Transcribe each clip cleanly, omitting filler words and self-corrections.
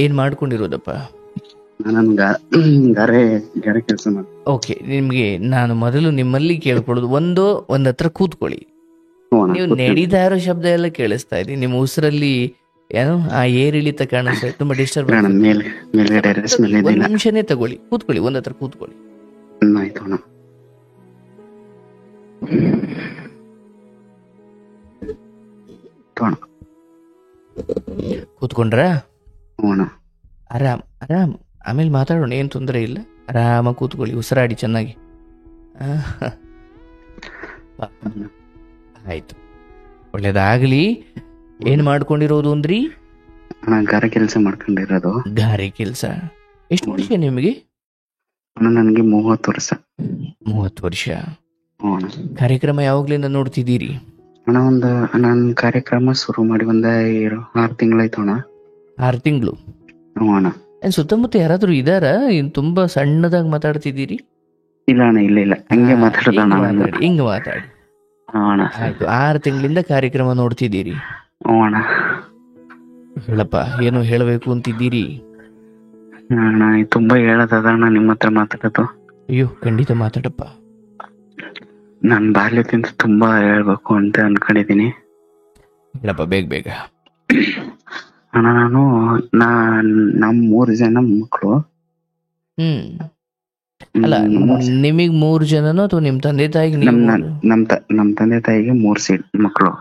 ಏನ್ ಮಾಡ್ಕೊಂಡಿರೋದಪ್ಪ? ನಾನು ಗಾರೆ ಗಾರೆ ಕೆಲಸ ಮಾಡಿ. ಓಕೆ, ನಿಮ್ಗೆ ನಾನು ಮೊದಲು ನಿಮ್ಮಲ್ಲಿ ಕೇಳ್ಕೊಳ್ಳೋದು, ಒಂದ್ ಹತ್ರ ಕೂತ್ಕೊಳ್ಳಿ. ನೀವು ನಡೀತಾ ಇರೋ ಶಬ್ದ ಎಲ್ಲ ಕೇಳಿಸ್ತಾ ಇದೆ. ನಿಮ್ಮ ಉಸಿರಲ್ಲಿ ಏನೋ ಆ ಏರಿಳಿತ ಕಾಣಿಸ್ತಾ ಇದೆ. ತುಂಬಾ ಡಿಸ್ಟರ್ಬ್. ಒಂದ್ ನಿಮಿಷನೇ ತಗೊಳ್ಳಿ, ಕೂತ್ಕೊಳ್ಳಿ, ಒಂದ್ ಹತ್ರ ಕೂತ್ಕೊಳ್ಳಿ. ಆಯ್ತು ಅಣ್ಣ. ಕೂತ್ಕೊಂಡ್ರ? ಆರಾಮ್ ಆರಾಮ್, ಆಮೇಲೆ ಮಾತಾಡೋಣ, ಏನ್ ತೊಂದರೆ ಇಲ್ಲ. ಆರಾಮಾಗಿ ಕೂತ್ಕೊಳ್ಳಿ, ಉಸಿರಾಡಿ ಚೆನ್ನಾಗಿ. ಆಯ್ತು, ಒಳ್ಳೇದಾಗ್ಲಿ. ಏನ್ ಮಾಡ್ಕೊಂಡಿರೋದು ಅಂದ್ರಿ? ಗಾರೆ ಕೆಲಸ ಮಾಡ್ಕೊಂಡಿರೋದು. ಗಾರೆ ಕೆಲಸ. ಎಷ್ಟು ವರ್ಷ ನಿಮಗೆ? ನನಗೆ 30 ವರ್ಷ. 30 ವರ್ಷ. ಕಾರ್ಯಕ್ರಮ ಯಾವಾಗ್ಲಿಂದ ನೋಡ್ತಿದ್ದೀರಿ? ನಾನು ಕಾರ್ಯಕ್ರಮ ಶುರು ಮಾಡಿ 6 ತಿಂಗಳಾಯ್ತು ಅಣ್ಣ. 6 ತಿಂಗಳು? ಸುತ್ತಮುತ್ತ ಯಾರಾದ್ರೂ ಇದಾರ? ತುಂಬಾ ಸಣ್ಣದಾಗಿ ಮಾತಾಡ್ತಿದ್ದೀರಿ. ಇಲ್ಲ ಅಣ್ಣ, ಇಲ್ಲ ಹಂಗೆ ಮಾತಾಡೋಣ. ಹಿಂಗ ಮಾತಾಡಿ. ಆಯ್ತು, 6 ತಿಂಗಳಿಂದ ಕಾರ್ಯಕ್ರಮ ನೋಡ್ತಿದ್ದೀರಿ. ಹೇಳಪ್ಪ, ಏನು ಹೇಳಬೇಕು ಅಂತಿದ್ದೀರಿ? ತುಂಬಾ ಹೇಳೋದಣ್ಣ, ನಿಮ್ಮ ಹತ್ರ ಮಾತಾಡೋದು. ಅಯ್ಯೋ, ಖಂಡಿತ ಮಾತಾಡಪ್ಪ. ನಾನ್ ಬಾಲ್ಯದಿಂದ ತುಂಬಾ ಹೇಳ್ಬೇಕು ಅಂತ ಅನ್ಕೊಂಡಿದೀನಿ. ಹೇಳಪ್ಪ, ಬೇಗ ಬೇಗ. ಅಣ್ಣ, ನಮ್ 3 ಜನ ಮಕ್ಕಳು. ಅಲ್ಲ, ನಿಮಗ್ 3 ಜನನೋ ಅಥವಾ ನಿಮ್ ತಂದೆ ತಾಯಿಗೆ? ನಮ್ ತಂದೆ ತಾಯಿಗೆ 3 ಮಕ್ಕಳು.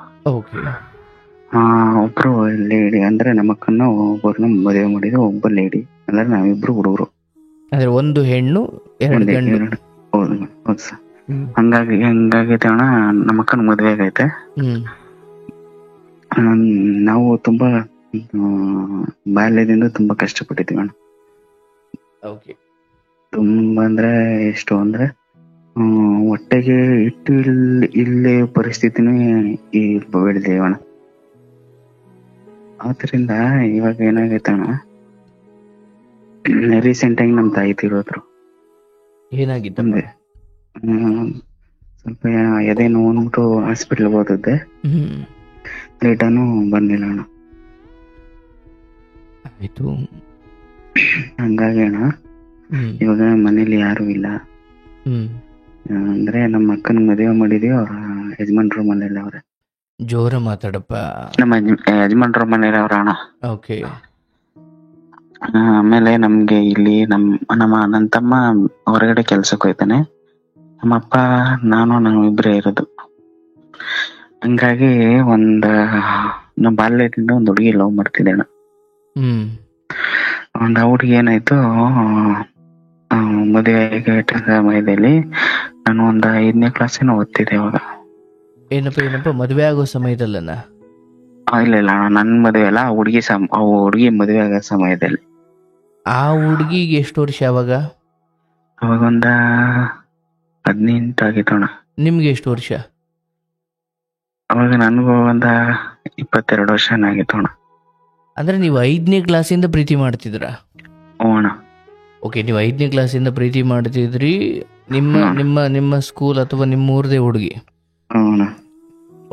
ಒಬ್ರು ಲೇಡಿ, ಅಂದ್ರೆ ನಮ್ಮ ಅಕ್ಕನ ಒಬ್ಬರನ್ನ ಮದುವೆ ಮಾಡಿದ್ರು, ಒಬ್ಬ ಲೇಡಿ, ಅಂದ್ರೆ ನಾವಿಬ್ರು ಹುಡುಗರು. ಅಂದ್ರೆ ಒಂದು ಹೆಣ್ಣು 2 ಗಂಡು. ಹೌದು ಸರ್. ಹಂಗಾಗೈತೆ ಅಣ್ಣ, ನಮ್ಮ ಅಕ್ಕನ ಮದುವೆ ಆಗೈತೆ. ನಾವು ತುಂಬಾ ಬಾಲ್ಯದಿಂದ ತುಂಬಾ ಕಷ್ಟಪಟ್ಟಿದ್ದೀವಿ ಅಣ್ಣ. ತುಂಬಾ ಅಂದ್ರೆ ಎಷ್ಟು ಅಂದ್ರೆ ಹೊಟ್ಟೆಗೆ ಇಟ್ಟು ಇಲ್ಲೇ ಪರಿಸ್ಥಿತಿನೂ ಈ ಬೆಳೆದೇವ ಅಣ್ಣ. ಆದ್ರಿಂದ ಇವಾಗ ಏನಾಗೈತೆ ಅಣ್ಣ, ರೀಸೆಂಟ್ ಆಗಿ ನಮ್ ತಾಯಿ ತೀರೋದ್ರು. ಏನಾಗಿತ್ತು? ಸ್ವಲ್ಪ ಎದೆ ನೋವು ಅಂದ್ಬಿಟ್ಟು ಹಾಸ್ಪಿಟ್ಲ್ ಹೋದದ್ದೆ. ಲೇಟಾನು ಬಂದಿಲ್ಲ ಅಣ್ಣ. ಹಂಗಾಗಿ ಅಣ್ಣ, ಇವಾಗ ಮನೇಲಿ ಯಾರು ಇಲ್ಲ. ಅಂದ್ರೆ ನಮ್ಮ ಅಕ್ಕನ ಮದುವೆ ಮಾಡಿದೀವಿ, ಅವ್ರ ಯಜಮಾನ್ರ ಮನೇಲಿ ಅವ್ರೆ. ಜೋರ ಮಾತಾಡಪ್ಪ. ನಮ್ಮ ಯಜಮಾನ್ರ ಮನೇಲಿ ಅವ್ರ ಅಣ್ಣ. ಆಮೇಲೆ ನಮ್ಗೆ ಇಲ್ಲಿ ನನ್ನ ತಮ್ಮ ಹೊರಗಡೆ ಕೆಲ್ಸಕ್ಕೆ ಹೋಯ್ತಾನೆ. ನಮ್ಮಪ್ಪ ನಾವು ಇಬ್ಬರೇ ಇರೋದು. ಹಂಗಾಗಿ ನಮ್ಮ ಬಾಲ್ಯದಿಂದ ಒಂದು ಹುಡುಗಿ ಲವ್ ಮಾಡ್ತಿದ್ದೆ ಅಣ್ಣ. ಒಂದು ಹುಡುಗಿ ಏನಾಯ್ತು, ಮದುವೆ ಸಮಯದಲ್ಲಿ ನಾನು 5ನೇ ಕ್ಲಾಸಿನ ಓದ್ತಿದ್ದೆ ಅವಾಗ. ಏನಪ್ಪ ಮದುವೆ ಆಗೋ ಸಮಯದಲ್ಲ? ಇಲ್ಲ ಅಣ್ಣ, ನನ್ ಮದುವೆ ಅಲ್ಲ, ಹುಡುಗಿ ಮದುವೆ ಆಗೋ ಸಮಯದಲ್ಲಿ. ಆ ಹುಡುಗಿಗೆ ಎಷ್ಟು ವರ್ಷ ಅವಾಗ? ಅವಾಗ 18 ಆಗಿತ್ತು ಅಣ್ಣ. ನಿಮ್ಗೆ ಎಷ್ಟು ವರ್ಷ? ಅವಾಗ ನನ್ಗೂ 22 ವರ್ಷ ಆಗಿತ್ತು ಅಣ್ಣ. ಅಂದ್ರೆ ನೀವು 5ನೇ ಕ್ಲಾಸಿಂದ ಪ್ರೀತಿ ಮಾಡ್ತಿದ್ರ? ಅಣ್ಣ. ಓಕೆ, ನೀವು 5ನೇ ಕ್ಲಾಸಿಂದ ಪ್ರೀತಿ ಮಾಡ್ತಿದ್ರಿ. ನಿಮ್ಮ ಸ್ಕೂಲ್ ಅಥವಾ ನಿಮ್ಮ ಊರದೇ ಹುಡುಗಿ?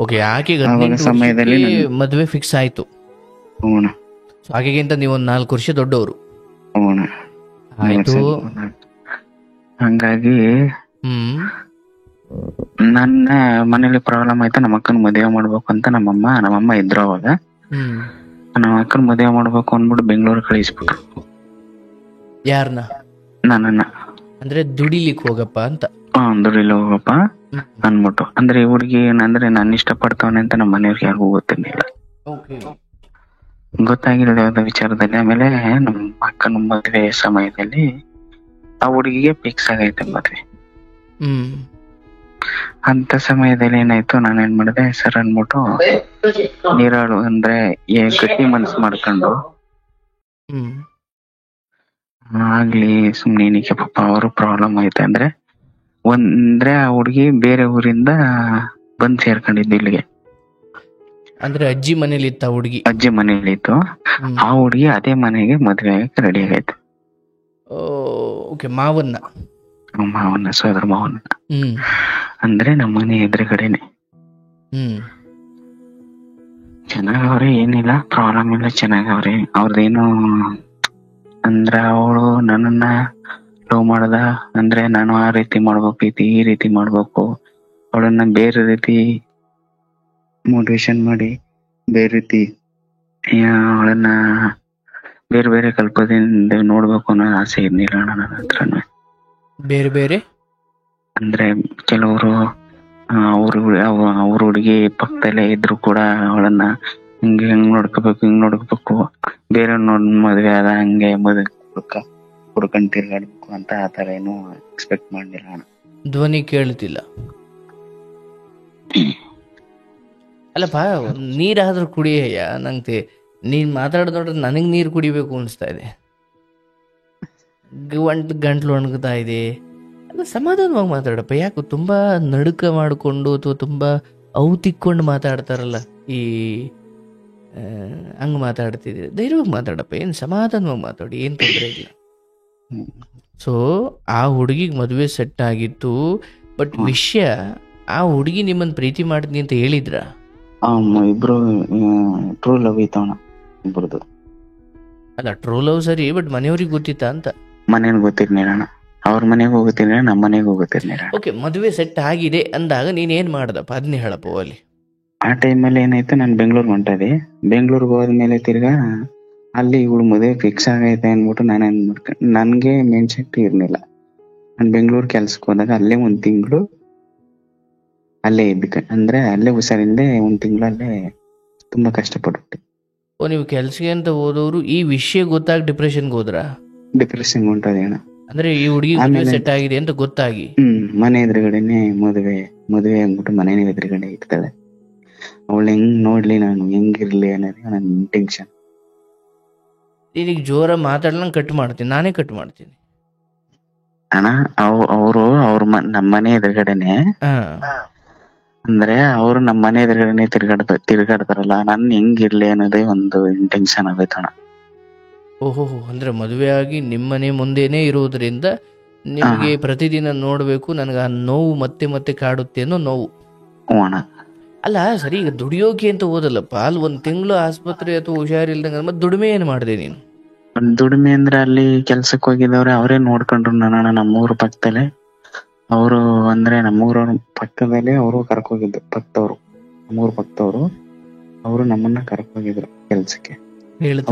ಓಕೆ, ಆಕೆಗೆ ಸಮಯದಲ್ಲಿ ಮದುವೆ ಫಿಕ್ಸ್ ಆಯ್ತು. ಆಕೆಗಿಂತ ನೀವು 4 ವರ್ಷ ದೊಡ್ಡವರು. ಆಯ್ತು. ಹಂಗಾಗಿ ನನ್ನ ಮನೇಲಿ ಪ್ರಾಬ್ಲಮ್ ಆಯ್ತು. ನಮ್ಮ ಅಕ್ಕನ ಮದುವೆ ಮಾಡ್ಬೇಕು ಅಂತ ನಮ್ಮಮ್ಮ ಇದ್ರು ಅವಾಗ. ನಮ್ಮ ಅಕ್ಕನ ಮದುವೆ ಮಾಡ್ಬೇಕು ಅಂದ್ಬಿಟ್ಟು ಬೆಂಗಳೂರು ಕಳಿಸ್ಬಿಟ್ರು. ಯಾರನ್ನ? ನನ್ನನ್ನ. ಅಂದ್ರೆ ದುಡಿಲಿಕ್ಕೆ ಹೋಗಪ್ಪ ಅಂತ. ದುಡಿಲಿ ಹೋಗಪ್ಪ ಅನ್ಬಿಟ್ಟು. ಅಂದ್ರೆ ಈ ಹುಡುಗಿ ಏನಂದ್ರೆ ನಾನು ಇಷ್ಟಪಡ್ತವನೆ ಅಂತ ನಮ್ಮ ಮನೆಯವ್ರಿಗೆ ಯಾರಿಗೂ ಗೊತ್ತಿರ್ಲಿಲ್ಲ, ಗೊತ್ತಾಗಿರೋದ ವಿಚಾರದಲ್ಲಿ. ಆಮೇಲೆ ನಮ್ಮ ಅಕ್ಕನ ಮದುವೆ ಸಮಯದಲ್ಲಿ ಆ ಹುಡುಗಿಗೆ ಫಿಕ್ಸ್ ಆಗೈತೆ ಮದ್ವೆ. ಅಂತ ಸಮಯದಲ್ಲಿ ಏನಾಯ್ತು, ನಾನೇನ್ ಮಾಡಿದೆ, ಸರ್ ಅನ್ಬಿಟ್ಟು ನೀರಾಳು ಅಂದ್ರೆ ಗಟ್ಟಿ ಮನ್ಸು ಮಾಡ್ಕೊಂಡು ಆಗ್ಲಿ ಸುಮ್ನೆ ಏನಕ್ಕೆ ಪಾಪ ಅವರು ಪ್ರಾಬ್ಲಮ್ ಐತೆ ಅಂದ್ರೆ ಆ ಹುಡುಗಿ ಬೇರೆ ಊರಿಂದ ಬಂದ್ ಸೇರ್ಕೊಂಡಿದ್ದು ಇಲ್ಲಿಗೆ. ಅಂದ್ರೆ ಅಜ್ಜಿ ಮನೇಲಿ ಇತ್ತ ಹುಡುಗಿ? ಅಜ್ಜಿ ಮನೇಲಿ ಇತ್ತು. ಆ ಹುಡುಗಿ ಅದೇ ಮನೆಗೆ ಮದ್ವೆ ಆಗಕ್ಕೆ ರೆಡಿ ಆಗೈತೆ. ಮಾವನ್ನ ಸೋದರ ಮಾವನ್ನ. ಅಂದ್ರೆ ನಮ್ಮ ಮನೆ ಎದುರುಗಡೆನೆ. ಚೆನ್ನಾಗವ್ರೆ, ಏನಿಲ್ಲ ಪ್ರಾಬ್ಲಮ್ ಇಲ್ಲ, ಚೆನ್ನಾಗವ್ರೆ. ಅವ್ರದ್ದೇನು ಅಂದ್ರ ಅವಳು ನನ್ನನ್ನ ಲವ್ ಮಾಡ್ದ ಅಂದ್ರೆ ನಾನು ಆ ರೀತಿ ಮಾಡ್ಬೇಕು, ಈ ರೀತಿ ಮಾಡ್ಬೇಕು, ಅವಳನ್ನ ಬೇರೆ ರೀತಿ ಮೋಟಿವೇಶನ್ ಮಾಡಿ ಬೇರೆ ರೀತಿ ಅವಳನ್ನ ಬೇರೆ ಬೇರೆ ಕಲ್ಪದಿಂದ ನೋಡ್ಬೇಕು ಅನ್ನೋ ಆಸೆ ಇರ್ಲಿಲ್ಲ ನನ್ನ ಹತ್ರನು. ಬೇರೆ ಬೇರೆ ಅಂದ್ರೆ ಕೆಲವರು ಅವ್ರ ಹುಡುಗಿ ಪಕ್ಕದಲ್ಲೇ ಇದ್ರು ಕೂಡ ಅವಳನ್ನ ಹಿಂಗ್ ನೋಡ್ಕೋಬೇಕು, ಬೇರೆ ಮದ್ವೆ ಆದ ಹಂಗೆ ಹುಡ್ಕೊಂಡ್ ತಿರ್ಗಾಡ್ಬೇಕು ಅಂತ ಆತರ ಏನು ಎಕ್ಸ್ಪೆಕ್ಟ್ ಮಾಡ್ಲಿಲ್ಲ ಅಣ್ಣ. ಧ್ವನಿ ಕೇಳ್ತಿಲ್ಲ. ಅಲ್ಲಪ್ಪ, ನೀರಾದ್ರೂ ಕುಡಿಯಯ್ಯ. ನಂಗೆ ನೀನ್ ಮಾತಾಡೋದ್ ನೋಡ್ರೆ ನನಗ್ ನೀರು ಕುಡಿಬೇಕು ಅನಿಸ್ತಾ ಇದೆ. ಗಂಟ್ಲು ಒಣಗ್ತಾ ಇದೆ. ಅದು ಸಮಾಧಾನವಾಗಿ ಮಾತಾಡಪ್ಪ. ಯಾಕೆ ತುಂಬಾ ನಡುಕ ಮಾಡಿಕೊಂಡು ಅಥವಾ ತುಂಬಾ ಔತಿಕ್ಕೊಂಡು ಮಾತಾಡ್ತಾರಲ್ಲ, ಈ ಹಂಗೆ ಮಾತಾಡ್ತಿದ್ದೀರಿ. ಧೈರ್ಯವಾಗಿ ಮಾತಾಡಪ್ಪ, ಏನು ಸಮಾಧಾನವಾಗಿ ಮಾತಾಡಿ, ಏನು ತೊಂದರೆ ಇಲ್ಲ. ಸೊ ಆ ಹುಡುಗಿಗೆ ಮದುವೆ ಸೆಟ್ ಆಗಿತ್ತು, ಬಟ್ ವಿಷಯ ಆ ಹುಡುಗಿ ನಿಮ್ಮನ್ನು ಪ್ರೀತಿ ಮಾಡ್ತೀನಿ ಅಂತ ಹೇಳಿದ್ರ? ಇಬ್ರು ಟ್ರೂ ಲವ್ ಇತ್ತವಣ ಇಬ್ರದು. ಅಲ್ಲ, ಟ್ರೂ ಲವ್ ಸರಿ, ಬಟ್ ಮನೆಯವ್ರಿಗೆ ಗೊತ್ತಿತ್ತಾ ಅಂತ? ಮನೇಲಿ ಗೊತ್ತಿರ್ಲಿಲ್ಲ, ಅವ್ರ ಮನೆಗೆ ಹೋಗುತ್ತಿರ್ಲಿಲ್ಲ, ನಮ್ಮ ಮನೆಗೆ ಹೋಗುತ್ತಿರ್ಲಿಲ್ಲ. ಓಕೆ, ಮದುವೆ ಸೆಟ್ ಆಗಿದೆ ಅಂದಾಗ ನೀನ್ ಏನ್ ಮಾಡ್ದಪ್ಪ, ಅದನ್ನೇ ಹೇಳಪ್ಪ. ಅಲ್ಲಿ ಆ ಟೈಮಲ್ಲಿ ಏನಾಯ್ತು, ನಾನು ಬೆಂಗ್ಳೂರ್ಗೆ ಹೊಂಟದೆ. ಬೆಂಗ್ಳೂರ್ಗೆ ಹೋದ್ಮೇಲೆ ತಿರ್ಗಾ ಅಲ್ಲಿ ಇವಳು ಮದುವೆ ಫಿಕ್ಸ್ ಆಗೈತೆ ಅಂದ್ಬಿಟ್ಟು ನಾನೇನ್ ಮಾಡ್ಕೊಂಡು, ನನ್ಗೆ ಮೇನ್ ಶಕ್ತಿ ಇರ್ಲಿಲ್ಲ. ನಾನು ಬೆಂಗ್ಳೂರ್ ಕೆಲ್ಸಕ್ಕೆ ಹೋದಾಗ ಅಲ್ಲೇ 1 ತಿಂಗಳು ಅಲ್ಲೇ ಇದ್ಕ, ಅಂದ್ರೆ ಅಲ್ಲೇ ಹುಷಾರಿಲ್ಲದೆ 1 ತಿಂಗಳು ಅಲ್ಲೇ ತುಂಬಾ ಕಷ್ಟಪಟ್ಬಿಟ್ಟೆ. ಓ, ನೀವು ಕೆಲ್ಸಕ್ಕೆ ಅಂತ ಹೋದವರು ಈ ವಿಷಯ ಗೊತ್ತಾಗಿ ಡಿಪ್ರೆಷನ್ಗೆ ಹೋದ್ರ? ಡಿಪ್ರೆಷನ್ ಹೊಂಟದೆ ಅಣ್ಣ. ಅಂದ್ರೆ ಈ ಹುಡುಗಿ ಸೆಟ್ ಆಗಿದೆ ಅಂತ ಗೊತ್ತಾಗಿ ಮನೆ ಎದುರುಗಡೆನೆ ಮದುವೆ ಅಂದ್ಬಿಟ್ಟು ಮನೆ ಎದುರುಗಡೆ ಇರ್ತಾಳೆ. ಅವಳು ಹೆಂಗ್ ನೋಡ್ಲಿ, ನಾನು ಹೆಂಗಿರ್ಲಿ ಅನ್ನೋದೇ ನನ್ನ ಇಂಟೆನ್ಷನ್. ಈಗ ಜೋರ ಮಾತಾಡ್ಲಂಗ್ ಕಟ್ ಮಾಡ್ತೀನಿ, ನಾನೇ ಕಟ್ ಮಾಡ್ತೀನಿ ಅಣ್ಣ. ಅವ್ರ ನಮ್ಮ ಮನೆ ಎದುರುಗಡೆನೆ, ಅಂದ್ರೆ ಅವ್ರು ನಮ್ಮ ಮನೆ ಎದುರುಗಡೆನೆ ತಿರ್ಗಾಡ್ತಾರಲ್ಲ, ನನ್ ಹೆಂಗಿರ್ಲಿ ಅನ್ನೋದೇ ಒಂದು ಇಂಟೆನ್ಷನ್ ಆಗೈತಣ್ಣ. ಓಹೋ, ಅಂದ್ರೆ ಮದುವೆ ಆಗಿ ನಿಮ್ಮನೆ ಮುಂದೆನೆ ಇರೋದ್ರಿಂದ ನಿಮಗೆ ಪ್ರತಿದಿನ ನೋಡ್ಬೇಕು, ನನಗೆ ಆ ನೋವು ಮತ್ತೆ ಮತ್ತೆ ಕಾಡುತ್ತೆ ಅನ್ನೋ ನೋವು. ಅಲ್ಲ ಸರಿ, ಈಗ ದುಡಿಯೋಕೆ ಅಂತ ಹೋದಲ್ಲಪ್ಪ, ಅಲ್ಲಿ 1 ತಿಂಗಳು ಆಸ್ಪತ್ರೆ ಅಥವಾ ಹುಷಾರಿಲ್ದಂಗ, ಮತ್ತೆ ದುಡಿಮೆ ಏನ್ ಮಾಡಿದೆ ನೀನು? ದುಡಿಮೆ ಅಂದ್ರೆ ಅಲ್ಲಿ ಕೆಲ್ಸಕ್ಕೆ ಹೋಗಿದವ್ರೆ, ಅವರೇ ನೋಡ್ಕೊಂಡ್ರು ನನ್ನ. ನಮ್ಮೂರ ಪಕ್ಕದಲ್ಲೇ ಅವರು, ಅಂದ್ರೆ ನಮ್ಮೂರವ್ರ ಪಕ್ಕದಲ್ಲೇ ಅವರು ಕರ್ಕೋಗಿದ್ರು. ನಮ್ಮೂರ ಪಕ್ಕದವ್ರು ಅವರು ನಮ್ಮನ್ನ ಕರ್ಕೋಗಿದ್ರು ಕೆಲ್ಸಕ್ಕೆ.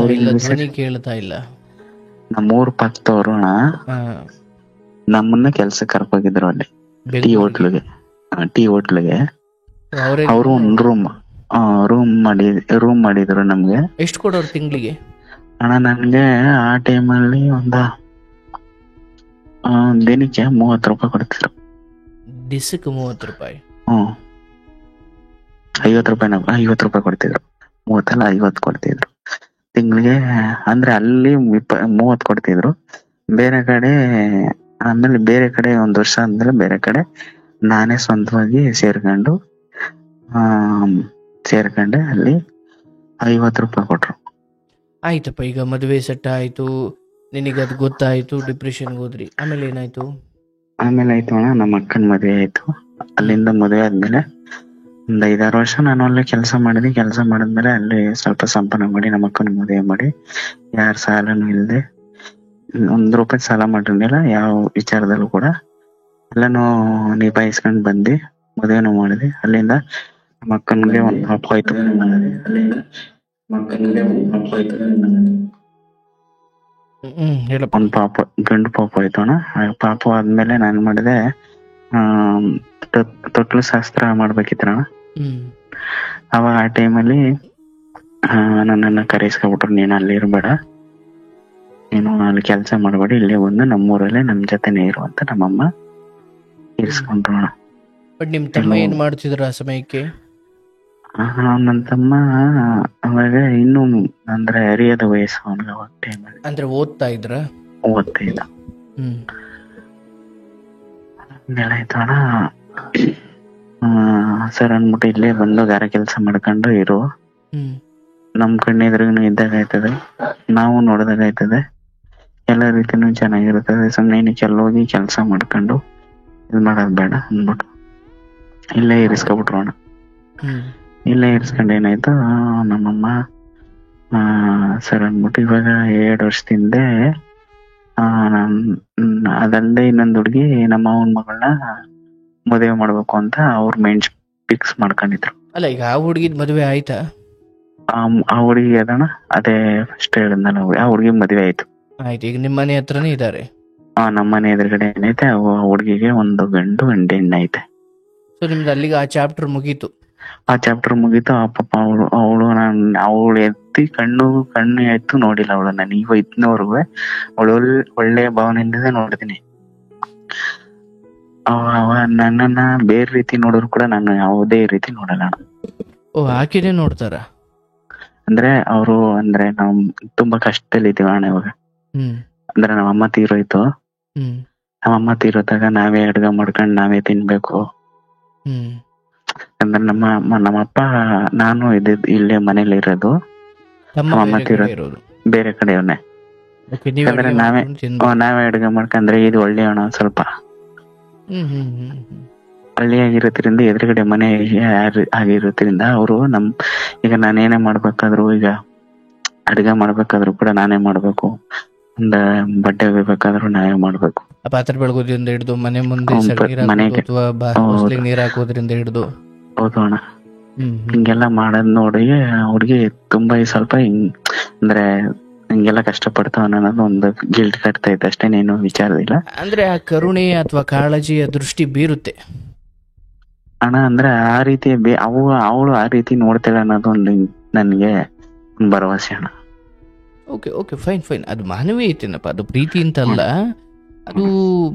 ಕೇಳ್ತಾ ಇಲ್ಲ. ನಮ್ಮೂರ ಪಕ್ಕದವ್ರು ನಮ್ಮನ್ನ ಕೆಲ್ಸಕ್ಕೆ ಕರ್ಕೋಗಿದ್ರು ಅಲ್ಲಿ ಟೀ ಹೋಟ್ಲಿಗೆ. ಅವರು ಒಂದು ರೂಮ್ ಮಾಡಿದ್ರು ನಮ್ಗೆ. ಎಷ್ಟು ಕೊಡೋರು ತಿಂಗಳಿಗೆ? ಅಣ್ಣ ನನ್ಗೆ ಆ ಟೈಮಲ್ಲಿ ದಿನಕ್ಕೆ 30 ರೂಪಾಯಿ ಕೊಡ್ತಿದ್ರು. ದಿಸಕ್ಕೆ 30 ರೂಪಾಯಿ? 50 ರೂಪಾಯಿ ಕೊಡ್ತಿದ್ರು. 30 ಅಲ್ಲ 50 ಕೊಡ್ತಿದ್ರು ತಿಂಗಳಿಗೆ. ಅಂದ್ರೆ ಅಲ್ಲಿ 30 ಕೊಡ್ತಿದ್ರು. ಬೇರೆ ಕಡೆ ಆಮೇಲೆ ಬೇರೆ ಕಡೆ 1 ವರ್ಷ ಆದ್ಮೇಲೆ ಬೇರೆ ಕಡೆ ನಾನೇ ಸ್ವಂತವಾಗಿ ಸೇರ್ಕೊಂಡೆ. ಅಲ್ಲಿ 50 ರೂಪಾಯಿ ಕೊಟ್ರು. ಆಯ್ತಪ್ಪ, ಈಗ ಮದುವೆ ಸೆಟ್ ಆಯ್ತು, ನಿನಗೆ ಅದು ಗೊತ್ತಾಯ್ತು, ಡಿಪ್ರೆಷನ್ಗೆ ಹೋದ್ರಿ, ಆಮೇಲೆ ಏನಾಯ್ತು? ಆಮೇಲೆ ಆಯ್ತು ಅಣ್ಣ, ನಮ್ಮ ಅಕ್ಕನ ಮದುವೆ ಆಯ್ತು. ಅಲ್ಲಿಂದ ಮದುವೆ ಆದ್ಮೇಲೆ 1-5-6 ವರ್ಷ ನಾನು ಅಲ್ಲೇ ಕೆಲಸ ಮಾಡಿದೆ. ಕೆಲಸ ಮಾಡಿದ್ಮೇಲೆ ಅಲ್ಲಿ ಸ್ವಲ್ಪ ಸಂಪಾದನೆ ಮಾಡಿ ನಮ್ಮ ಅಕ್ಕನ ಮದುವೆ ಮಾಡಿ, ಯಾರ ಸಾಲನು ಇಲ್ಲದೆ, 1 ರೂಪಾಯಿ ಸಾಲ ಮಾಡಿರ್ಲಿಲ್ಲ ಯಾವ ವಿಚಾರದಲ್ಲೂ ಕೂಡ. ಎಲ್ಲಾನು ನಿಭಾಯಿಸ್ಕೊಂಡ್ ಬಂದು ಮದುವೆನೂ ಮಾಡಿದೆ. ಅಲ್ಲಿಂದ ನಮ್ಮ ಅಕ್ಕನಿಗೆ ಒಂದು ಪಾಪ ಆಯ್ತು. ಒಂದ್ ಪಾಪ, ಗಂಡು ಪಾಪ ಆಯ್ತು ಅಣ್ಣ. ಪಾಪ ಆದ್ಮೇಲೆ ನಾನ್ ಮಾಡಿದೆ, ತೊಟ್ಲು ಶಾಸ್ತ್ರ ಮಾಡ್ಬೇಕಿತ್ತಣ್ಣ. ಅವಾಗ ಆ ಟೈಮಲ್ಲಿ ನನ್ನನ್ನ ಕರೆಸ್ಕೊಬಿಟ್ರು, ನೀನು ಅಲ್ಲಿ ಇರ್ಬೇಡ, ನೀನು ಅಲ್ಲಿ ಕೆಲ್ಸ ಮಾಡ್ಬೇಡಿ, ಇಲ್ಲೇ ಬಂದು ನಮ್ಮೂರಲ್ಲೇ ನಮ್ ಜೊತೆನೆ ಇರು ಅಂತ ನಮ್ಮಮ್ಮ ಇರಿಸ್ಕೊಂಡ್ರು ಅಣ್ಣ. ಬಟ್ ನಿಮ್ ತಮ್ಮ ಏನ್ ಮಾಡ್ತಿದ್ರ ಆ ಸಮಯಕ್ಕೆ? ನನ್ನ ತಮ್ಮ ಅವಾಗ ಇನ್ನು ಅಂದ್ರೆ ಅರಿಯದ ವಯಸ್ಸು ಅವನಿಗೆ. ಅವಾಗ ಟೈಮಲ್ಲಿ ಅಂದ್ರೆ ಓದ್ತಾ ಇದ್ರ? ಓದ್ತಾ ಇದ್ದ. ಆಯ್ತು ಅಣ್ಣ, ಸರ್ ಅಂದ್ಬಿಟ್ಟು ಇಲ್ಲೇ ಬಂದು ಗಾರೆ ಕೆಲಸ ಮಾಡ್ಕೊಂಡು ಇರು, ನಮ್ ಕಣ್ಣೆದ್ರಿಗೂ ಇದ್ದಾಗ ಆಯ್ತದೆ, ನಾವು ನೋಡಿದಾಗ ಆಯ್ತದೆ, ಎಲ್ಲ ರೀತಿನೂ ಚೆನ್ನಾಗಿರ್ತದೆ. ಸುಮ್ನೆ ಏನಕ್ಕೆಲ್ಲ ಹೋಗಿ ಕೆಲಸ ಮಾಡ್ಕೊಂಡು ಇದ್ ಮಾಡೋದ್ ಬೇಡ ಅಂದ್ಬಿಟ್ಟು ಇಲ್ಲೇ ಇರಿಸ್ಕೊಬಿಟ್ರು ಅಣ್ಣ. ಇಲ್ಲೇ ಇರ್ಸ್ಕೊಂಡು ಏನಾಯ್ತು, ನಮ್ಮಮ್ಮ ಸರ್ ಅಂದ್ಬಿಟ್ಟು ಇವಾಗ 2 ವರ್ಷದಿಂದ ಅದಲ್ಲದೆ ಇನ್ನೊಂದು ಹುಡುಗಿ ನಮ್ಮ ಅವನ ಮಗಳನ್ನ ಮದುವೆ ಮಾಡ್ಬೇಕು ಅಂತ ಅವ್ರ ಮೈಂಡ್ ಫಿಕ್ಸ್ ಮಾಡ್ಕೊಂಡಿದ್ರು. ಅಲ್ಲ, ಈಗ ಆ ಹುಡುಗಿದ್ ಮದುವೆ ಆಯ್ತಾ? ಆ ಹುಡುಗಿ ಅದಣ್ಣ, ಅದೇ ಫಸ್ಟ್ ಹೇಳಿದ್ನಲ್ಲ, ಆ ಹುಡುಗಿ ಮದುವೆ ಆಯ್ತು. ಆಯ್ತು, ಈಗ ನಿಮ್ಮ ಮನೆ ಹತ್ರನೇ ಇದ್ದಾರೆ. ನಮ್ಮ ಮನೆ ಎದುರುಗಡೆ ಏನೈತೆ, ಆ ಹುಡುಗಿಗೆ 1 ಗಂಡು 1 ಹೆಣ್ಣು ಐತೆ. ಸೊ ನಿಮ್ದು ಅಲ್ಲಿಗೆ ಆ ಚಾಪ್ಟರ್ ಮುಗೀತು. ಆ ಚಾಪ್ಟರ್ ಮುಗೀತು. ಆ ಪಾಪ ಅವಳು ಎತ್ತಿ ಕಣ್ಣು ಎತ್ತು ನೋಡಿಲ್ಲ ಅವಳು. ನಾನು ಈಗ ಇದ್ನವರೆಗೂ ಅವಳು ಒಳ್ಳೆ ಭಾವನೆಯಿಂದ ನೋಡಿದೀನಿ. ಅವ ನನ್ನನ್ನ ಬೇರೆ ರೀತಿ ನೋಡಿದ್ರು ಕೂಡ ನಾನು ಯಾವುದೇ ರೀತಿ ನೋಡಲ್ಲ. ಓ, ಆಕೆನೇ ನೋಡ್ತಾರ? ಅಂದ್ರೆ ಅವರು ಅಂದ್ರೆ ನಾವು ತುಂಬಾ ಕಷ್ಟದಲ್ಲಿ ಇದೀವಿ ಅಣ್ಣ ಇವಾಗ. ಅಂದ್ರೆ ನಮ್ಮಮ್ಮ ತೀರೋಯ್ತು. ನಮ್ಮಮ್ಮ ತೀರೋದಾಗ ನಾವೇ ಅಡ್ಗೆ ಮಾಡ್ಕೊಂಡು ನಾವೇ ತಿನ್ಬೇಕು. ಅಂದ್ರೆ ನಮ್ಮಪ್ಪ ನಾನು ಇಲ್ಲೇ ಮನೇಲಿ ಇರೋದು, ನಮ್ಮಮ್ಮ ತೀರೋದು ಬೇರೆ ಕಡೆಯವನ್ನೇ. ಅಂದ್ರೆ ನಾವೇ ಅಡ್ಗೆ ಮಾಡ್ಕೊಂಡ್ರೆ ಇದು ಒಳ್ಳೆ ಹಣ. ಸ್ವಲ್ಪ ಹಳ್ಳಿಯಾಗಿರೋದ್ರಿಂದ ಎದುರುಗಡೆ ಮನೆ ಆಗಿರೋದ್ರಿಂದ ಅವರು ಈಗ ನಾನೇನೇ ಮಾಡ್ಬೇಕಾದ್ರು, ಈಗ ಅಡ್ಗೆ ಮಾಡ್ಬೇಕಾದ್ರು ಕೂಡ ನಾನೇ ಮಾಡ್ಬೇಕು. ಒಂದ ಬಟ್ಟೆ ಒಗಿಬೇಕಾದ್ರು ನಾವೇ ಮಾಡ್ಬೇಕು. ಪಾತ್ರೆ ಬೆಳಗೋದ್ರಿಂದ ಹಿಡಿದು ಮನೆ ಮುಂದೆ ನೀರ್ ಹಾಕೋದ್ರಿಂದ ಹಿಡಿದು. ಹೌದು ಅಣ್ಣ. ಹಿಂಗೆಲ್ಲ ಮಾಡೋದ್ ನೋಡಿ ಹುಡ್ಗಿ ತುಂಬಾ ಸ್ವಲ್ಪ ಅಂದ್ರೆ ಹಿಂಗೆಲ್ಲ ಕಷ್ಟ ಪಡ್ತಾವ ಅನ್ನೋದು ಒಂದು ಗಿಲ್ಟ್ ಕಟ್ತಾ ಇತ್ತು ಅಷ್ಟೇ, ನೀನು ವಿಚಾರದಿಲ್ಲ. ಅಂದ್ರೆ ಆ ಕರುಣೆ ಅಥವಾ ಕಾಳಜಿಯ ದೃಷ್ಟಿ ಬೀರುತ್ತೆ ಅಣ್ಣ. ಅಂದ್ರೆ ಆ ರೀತಿ ಅವಳು ಆ ರೀತಿ ನೋಡ್ತಾಳೆ ಅನ್ನೋದು ಒಂದು ನನ್ಗೆ ಒಂದು ಭರವಸೆ ಅಣ್ಣ. Okay okay, fine. ಅದು ಮಾನವೀಯತೆನಪ್ಪ, ಅದು ಪ್ರೀತಿ ಅಂತಲ್ಲ. ಅದು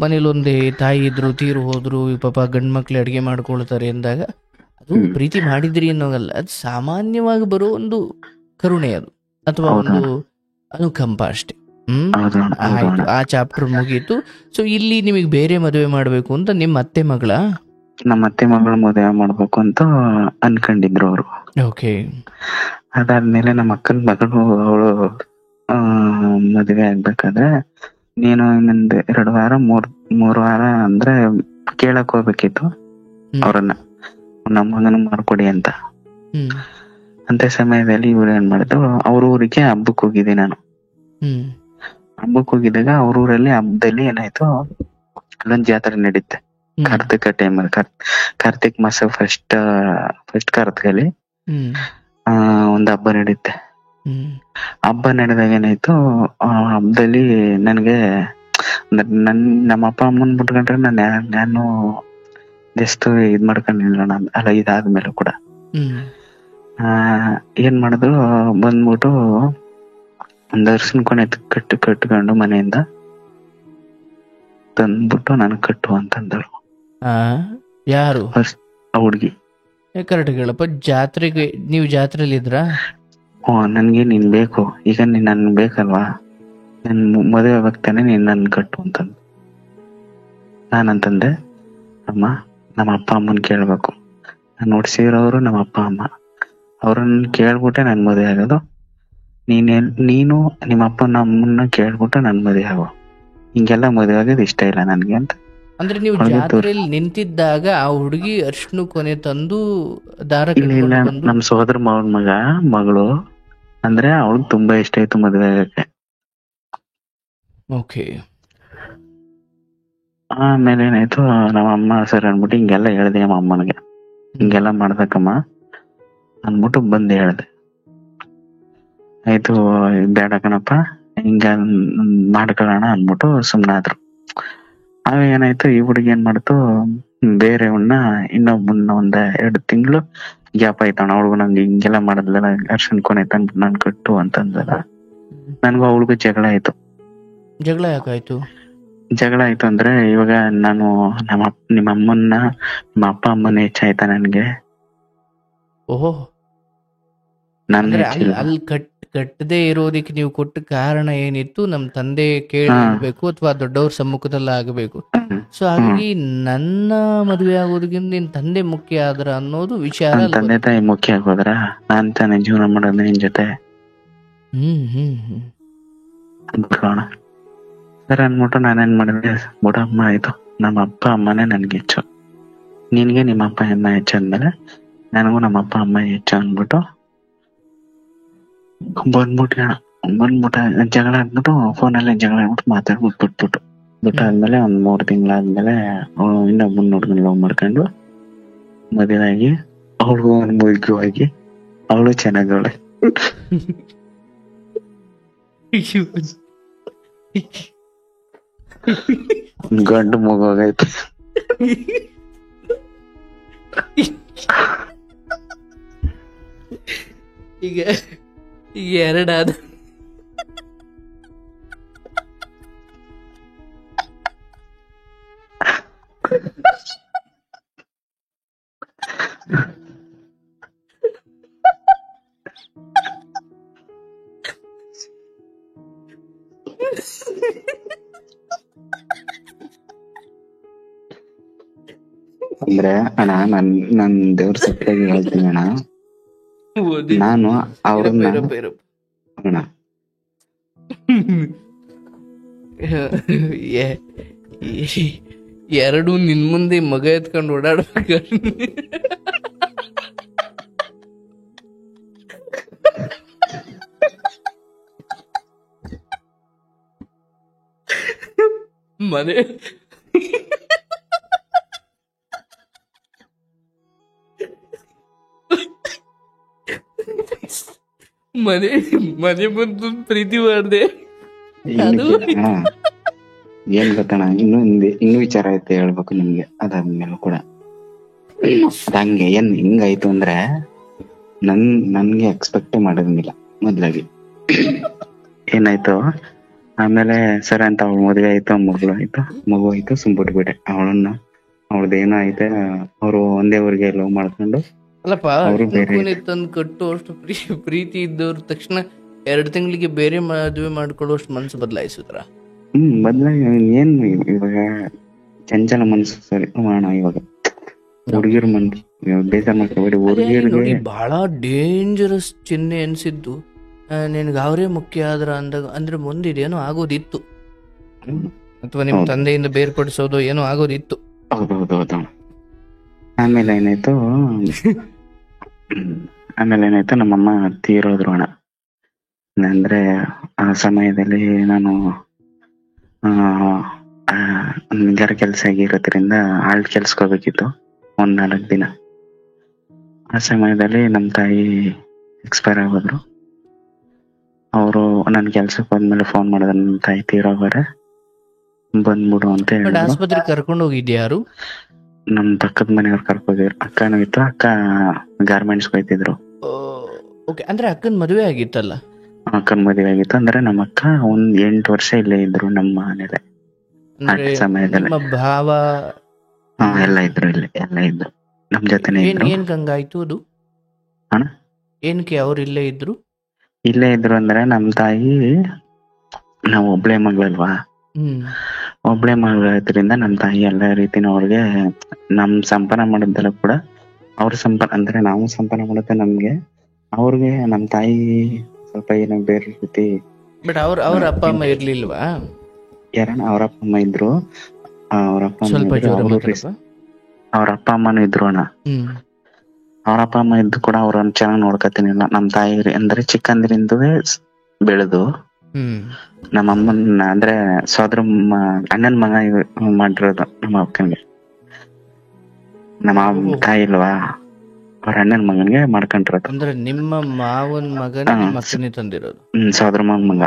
ಮನೇಲಿ ಒಂದೇ ತಾಯಿ ಇದ್ರು, ತೀರು ಹೋದ್ರು, ಪಾಪ ಗಂಡ್ ಮಕ್ಳು ಅಡಿಗೆ ಮಾಡ್ಕೊಳ್ತಾರೆ ಅಂದಾಗ ಅದು ಪ್ರೀತಿ ಮಾಡಿದ್ರಿ ಅನ್ನೋಗಲ್ಲ, ಅದು ಸಾಮಾನ್ಯವಾಗಿ ಬರೋ ಒಂದು ಕರುಣೆ ಅದು, ಅಥವಾ ಒಂದು ಅನುಕಂಪ ಅಷ್ಟೇ. ಆಯ್ತು, ಆ ಚಾಪ್ಟರ್ ಮುಗೀತು. ಸೊ ಇಲ್ಲಿ ನಿಮಗೆ ಬೇರೆ ಮದುವೆ ಮಾಡ್ಬೇಕು ಅಂತ ನಮ್ಮ ಅತ್ತೆ ಮಗಳ ಮದುವೆ ಮಾಡ್ಬೇಕು ಅಂತ ಅನ್ಕೊಂಡಿದ್ರು ಅವರು. ಓಕೆ. ಅದಾದ್ಮೇಲೆ ನಮ್ಮ ಅಕ್ಕನ ಮಗಳು ಅವಳು ಮದುವೆ ಆಗ್ಬೇಕಾದ್ರೆ ನೀನು ಇನ್ನೊಂದು 2 ವಾರ 3 ವಾರ ಅಂದ್ರೆ ಕೇಳಕ್ ಹೋಗ್ಬೇಕಿತ್ತು ಅವ್ರನ್ನ, ನಮ್ಮ ಮಗನ ಮಾಡ್ಕೊಡಿ ಅಂತ. ಅಂತ ಸಮಯದಲ್ಲಿ ಇವ್ರು ಏನ್ ಮಾಡಿದ್ರು, ಅವ್ರ ಊರಿಗೆ ಹಬ್ಬಕ್ಕೆ ಹೋಗಿದ್ದೆ ನಾನು. ಹಬ್ಬಕ್ಕೆ ಹೋಗಿದ್ದಾಗ ಅವ್ರ ಊರಲ್ಲಿ ಹಬ್ಬದಲ್ಲಿ ಏನಾಯ್ತು, ಅಲ್ಲೊಂದ್ ಜಾತ್ರೆ ನಡೀತೆ ಕಾರ್ತಿಕ ಟೈಮಲ್ಲಿ. ಕಾರ್ತಿಕ್ ಮಾಸ ಫಸ್ಟ್ ಕಾರ್ತಿಕಲ್ಲಿ ಒಂದ್ ಹಬ್ಬ ನಡೀತೆ. ಹಬ್ಬ ನಡೆದಾಗ ಏನಾಯ್ತು, ಹಬ್ಬದಲ್ಲಿ ನನ್ಗೆ ನಮ್ಮ ಅಪ್ಪ ಅಮ್ಮನ್ ಬಿಟ್ಕೊಂಡ್ರೆ ನಾನು ಎಷ್ಟು ಇದ್ ಮಾಡ್ಕೊಂಡಿಲ್ಲ ನಾನು. ಅಲ್ಲ, ಇದಾದ್ಮೇಲೆ ಕೂಡ ಏನ್ ಮಾಡಿದ್ರು, ಬಂದ್ಬಿಟ್ಟು ಒಂದ್ ಅರ್ಶಿನ ಕೊನೆ ಕಟ್ಕೊಂಡು ಮನೆಯಿಂದ ತಂದ್ಬಿಟ್ಟು ನನ್ ಕಟ್ಟು ಅಂತಂದ್ರು. ಯಾರು? ಆ ಹುಡ್ಗಿ. ಕರೆಕ್ಟ್ ಹೇಳಪ್ಪ. ಜಾತ್ರೆಗೆ ನೀವು ಜಾತ್ರೆಲಿ ಇದ್ರಾ? ನನ್ಗೆ ನೀನ್ ಬೇಕು, ಈಗ ನೀನ್ ನನ್ ಬೇಕಲ್ವಾ, ನನ್ ಮದುವೆ ಆಗ್ತಾನೆ, ನೀನ್ ನನ್ ಕಟ್ಟು ಅಂತಂದು. ನಾನಂತಂದೆ, ಅಮ್ಮ ನಮ್ಮ ಅಪ್ಪ ಅಮ್ಮನ್ ಕೇಳ್ಬೇಕು, ನಾನು ನೋಡ್ಸಿರೋರು ನಮ್ಮ ಅಪ್ಪ ಅಮ್ಮ, ಅವ್ರನ್ನ ಕೇಳ್ಬಿಟ್ಟೆ ನನ್ ಮದುವೆ ಆಗೋದು. ನೀನು ನಿಮ್ಮ ಅಪ್ಪ ಅಮ್ಮನ್ನ ಕೇಳ್ಬಿಟ್ಟು ನನ್ ಮದುವೆ ಆಗೋ, ಹಿಂಗೆಲ್ಲ ಮದುವೆ ಆಗೋದು ಇಷ್ಟ ಇಲ್ಲ ನನ್ಗೆ ಅಂತ. ಅಂದ್ರೆ ನೀವು ಜಾತ್ರೆಯಲ್ಲಿ ನಿಂತಿದ್ದಾಗ ಆ ಹುಡುಗಿ ಅರ್ಶಿನ ಕೊನೆ ತಂದು ದಾರ? ಇಲ್ಲ, ನಮ್ ಸೋದರ ಮಗಳು ಅಂದ್ರೆ ಅವಳಿಗೆ ತುಂಬಾ ಇಷ್ಟ ಆಯ್ತು ಮದುವೆ ಆಗಕ್ಕೆ. ಓಕೆ. ಆಮೇಲೆ ಏನಾಯ್ತು, ನಮ್ಮ ಅಮ್ಮ ಸರ್ ಅನ್ಬಿಟ್ಟು ಹಿಂಗೆಲ್ಲ ಹೇಳ್ದೆ ನಮ್ಮ ಅಮ್ಮನಿಗೆ, ಹಿಂಗೆಲ್ಲ ಮಾಡ್ಬೇಕಮ್ಮ ಅನ್ಬಿಟ್ಟು ಬಂದು ಹೇಳ್ದೆ. ಆಯ್ತು, ಬೇಡ ಕಣಪ್ಪ, ಹಿಂಗ ಮಾಡ್ಕೊಳ್ಳೋಣ ಅನ್ಬಿಟ್ಟು ಸುಮ್ನಾದ್ರು. ಆಗ ಏನಾಯ್ತು, ಈ ಹುಡುಗಿ ಏನ್ ಮಾಡ್ತು, ಬೇರೆಯವನ್ನ ಇನ್ನೊಬ್ಬನ 2 ತಿಂಗಳು ಗ್ಯಾಪ್ ಆಯ್ತಣ್ಣ. ಅವಳಿಗೂ ನಂಗೆ ಹಿಂಗೆಲ್ಲ ಮಾಡಿದ್ಲಲ್ಲ, ಅರ್ಶನ್ ಕೊನೆ ತಂದ್ಬಿಟ್ಟು ನನ್ ಕಟ್ಟು ಅಂತಂದಲ್ಲ, ನನ್ಗೂ ಅವಳಿಗೂ ಜಗಳ ಆಯ್ತು. ಜಗಳ ಯಾಕಾಯ್ತು? ಜಗಳ ಆಯ್ತು ಅಂದ್ರೆ, ಇವಾಗ ನಾನು ನಿಮ್ಮ ಅಮ್ಮನ್ನ, ನಿಮ್ಮ ಅಪ್ಪ ಅಮ್ಮನ ಹೆಚ್ಚಾಯ್ತಾ ನನ್ಗೆ? ಓಹೋ, ಅಲ್ಲಿ ಕಟ್ಟದೆ ಇರೋದಿಕ್ಕೆ ನೀವು ಕೊಟ್ಟ ಕಾರಣ ಏನಿತ್ತು? ನಮ್ ತಂದೆ ಕೇಳಬೇಕು ಅಥವಾ ದೊಡ್ಡವ್ರ ಸಮ್ಮುಖದಲ್ಲ ಆಗಬೇಕು. ಸೊ ಹಾಗಾಗಿ ನನ್ನ ಮದುವೆ ಆಗೋದಕ್ಕಿಂತ ನಿನ್ ತಂದೆ ಮುಖ್ಯ ಆದ್ರ ಅನ್ನೋದು ವಿಚಾರ. ತಂದೆ ತಾಯಿ ಮುಖ್ಯ ಆಗೋದ್ರ, ನಾನ್ ತಾನೇ ಜೀವನ ಮಾಡೋದು ನಿನ್ ಜೊತೆ. ಸರ್ ಅನ್ಬಿಟ್ಟು ನಾನೇನ್ ಮಾಡಿದೆ, ಬುಡಮ್ಮ ಆಯ್ತು, ನಮ್ಮ ಅಪ್ಪ ಅಮ್ಮನೇ ನನ್ಗೆ ಹೆಚ್ಚು, ನಿನ್ಗೆ ನಿಮ್ಮ ಅಪ್ಪ ಅಮ್ಮ ಹೆಚ್ಚು ಅಂದ್ಮೇಲೆ ನನಗೂ ನಮ್ಮ ಅಪ್ಪ ಅಮ್ಮ ಹೆಚ್ಚು ಅಂದ್ಬಿಟ್ಟು ಬಂದ್ಬಿಟ್ಟು ಜಗಳ ಆಡ್ಬಿಟ್ಟು ಫೋನಲ್ಲಿ ಜಗಳ ಆಡ್ಬಿಟ್ಟು ಮಾತಾಡ್ಬಿಟ್ಟು ಬಿಟ್ಟಾದ್ಮೇಲೆ ಒಂದ್ 3 ತಿಂಗಳಾದ್ಮೇಲೆ ಇನ್ನೊಬ್ಬನ ಹುಡ್ಗನ್ ಲವ್ ಮಾಡ್ಕೊಂಡು ಮದುವೆ ಆಗಿ ಅವಳಿಗೂ ಒಂದು ಮುಗಿಗೂ ಆಗಿ ಅವಳು ಚೆನ್ನಾಗವಳೆ. ಗಂಡು ಮಗುವಾಗೈತೆ. ಈಗ ಎರಡಾದ ಅಂದ್ರೆ ಅಣ್ಣ ನನ್ ದೇವ್ರ ಸತ್ಯಾಗಿ ಹೇಳ್ತೀನಿ ಅಣ್ಣ, ನಾನು ಅವ್ರನ್ನ ಅಣ್ಣ ಎರಡು ನಿನ್ ಮುಂದೆ ಮಗ ಎತ್ಕೊಂಡು ಓಡಾಡ್ಬೇಕ. ಮನೆ ಮನೆ ಮನೆ ಬಂದು ಪ್ರೀತಿ ಮಾಡ್ದೆ. ಏನ್ ಗೊತ್ತಣ್ಣ, ಇನ್ನೂ ವಿಚಾರ ಐತೆ ಹೇಳ್ಬೇಕು ನಿಮ್ಗೆ. ಅದಾದ್ಮೇಲೆ ಕೂಡ ಅದಂಗೆ ಹಿಂಗಾಯ್ತು ಅಂದ್ರೆ ನನ್ಗೆ ಎಕ್ಸ್ಪೆಕ್ಟ್ ಮಾಡಿರ್ಲಿಲ್ಲ ಮೊದ್ಲಾಗಿ. ಏನಾಯ್ತು ಆಮೇಲೆ ಸರಿ ಅಂತ ಅವಳು ಮದುವೆ ಆಯ್ತು, ಮಗು ಆಯ್ತು, ಸುಮ್ಬಿಟ್ಬಿಟ್ಟೆ ಅವಳನ್ನ. ಅವ್ರದ್ದೇನೋ ಐತೆ, ಅವ್ರು ಒಂದೇ ಊರಿಗೆ ಲವ್ ಮಾಡ್ಕೊಂಡು ಅಲ್ಲಪ್ಪ, ತಂದು ಕಟ್ಟು ಅಷ್ಟು ಪ್ರೀತಿ ಇದ್ದವ್ರ ತಕ್ಷಣ 2 ತಿಂಗಳಿಗೆ ಬೇರೆ ಮದುವೆ ಮಾಡ್ಕೊಳ್ಳೋಷ್ಟು ಮನ್ಸು ಬದಲಾಯಿಸಿದ್ರ? ಏನ್ ಇವಾಗ ಚಂಚಲ ಮನ್ಸು ಸರಿ ಮಾಡೋಣ. ಇವಾಗ ಹುಡುಗಿರ್ ಮನ್ಸು ಬೇಜಾರ್ ಮಾಡ್ಕೋಬೇಡಿ. ಹುಡುಗಿರ್ಗೆ ಬಹಳ ಡೇಂಜರಸ್ ಚಿಹ್ನೆ ಅನ್ಸಿದ್ದು ನಿನ್ಗೆ ಅವರೇ ಮುಖ್ಯ ಆದ್ರ ಅಂದಾಗ, ಅಂದ್ರೆ ಮುಂದಿದೇನೋ ಆಗೋದಿತ್ತು, ಅಥವಾ ನಿಮ್ ತಂದೆಯಿಂದ ಬೇರ್ಪಡಿಸೋದು ಏನೋ ಆಗೋದಿತ್ತು. ಹೌದೌದೌದು. ಆಮೇಲೆ ಏನಾಯ್ತು ನಮ್ಮಮ್ಮ ತೀರೋದ್ರು ಅಣ್ಣ. ಅಂದ್ರೆ ಆ ಸಮಯದಲ್ಲಿ ನಾನು ನಿಜಾರ ಕೆಲ್ಸ ಆಗಿರೋದ್ರಿಂದ ಆಳ್ ಕೆಲ್ಸಕ್ಕೆ ಹೋಗ್ಬೇಕಿತ್ತು 4 ದಿನ. ಆ ಸಮಯದಲ್ಲಿ ನಮ್ ತಾಯಿ ಎಕ್ಸ್ಪೈರ್ ಆಗೋದ್ರು. ಅವರು ನನ್ ಕೆಲ್ಸಕ್ಕೆ ಹೋದ್ಮೇಲೆ ಫೋನ್ ಮಾಡಿದ್ರು, ನಮ್ ತಾಯಿ ತೀರೋಗಾರೆ ಬಂದ್ಬಿಡು ಅಂತ ಹೇಳಿದ್ರು. ಆಸ್ಪತ್ರೆ ಕರ್ಕೊಂಡು ಹೋಗಿದ್ಯಾ? ಯಾರು? ನಮ್ ಪಕ್ಕದ ಮನೆಯವ್ರು ಕರ್ಕೋದಿದ್ರು. ಅಕ್ಕನೂ ಇತ್ತು, ಅಕ್ಕ ಗಾರ್ಮೆಂಟ್ಸ್ ಹೋಯ್ತಿದ್ರು. ಅಂದ್ರೆ ಅಕ್ಕನ ಮದುವೆ ಆಗಿತ್ತಲ್ಲ? ಅಕ್ಕನ ಮದುವೆ ಆಗಿತ್ತು. ಅಂದ್ರೆ ನಮ್ಮ ಅಕ್ಕ 8 ವರ್ಷ ಇಲ್ಲೇ ಇದ್ರು ನಮ್ಮ ಮನೇಲೆ. ಆ ಸಮಯದಲ್ಲಿ ಭಾವ ಎಲ್ಲ ಇದ್ರು, ಎಲ್ಲ ಇದ್ರು ನಮ್ ಜೊತೆನೆ ಇದ್ರು. ಏನ್ ಹಂಗಾಯ್ತು ಅದು? ಅಣ್ಣ ಏನಕ್ಕೆ ಅವ್ರು ಇಲ್ಲೇ ಇದ್ರು ಅಂದ್ರೆ ನಮ್ ತಾಯಿ, ನಾವ್ ಒಬ್ಳೆ ಮಗಳಲ್ವಾ, ಒಬ್ಳೆ ಮಗಳಾದ್ರಿಂದ ನಮ್ ತಾಯಿ ಎಲ್ಲ ರೀತಿನ ಅವ್ರಿಗೆ ನಮ್ ಸಂಪಾದನೆ ಮಾಡೋದೆಲ್ಲ ಕೂಡ ಅವ್ರ ಅಂದ್ರೆ ನಾವು ಸಂಪಾದನೆ ಮಾಡುತ್ತೆ ನಮ್ಗೆ, ಅವ್ರಿಗೆ ನಮ್ ತಾಯಿ ಸ್ವಲ್ಪ ಏನೋ ಬೇರೆ ರೀತಿ. ಬಟ್ ಅವ್ರ ಅಪ್ಪ ಅಮ್ಮ ಇರ್ಲಿಲ್ವಾ? ಯಾರಣ್ಣ? ಅವ್ರ ಅಪ್ಪ ಅಮ್ಮ ಇದ್ರು. ಅವ್ರ ಅಪ್ಪ ಅಮ್ಮನೂ ಇದ್ರು ಅಣ್ಣ. ಅವ್ರ ಅಪ್ಪ ಅಮ್ಮ ಇದ್ದು ಕೂಡ ಅವ್ರನ್ನ ಚೆನ್ನಾಗಿ ನೋಡ್ಕತೀನಿಲ್ಲ. ನಮ್ ತಾಯಿ ಅಂದ್ರೆ ಚಿಕ್ಕಂದ್ರಿಂದವೇ ಬೆಳೆದು ನಮ್ಮ ಅಮ್ಮನ ಅಂದ್ರೆ ಸೋದರ ಅಣ್ಣನ ಮಗ ಮಾಡಿರೋದು ನಮ್ಮ ಅಕ್ಕನ್ಗೆ. ನಮ್ಮ ತಾಯಿ ಇಲ್ವಾ, ಅವ್ರ ಅಣ್ಣನ ಮಗನ್ಗೆ ಮಾಡ್ಕೊಂಡಿರೋದು. ಅಂದ್ರೆ ನಿಮ್ಮ ಮಾವನ್ ಮಗನ ಮಕ್ಕನೇ ತಂದಿರೋದು? ಸೋದರ ಮಾವನ್ ಮಗ.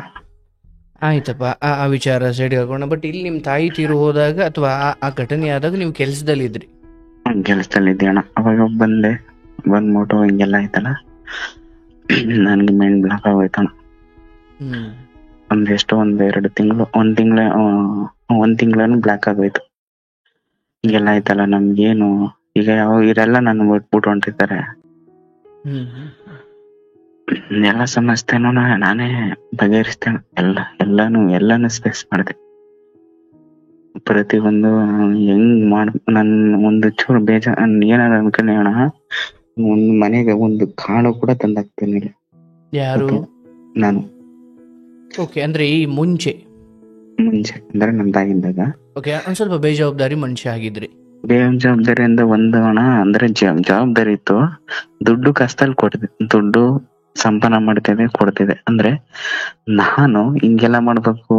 ಆಯ್ತಪ್ಪ, ಆ ವಿಚಾರ ಸೈಡ್ ಹಾಕೋಣ. ಬಟ್ ಇಲ್ಲಿ ನಿಮ್ ತಾಯಿ ತೀರು ಹೋದಾಗ ಅಥವಾ ಆ ಘಟನೆ ಆದಾಗ ನೀವು ಕೆಲ್ಸದಲ್ಲಿ ಇದ್ರಿ? ಕೆಲ್ಸದಲ್ಲಿ ಇದ್ದೀಯಣ್ಣ. ಅವಾಗ ಬಂದ್ಬಿಟ್ಟು ಹಿಂಗೆಲ್ಲ ಆಯ್ತಲ್ಲ, ನನ್ಗೆ ಮೈಂಡ್ ಬ್ಲಾಕ್ ಆಗೋಯ್ತಣ್ಣ. ಒಂದ್ 2 ತಿಂಗಳು, ಒಂದ್ ತಿಂಗಳೇನು ಬ್ಲಾಕ್ ಆಗೋಯ್ತು. ಹಿಂಗೆಲ್ಲ ಆಯ್ತಲ್ಲ, ನಮ್ಗೇನು ಈಗ ಇವರೆಲ್ಲ ನನ್ನ ಬಿಟ್ಬಿಟ್ಟು ಹೊಂಟಿದ್ದಾರೆ. ಎಲ್ಲ ಸಮಸ್ಯೆನೂ ನಾನೇ ಬಗೆಹರಿಸ್ತೇನೆ. ಎಲ್ಲಾನು ಸ್ಪೇಸ್ ಮಾಡಿದೆ. ಪ್ರತಿಯೊಂದು ನನ್ ಒಂದು ಚೂರು ಏನಾದ್ರು ಅನ್ಕೊಂಡೆ ಅಣ್ಣ, ಒಂದ್ ಮನೆಗೆ ಒಂದು ಕಾಳು ಕೂಡ ತಂದಾಕ್ತೇನಿಲ್ಲ. ಯಾರು? ನಾನು. ಅಂದ್ರೆ ಈ ಮುಂಚೆ ಅಂದ್ರೆ ನಮ್ ತಾಯಿದ್ದಾಗ ಒಂದ್ ಸ್ವಲ್ಪ ಬೇಜವಾಬ್ದಾರಿ ಮನುಷ್ಯ ಆಗಿದ್ರಿ. ಬೇಜವಾಬ್ದಾರಿಯಿಂದ ಒಂದು ಅಣ್ಣ ಅಂದ್ರೆ ಜವಾಬ್ದಾರಿ ಇತ್ತು. ದುಡ್ಡು ಕಷ್ಟದಲ್ಲಿ ಕೊಡ್ತಿದ್ದೆ, ದುಡ್ಡು ಸಂಪಾದನೆ ಮಾಡ್ತಿದ್ದೆ, ಕೊಡ್ತಿದ್ದೆ. ಅಂದ್ರೆ ನಾನು ಹಿಂಗೆಲ್ಲ ಮಾಡ್ಬೇಕು,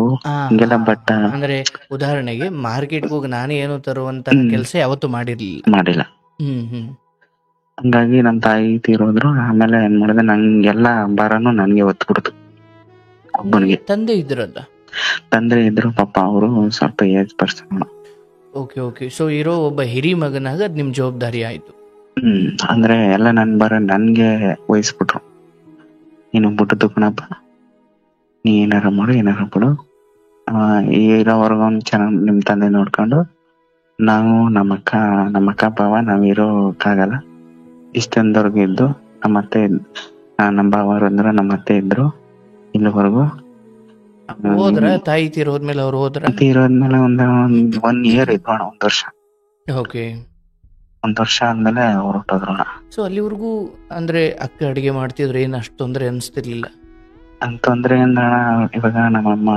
ಹಿಂಗೆಲ್ಲ ಬಟ್ಟ ಅಂದ್ರೆ ಉದಾಹರಣೆಗೆ ಮಾರ್ಕೆಟ್ಗೆ ಹೋಗಿ ನಾನೇ ಏನೋ ತರುವಂತ ಕೆಲಸ ಯಾವತ್ತೂ ಮಾಡಿರ್ಲಿಲ್ಲ. ಮಾಡಿಲ್ಲ. ಹ್ಮ್ ಹಂಗಾಗಿ ನಮ್ ತಾಯಿ ತೀರೋದ್ರು. ಆಮೇಲೆ ಏನ್ ಮಾಡಿದೆ, ನಂಗೆಲ್ಲ ಭಾರನು ನನ್ಗೆ ಒತ್ಬಿಡ್ತು. ಒಬ್ಬನಿಗೆ ತಂದೆ ಇದ್ರಲ್ಲ, ತಂದೆ ಇದ್ರು ಪಾಪ, ಅವರು ಸ್ವಲ್ಪ ಏಜ್ ಪರ್ಸನ್. ಓಕೆ. ಸೊ ಇರೋ ಒಬ್ಬ ಹಿರಿ ಮಗನಾಗ ಅದ್ ನಿಮ್ ಜವಾಬ್ದಾರಿ ಆಯ್ತು. ಅಂದ್ರೆ ಎಲ್ಲ ನನ್ಗೆ ವಹಿಸ್ಬಿಟ್ರು. ನೀನು ಬಿಟ್ಟು ಕಣಪ್ಪ, ನೀ ಏನಾರ ಮಾಡು, ಏನಾರ ಬಿಡು, ಇರೋವರೆಗೂ ಚೆನ್ನಾಗ್ ನಿಮ್ ತಂದೆ ನೋಡ್ಕೊಂಡು, ನಾವು ನಮ್ಮ ಅಕ್ಕ ಭಾವ ನಾವ್ ಇರೋಕ್ಕಾಗಲ್ಲ, ಇಷ್ಟೊಂದವರೆಗೂ ಇದ್ದು ನಮ್ಮ ಭಾವರು ಅಂದ್ರೆ ನಮ್ಮ ಅತ್ತೆ ಇದ್ರು ಇಲ್ಲಿವರೆಗೂ. ಹೋದ್ರ ತಾಯಿ ತೀರೋದ್ಮೇಲೆ ಅವ್ರು ತೀರೋದ್ಮೇಲೆ ಒಂದ್ ಇಯರ್ ಇದ್ವಣ, 1 ವರ್ಷ. ಓಕೆ, 1 ವರ್ಷ ಆದ್ಮೇಲೆ ಅವ್ರು ಹೊರಟೋದ್ರು. ಸೊ ಅಲ್ಲಿವರೆಗೂ ಅಂದ್ರೆ ಅಕ್ಕ ಅಡಿಗೆ ಮಾಡ್ತಿದ್ರು, ಏನ್ ಅಷ್ಟು ತೊಂದ್ರೆ ಅನ್ಸ್ತಿರ್ಲಿಲ್ಲ? ಅಂತಂದ್ರೆ ಅಂದ್ರಣ, ಇವಾಗ ನಮ್ಮಮ್ಮ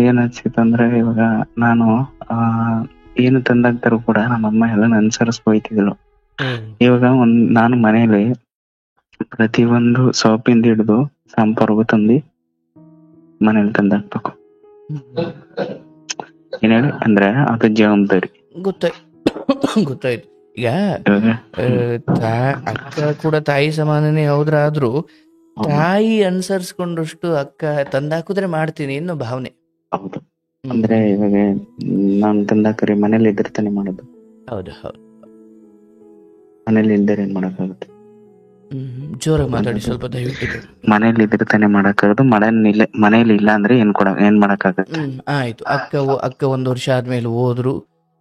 ಏನ್ ಅನ್ಸಿತ್ತಂದ್ರೆ, ಇವಾಗ ನಾನು ಏನು ತಂದಾಗ್ತಾರು ಕೂಡ ನಮ್ಮಮ್ಮ ಎಲ್ಲ ಅನುಸರಿಸ್ಕೊಯ್ತಿದ್ರು. ಇವಾಗ ನಾನು ಮನೇಲಿ ಪ್ರತಿಯೊಂದು ಸೋಪಿಂದ ಹಿಡಿದು ಸಂಪರ್ಗೂ ತಂದು ಮನೇಲಿ ತಂದಾಕ್ಬೇಕು. ಏನ್ ಹೇಳಿ, ಅಂದ್ರೆ ಅದು ಜವಾಬ್ದಾರಿ. ಗೊತ್ತಾಯ್ತು. ಈಗ ಅಕ್ಕ ಕೂಡ ತಾಯಿ ಸಮಾನನೇ ಹೌದ್ರಾದ್ರೂ ತಾಯಿ ಅನುಸರಿಸ್ಕೊಂಡಷ್ಟು ಅಕ್ಕ ತಂದಾಕುದ್ರೆ ಮಾಡ್ತೀನಿ ಅನ್ನೋ ಭಾವನೆ. ಹೌದು. ಅಂದ್ರೆ ಇವಾಗ ನಾನ್ ತಂದಾಕರಿ ಮನೇಲಿ ಇದ್ರೆ ತಾನೇ ಮಾಡೋದು. ಹೌದು. ಮನೇಲಿ ಇದ್ದರೆ ಏನ್ ಮಾಡಕ್ಕಾಗುತ್ತೆ? ಜೋರಾಗಿ ಮಾತಾಡಿ ಸ್ವಲ್ಪ ದಯವಿಟ್ಟು. ಮನೇಲಿ ಇದ್ರೆ ತಾನೇ ಮಾಡಕ್ಕಾಗೋದು. ಮನೇಲಿ ಇಲ್ಲ ಅಂದ್ರೆ ಏನ್ ಮಾಡಕ್ಕಾಗತ್ತೆ? ಆಯ್ತು. ಅಕ್ಕ 1 ವರ್ಷ ಆದ್ಮೇಲೆ ಹೋದ್ರು.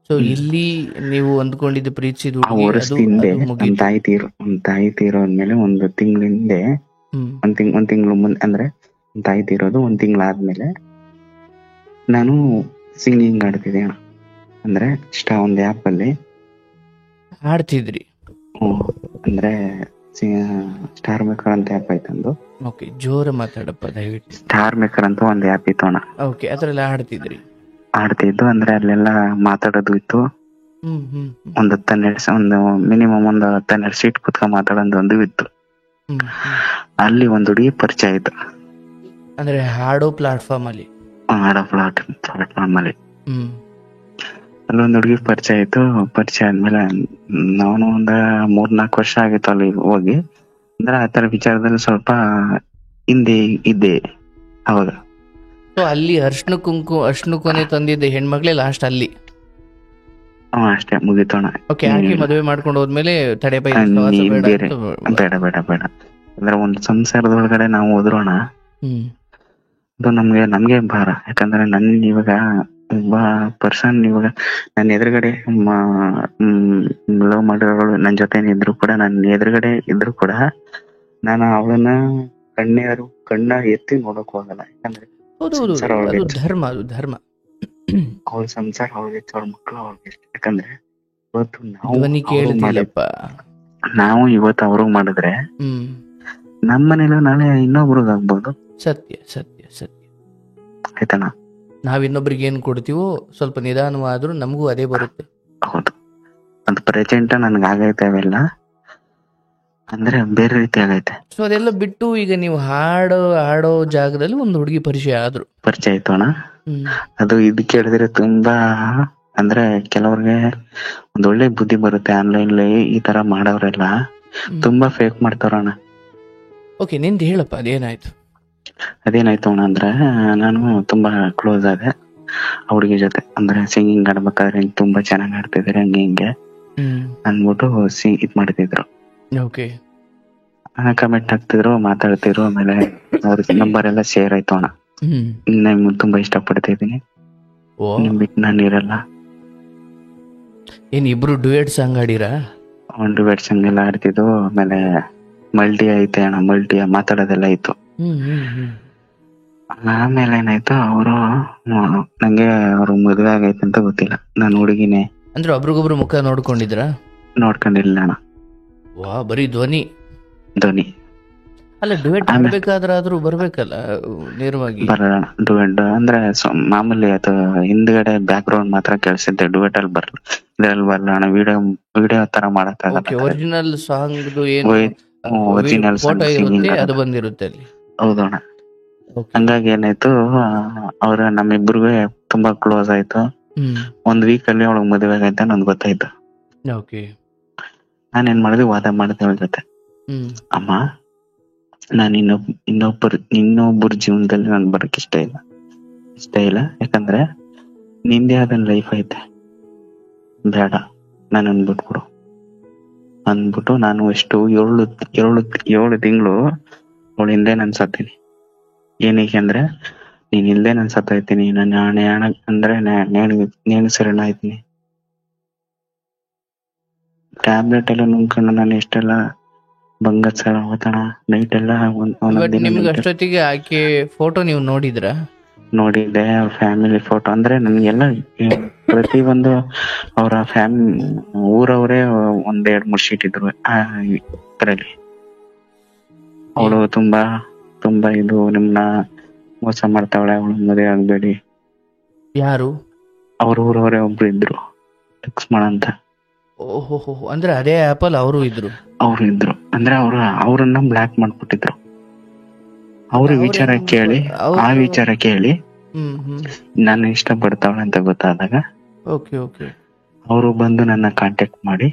ಸೊ ಇಲ್ಲಿ ನೀವು ಅಂದ್ಕೊಂಡಿದ್ದ ಪ್ರೀತಿಸಿದ ನಮ್ ತಾಯಿ ತೀರೋದ್ಮೇಲೆ 1 ತಿಂಗಳ ಹಿಂದೆ, ಒಂದ್ ತಿಂಗಳು ಮುಂದೆ, ಅಂದ್ರೆ ತಾಯಿ ತೀರೋದು 1 ತಿಂಗಳಾದ್ಮೇಲೆ ನಾನು ಸಿಂಗಿಂಗ್ ಆಡ್ತಿದ್ದೆ. ಅಂದ್ರೆ ಒಂದು ಆ್ಯಪ್ ಅಲ್ಲಿ ಆಡ್ತಿದ್ರಿ? ಅಂದ್ರೆ ಸ್ಟಾರ್ ಮೇಕರ್ ಅಂತ ಆ್ಯಪ್ ಆಯ್ತಂದು. ಓಕೆ, ಜೋರ ಮಾತಾಡಪ್ಪ ದಯವಿಟ್ಟು. ಸ್ಟಾರ್ ಮೇಕರ್ ಅಂತ ಒಂದು ಆ್ಯಪ್ ಇತ್ತು ಅಣ್ಣ. ಓಕೆ, ಅದ್ರಲ್ಲಿ ಆಡ್ತಿದ್ದು. ಅಂದ್ರೆ ಅಲ್ಲೆಲ್ಲ ಮಾತಾಡೋದು ಇತ್ತು. ಒಂದು ಮಿನಿಮಮ್ 10-12 ಸೀಟ್ ಕುತ್ಕೊಂಡ್ ಮಾತಾಡೋದು ಒಂದು ಇತ್ತು. ಅಲ್ಲಿ ಒಂದ್ ಹುಡುಗಿ ಪರಿಚಯ ಆಯ್ತು. ಅಂದ್ರೆ ಹಾಡೋ ಪ್ಲಾಟ್ಫಾರ್ಮ್ ಅಲ್ಲಿ ಅಲ್ಲೊಂದ್ ಹುಡುಗಿ ಪರಿಚಯ ಆಯ್ತು. ಪರಿಚಯ ಆದ್ಮೇಲೆ ನಾನು 3-4 ವರ್ಷ ಆಗಿತ್ತು ಅಲ್ಲಿ ಹೋಗಿ. ಅಂದ್ರೆ ಆತರ ವಿಚಾರದಲ್ಲಿ ಸ್ವಲ್ಪ ಹಿಂದೆ ಇದ್ದೆ ಅವಾಗ. ಅಲ್ಲಿ ಅರ್ಶನ ಕೊನೆ ತಂದಿದ್ದ ಹೆಣ್ಮಕ್ಳೇ ಲಾಸ್ಟ್ ಅಲ್ಲಿ? ಅಷ್ಟೇ, ಮುಗಿತೋಣ. ಓಕೆ, ಆಕೆ ಮದುವೆ ಮಾಡ್ಕೊಂಡು ಹೋದ್ಮೇಲೆ ಬೇಡ ಅಂದ್ರೆ ಒಂದು ಸಂಸಾರದೊಳಗಡೆ ನಾವು ಹೋದ್ರೋಣ, ಅದು ನಮ್ಗೆ ಭಾರ. ಯಾಕಂದ್ರೆ ಇವಾಗ ಒಬ್ಬ ಪರ್ಸನ್, ಇವಾಗ ನನ್ನ ಎದುರುಗಡೆ ಲವ್ ಮಾಡಿರೋಳು ನನ್ನ ಜೊತೆ ಇದ್ರು ಕೂಡ, ನನ್ನ ಎದುರುಗಡೆ ಇದ್ರು ಕೂಡ ನಾನು ಅವಳನ್ನ ಕಣ್ಣ ಎತ್ತಿ ನೋಡಕ್ ಹೋಗಲ್ಲ. ಯಾಕಂದ್ರೆ ಧರ್ಮ. ಅವಳ ಸಂಸಾರ ಅವಳಿಗೆ, ಅವಳ ಮಕ್ಕಳು ಅವಳಿಗೆ. ಯಾಕಂದ್ರೆ ಇವತ್ತು ನಾವು ಇವತ್ತು ಅವ್ರಿಗೆ ಮಾಡಿದ್ರೆ ನಮ್ಮ ಮನೇಲಿ ನಾಳೆ ಇನ್ನೊಬ್ರಿಗೆ ಆಗ್ಬೋದು. ಸತ್ಯ. ಆಯ್ತಣ್ಣ, ನಾವ್ ಇನ್ನೊಬ್ರಿಗೆ ಏನ್ ಕೊಡ್ತೀವೋ ಸ್ವಲ್ಪ ನಿಧಾನವಾದ್ರೂ ನಮಗೂ ಅದೇ ಬರುತ್ತೆ. ಹೌದು, ಅದು ಪ್ರೆಸೆಂಟ್ ನನ್ಗೆ ಆಗೈತೆ. ಅವೆಲ್ಲ ಅಂದ್ರೆ ಬೇರೆ ರೀತಿ ಆಗೈತೆ. ಸೊ ಅದೆಲ್ಲ ಬಿಟ್ಟು ಈಗ ನೀವು ಹಾಡೋ ಜಾಗದಲ್ಲಿ ಒಂದು ಹುಡುಗಿ ಪರಿಚಯ ಆಯ್ತು ಅಣ್ಣ. ಅದು ಇದು ಕೇಳಿದ್ರೆ ತುಂಬಾ, ಅಂದ್ರೆ ಕೆಲವ್ರಿಗೆ ಒಂದ್ ಒಳ್ಳೆ ಬುದ್ಧಿ ಬರುತ್ತೆ. ಆನ್ಲೈನ್ ಈ ತರ ಮಾಡೋರೆಲ್ಲ ತುಂಬಾ ಫೇಕ್ ಮಾಡ್ತಾರಣ್ಣ. ಓಕೆ, ನಿಂದು ಹೇಳಪ್ಪ, ಅದೇನಾಯ್ತು ಅಣ್ಣ ಅಂದ್ರೆ, ನಾನು ತುಂಬಾ ಕ್ಲೋಸ್ ಆದೆ ಹುಡುಗಿ ಜೊತೆ. ಅಂದ್ರೆ ಸಿಂಗಿಂಗ್ ಆಡ್ಬೇಕಾದ್ರೆ ತುಂಬಾ ಚೆನ್ನಾಗ್ ಆಡ್ತಿದಾರೆ, ಹಿಂಗೆ ಅಂದ್ಬಿಟ್ಟು ಇದ್ ಮಾಡ್ತಿದ್ರು. ಕಮೆಂಟ್ ಹಾಕ್ತಿದ್ರು, ಮಾತಾಡ್ತಿದ್ರು. ಆಮೇಲೆ ಅವ್ರ ನಂಬರ್ ಎಲ್ಲ ಶೇರ್ ಆಯ್ತು ಅಣ್ಣ. ನಿಮ್ಗೆ ತುಂಬಾ ಇಷ್ಟ ಪಡ್ತಿದೀನಿ, ನಿಮ್ ಬಿಟ್ಟು ನಾನು ಇರಲ್ಲ. ಇಬ್ರು ಡ್ಯುಯೆಟ್ ಸಾಂಗ್ ಆಡಿರಾ? ಡ್ಯುಯೆಟ್ ಸಾಂಗ್ ಎಲ್ಲ ಆಡ್ತಿದ್ವು. ಆಮೇಲೆ ಮಲ್ಟಿ ಐತೆ ಅಣ್ಣ, ಮಲ್ಟಿ ಮಾತಾಡೋದೆಲ್ಲ ಇತ್ತು. ಆಮೇಲೆ ಏನಾಯ್ತು, ನಂಗೆ ಅವ್ರು ಮದುವೆ ಆಗೈತೆ ಅಂತ ಗೊತ್ತಿಲ್ಲ. ನಾನು ಹುಡುಗಿನೇ. ಅಂದ್ರೆ ಒಬ್ರಿಗೊಬ್ರು ಮುಖ ನೋಡ್ಕೊಂಡಿದ್ರ? ನೋಡ್ಕೊಂಡಿಲ್ಲ ಅಣ್ಣ. ಬರೀ ಧ್ವನಿ. ಅಲ್ಲ ಡುವೆಟ್ ಆಡ್ಬೇಕಾದ್ರಾದ್ರೂ ಬರ್ಬೇಕಲ್ಲ ನೇರವಾಗಿ. ಬರೋಣ ಡುವೆಟ್ ಅಂದ್ರೆ ಮಾಮೂಲಿ ಅದು ಹಿಂದ್ಗಡೆ ಬ್ಯಾಕ್ ಗ್ರೌಂಡ್ ಮಾತ್ರ ಕೇಳಿಸಿದ್ದೆ, ಡುವೆಟ್ ಅಲ್ಲಿ ಬರಲ್ಲ, ಇದ್ರಲ್ಲಿ ಬರಲ್ಲ. ವಿಡಿಯೋ ತರ ಓಕೆ, ಮಾಡಕ್ಕಾಗಲ್ಲ. ಒರಿಜಿನಲ್ ಸಾಂಗ್ದು ಏನು ಒರಿಜಿನಲ್ ಫೋಟೋ ಸಾಂಗ್ ಇರುತ್ತೆ ಸಿಂಗಿಂಗ್ ಅದು ಬಂದಿರುತ್ತೆ ಅಲ್ಲಿ. ಹೌದಣ್ಣ. ಓಕೆ. ಹಂಗಾಗಿ ಏನಾಯ್ತು, ಅವ್ರ ನಮ್ಮಿಬ್ರಿಗೂ ತುಂಬಾ ಕ್ಲೋಸ್ ಆಯ್ತು. ಒಂದ್ ವೀಕ್ ಅಲ್ಲಿ ಅವಳಗ್ ಮದುವೆ ಆಗೈತೆ ನನ್ಗೆ ಗೊತ್ತಾಯ್ತು. ಓಕೆ. ನಾನೇನ್ ಮಾಡಿದೆ, ವಾದ ಮಾಡಿದೆ ಅವಳ ಜೊತೆ. ಅಮ್ಮ, ನಾನು ಇನ್ನೊಬ್ಬರ ಜೀವನದಲ್ಲಿ ನಾನು ಬರಕ್ ಇಷ್ಟ ಇಲ್ಲ. ಯಾಕಂದ್ರೆ ನಿಂದೇ ಆದ ಲೈಫ್ ಐತೆ, ಬೇಡ ನನ್ನನ್ನು ಬಿಟ್ಬಿಡು ಅಂದ್ಬಿಟ್ಟು ನಾನು ಎಷ್ಟು 7 ತಿಂಗಳು ಅವಳ ಹಿಂದೆ ನಾನು ಸತ್ತೀನಿ. ಏನಕ್ಕೆ ಅಂದ್ರೆ, ನೀನ್ ಇಲ್ದೆ ನಾನು ಸತ್ತೋಯ್ತೀನಿ, ನಾನು ಹಣ ಅಂದ್ರೆ ನೇಣು ಸರಣ ಆಯ್ತೀನಿ. ಟ್ಯಾಬ್ಲೆಟ್ ಎಲ್ಲ ನುಂಗ್ಕೊಂಡು ನಾನು ಎಷ್ಟೆಲ್ಲ ಬಂಗತ್ ಸಲ ಹೋತಣ ನೈಟ್ ಎಲ್ಲ ನಿಮ್ಗೆ ಅಷ್ಟೊತ್ತಿಗೆ ಆಕೆ ಫೋಟೋ ನೀವು ನೋಡಿದ್ರಾ? ನೋಡಿದ್ದೆ, ಅವ್ರ ಫ್ಯಾಮಿಲಿ ಫೋಟೋ. ಅಂದ್ರೆ ನನ್ಗೆಲ್ಲ ಪ್ರತಿ ಒಂದು ಅವರ ಊರವರೇ 1-2-3 ಶೀಟ್ ಇದ್ರು ಇದ್ರಲ್ಲಿ. ಅವಳು ತುಂಬಾ ಇದು ನಿಮ್ನ ಮೋಸ ಮಾಡ್ತಾವಳೆ, ಅವಳು ಮದುವೆ ಆಗ್ಬೇಡಿ. ಯಾರು? ಅವ್ರ ಊರವರೇ ಒಬ್ರು ಇದ್ರು, ಲಕ್ಷ್ಮಣ ಅಂತ. ಓಹೋ, ಅಂದ್ರೆ ಅದೇ ಆಪಲ್ ಅವರು ಇದ್ರು ಅಂದ್ರೆ ಅವ್ರನ್ನ ಬ್ಲಾಕ್ ಮಾಡ್ಬಿಟ್ಟಿದ್ರು. ಅವ್ರ ವಿಚಾರ ಕೇಳಿ ನನ್ನ ಇಷ್ಟ ಪಡ್ತಾವಳೆ ಅಂತ ಗೊತ್ತಾದಾಗ ಅವರು ಬಂದು ನನ್ನ ಕಾಂಟ್ಯಾಕ್ಟ್ ಮಾಡಿ,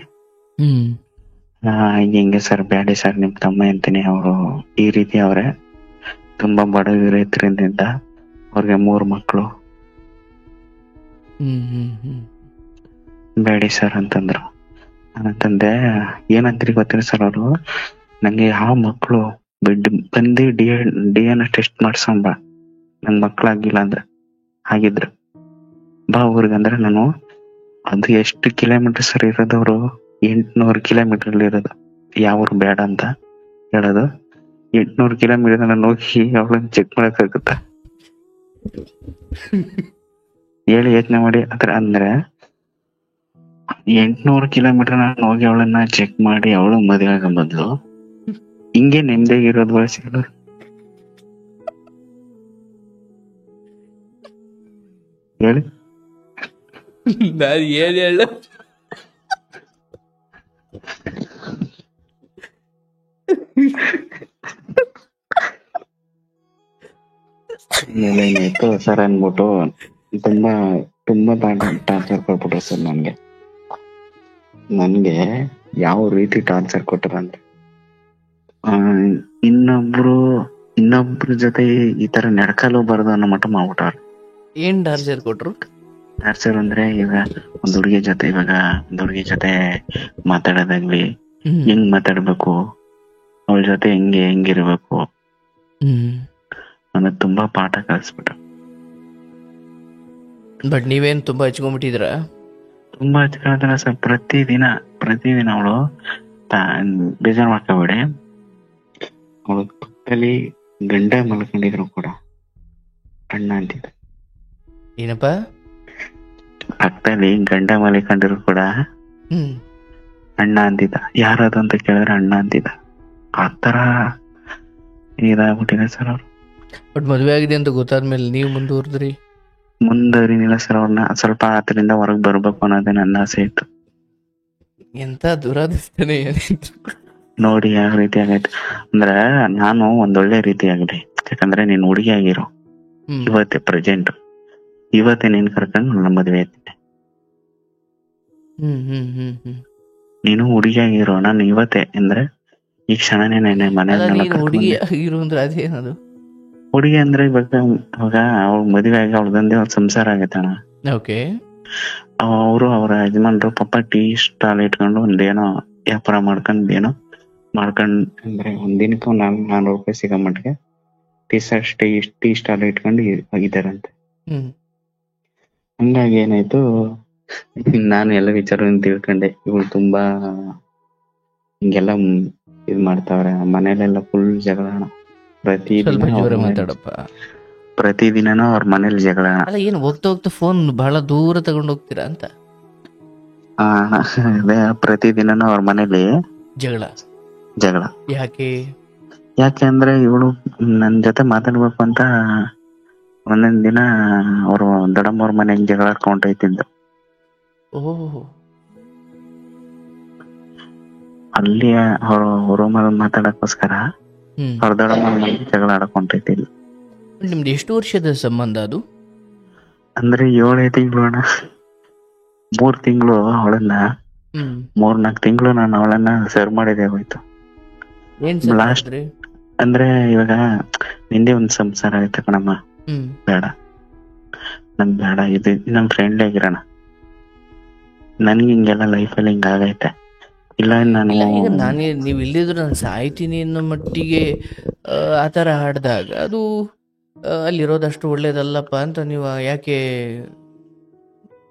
ಹಿಂಗೆ ಸರ್ ಬ್ಯಾಡಿ ಸರ್, ನಿಮ್ ತಮ್ಮ ಅಂತೀನಿ, ಅವರು ಈ ರೀತಿ ಅವ್ರೆ, ತುಂಬಾ ಬಡವ ರೈತರಿಂದ ಅವ್ರಿಗೆ 3 ಮಕ್ಕಳು, ಬೇಡಿ ಸರ್ ಅಂತಂದ್ರು. ನಾನಂತಂದೆ, ಏನಂತೀರಿ ಗೊತ್ತಿಲ್ಲ ಸರ್, ಅವರು ನಂಗೆ ಯಾವ ಮಕ್ಕಳು ಬಂದು DNA ಟೆಸ್ಟ್ ಮಾಡ್ಸಂಬ, ನಂಗ್ ಮಕ್ಳಾಗಿಲ್ಲ ಅಂದ್ರೆ ಆಗಿದ್ರು ಬಾ ಊರಿಗಂದ್ರೆ, ನಾನು ಅದು ಎಷ್ಟು ಕಿಲೋಮೀಟರ್ ಸರ್ ಇರೋದು, ಅವರು 800 ಕಿಲೋಮೀಟರ್ ಇರೋದು, ಯಾವ್ರು ಬೇಡ ಅಂತ ಹೇಳೋದು. 800 ಕಿಲೋಮೀಟರ್ ನಾನು ಹೋಗಿ ಅವಳನ್ನ ಚೆಕ್ ಮಾಡಕ್ಕಾಗುತ್ತ ಹೇಳಿ, ಯೋಚನೆ ಮಾಡಿ. ಅಂದ್ರೆ 800 ಕಿಲೋಮೀಟರ್ ನಾನು ಹೋಗಿ ಅವಳನ್ನ ಚೆಕ್ ಮಾಡಿ ಅವಳು ಮದುವೆ ಆಗೋ ಬದಲು ಹಿಂಗೆ ನೆಮ್ಮದಿಯಾಗಿರೋದು ಬಳಸಿದ್ರು. ಹೇಳಿ, ಏನ್ ಹೇಳ ಏನಾಯ್ತು ಸರ್ ಅನ್ಬಿಟ್ಟು ತುಂಬಾ ಟಾರ್ಚರ್ ಕೊಟ್ಬಿಟ್ರು ಸರ್. ನನ್ಗೆ ಯಾವ ರೀತಿ ಟಾರ್ಚರ್ ಕೊಟ್ಟರು ಅಂದ್ರೆ, ಇನ್ನೊಬ್ರ ಜೊತೆ ಈ ತರ ನಡ್ಕಲೂಬಾರ್ದು ಅನ್ನೋ ಮಟ್ಟ ಮಾಡ್ಬಿಟ್ಟಾರ. ಏನ್ ಟಾರ್ಚರ್ ಕೊಟ್ರು? ಟಾರ್ಚರ್ ಅಂದ್ರೆ, ಇವಾಗ ಒಂದ್ ಹುಡುಗಿ ಜೊತೆ ಮಾತಾಡೋದಾಗ್ಲಿ, ಹೆಂಗ್ ಮಾತಾಡ್ಬೇಕು, ಅವಳ ಜೊತೆ ಹೆಂಗಿರ್ಬೇಕು ಅನ್ನೋದು ತುಂಬಾ ಪಾಠ ಕಲಿಸ್ಬಿಟ್ರು. ಬಟ್ ನೀವೇನ್ ತುಂಬಾ ಹಚ್ಕೊಂಡ್ಬಿಟ್ಟಿದ್ರ? ತುಂಬಾ ಹಚ್ಕೊಳ್ತಾರ ಸರ್. ಪ್ರತಿದಿನ ಅವಳು ಬೇಜಾರ್ ಮಾಡ್ಕೋಬೇಡಿ, ಅವಳು ಪಕ್ಕದಲ್ಲಿ ಗಂಡ ಮಲ್ಕೊಂಡಿದ್ರು ಕೂಡ ಅಣ್ಣ ಅಂತಿದ್ದ. ಏನಪ್ಪ? ಪಕ್ಕದಲ್ಲಿ ಗಂಡ ಮಲ್ಕೊಂಡಿದ್ರು ಕೂಡ ಅಣ್ಣ ಅಂತಿದ್ದ. ಯಾರದು ಅಂತ ಕೇಳಿದ್ರೆ ಅಣ್ಣ ಅಂತಿದ್ದ. ಆತರ ಇದಾಗ್ಬಿಟ್ಟಿದೆ ಸರ್ ಅವ್ರು. ಬಟ್ ಮದ್ವೆ ಆಗಿದೆ ಅಂತ ಗೊತ್ತಾದ್ಮೇಲೆ ನೀವು ಮುಂದುವರಿನಿಲ್ಲ ಸರ್. ಅವ್ರನ್ನ ಸ್ವಲ್ಪ ಆತರಿಂದ ಹೊರಗ್ ಬರ್ಬೇಕು ಅನ್ನೋದೇ ನನ್ನ ಆಸೆ ಇತ್ತು. ಎಂತ ದುರಾದೃಷ್ಟನೇ ನೋಡಿ ಯಾವ ರೀತಿ ಆಗೈತೆ ಅಂದ್ರೆ, ನಾನು ಒಂದೊಳ್ಳೆ ರೀತಿ ಆಗ್ಲಿ, ಯಾಕಂದ್ರೆ ನೀನ್ ಹುಡುಗಿ ಆಗಿರೋ ಇವತ್ತೇ ನೀನ್ ಕರ್ಕೊಂಡು ನನ್ನ ಮದ್ವೆ ಆಯ್ತಿದ್ದೆ. ನೀನು ಹುಡುಗಿ ಆಗಿರೋ, ನಾನು ಇವತ್ತೇ ಅಂದ್ರೆ ಈ ಕ್ಷಣನೇ ಹುಡುಗಿ ಅಂದ್ರೆ ಇವಾಗ ಅವಳ ಮದುವೆ ಆಗಿ ಅವಳದಂದೇ ಒಂದ್ ಸಂಸಾರ ಆಗೈತಣ್ಣ. ಅವ್ರ ಯಜಮಾನ್ರು ಪಾಪ ಟೀ ಸ್ಟಾಲ್ ಇಟ್ಕೊಂಡು ಒಂದೇನೋ ವ್ಯಾಪಾರ ಮಾಡ್ಕೊಂಡ್ ಅಂದ್ರೆ ಒಂದಿನಕ್ಕೆ 400 ರೂಪಾಯಿ ಸಿಗೋ ಮಟ್ಟಿಗೆ ಟೀ ಸ್ಟಾಲ್ ಇಟ್ಕೊಂಡು ಆಗಿದ್ದಾರಂತೆ. ಹಂಗಾಗಿ ಏನಾಯ್ತು, ನಾನು ಎಲ್ಲ ವಿಚಾರ ತಿಳ್ಕೊಂಡೆ, ಇವಳು ತುಂಬಾ ಹಿಂಗೆಲ್ಲ ಇದ್ ಮಾಡ್ತಾವ್ರೆ. ಮನೇಲೆಲ್ಲ ಫುಲ್ ಜಗಳಣ, ಪ್ರತಿದಿನನೂ ಅವ್ರ ಮನೇಲಿ ಜಗಳ. ಏನ್ ಹೋಗ್ತಾ ಫೋನ್ ಬಹಳ ದೂರ ತಗೊಂಡ್ ಹೋಗ್ತೀರಾ ಅಂತ? ಪ್ರತಿದಿನನೂ ಅವ್ರ ಮನೇಲಿ ಜಗಳ. ಯಾಕೆ? ಯಾಕೆಂದ್ರೆ ಇವಳು ನನ್ ಜೊತೆ ಮಾತಾಡ್ಬೇಕು ಅಂತ ಒಂದೊಂದ್ ದಿನ ಅವರು ದೊಡ್ಡಮ್ಮವ್ರ ಮನೆಗೆ ಜಗಳ ಆಡ್ಕೊಂಡೈತಿದ್ದು. ಓಹ್ ಅಲ್ಲಿ ಅವ್ರ ರೂಮಲ್ಲಿ ಮಾತಾಡಕ್ಕೋಸ್ಕರ ಹ್ಮ್ ಅವ್ರ ದೊಡ್ಡಮ್ಮವ್ರ ಮನೆಗೆ ಜಗಳ ಆಡ್ಕೊಂಡೈತಿದ್ದು. ನಿಮ್ದು ಎಷ್ಟು ವರ್ಷದ ಸಂಬಂಧ ಅದು? ಅಂದ್ರೆ 7 ತಿಂಗಳು ಅಣ್ಣ. 3 ತಿಂಗಳು ಅವಳನ್ನ, ಹ್ಮ್ 3-4 ತಿಂಗಳು ನಾನು ಅವಳನ್ನ ಸರ್ವ್ ಮಾಡಿದೆ ಹೋಯ್ತು. ಏನ್ ಸರ್ ಲಾಸ್ಟ್ ಮಾಡಿದ್ರಿ? ಅಂದ್ರೆ ಇವಾಗ ನಿಂದೆ ಒಂದ್ ಸಂಸಾರ ಆಯ್ತು ಕಣಮ್ಮ, ಹ್ಮ್ ಬೇಡ ನನ್ ಬೇಡ, ಇದು ನಮ್ ಫ್ರೆಂಡ್ ಆಗಿರೋಣ, ನನ್ಗೆ ಹಿಂಗೆಲ್ಲ ಲೈಫಲ್ಲಿ ಹಿಂಗ ಆಗೈತೆ, ಇಲ್ಲ ನಾನು ಇಲ್ಲ ಈಗ ನೀವು ಇಲ್ಲಿದ್ರು ನಾನು ಸಾಯ್ತೀನಿ ಅನ್ನೋ ಮಟ್ಟಿಗೆ ಆ ಥರ ಹಾಡಿದಾಗ ಅದು ಅಲ್ಲಿರೋದಷ್ಟು ಒಳ್ಳೇದಲ್ಲಪ್ಪ ಅಂತ ನೀವು ಯಾಕೆ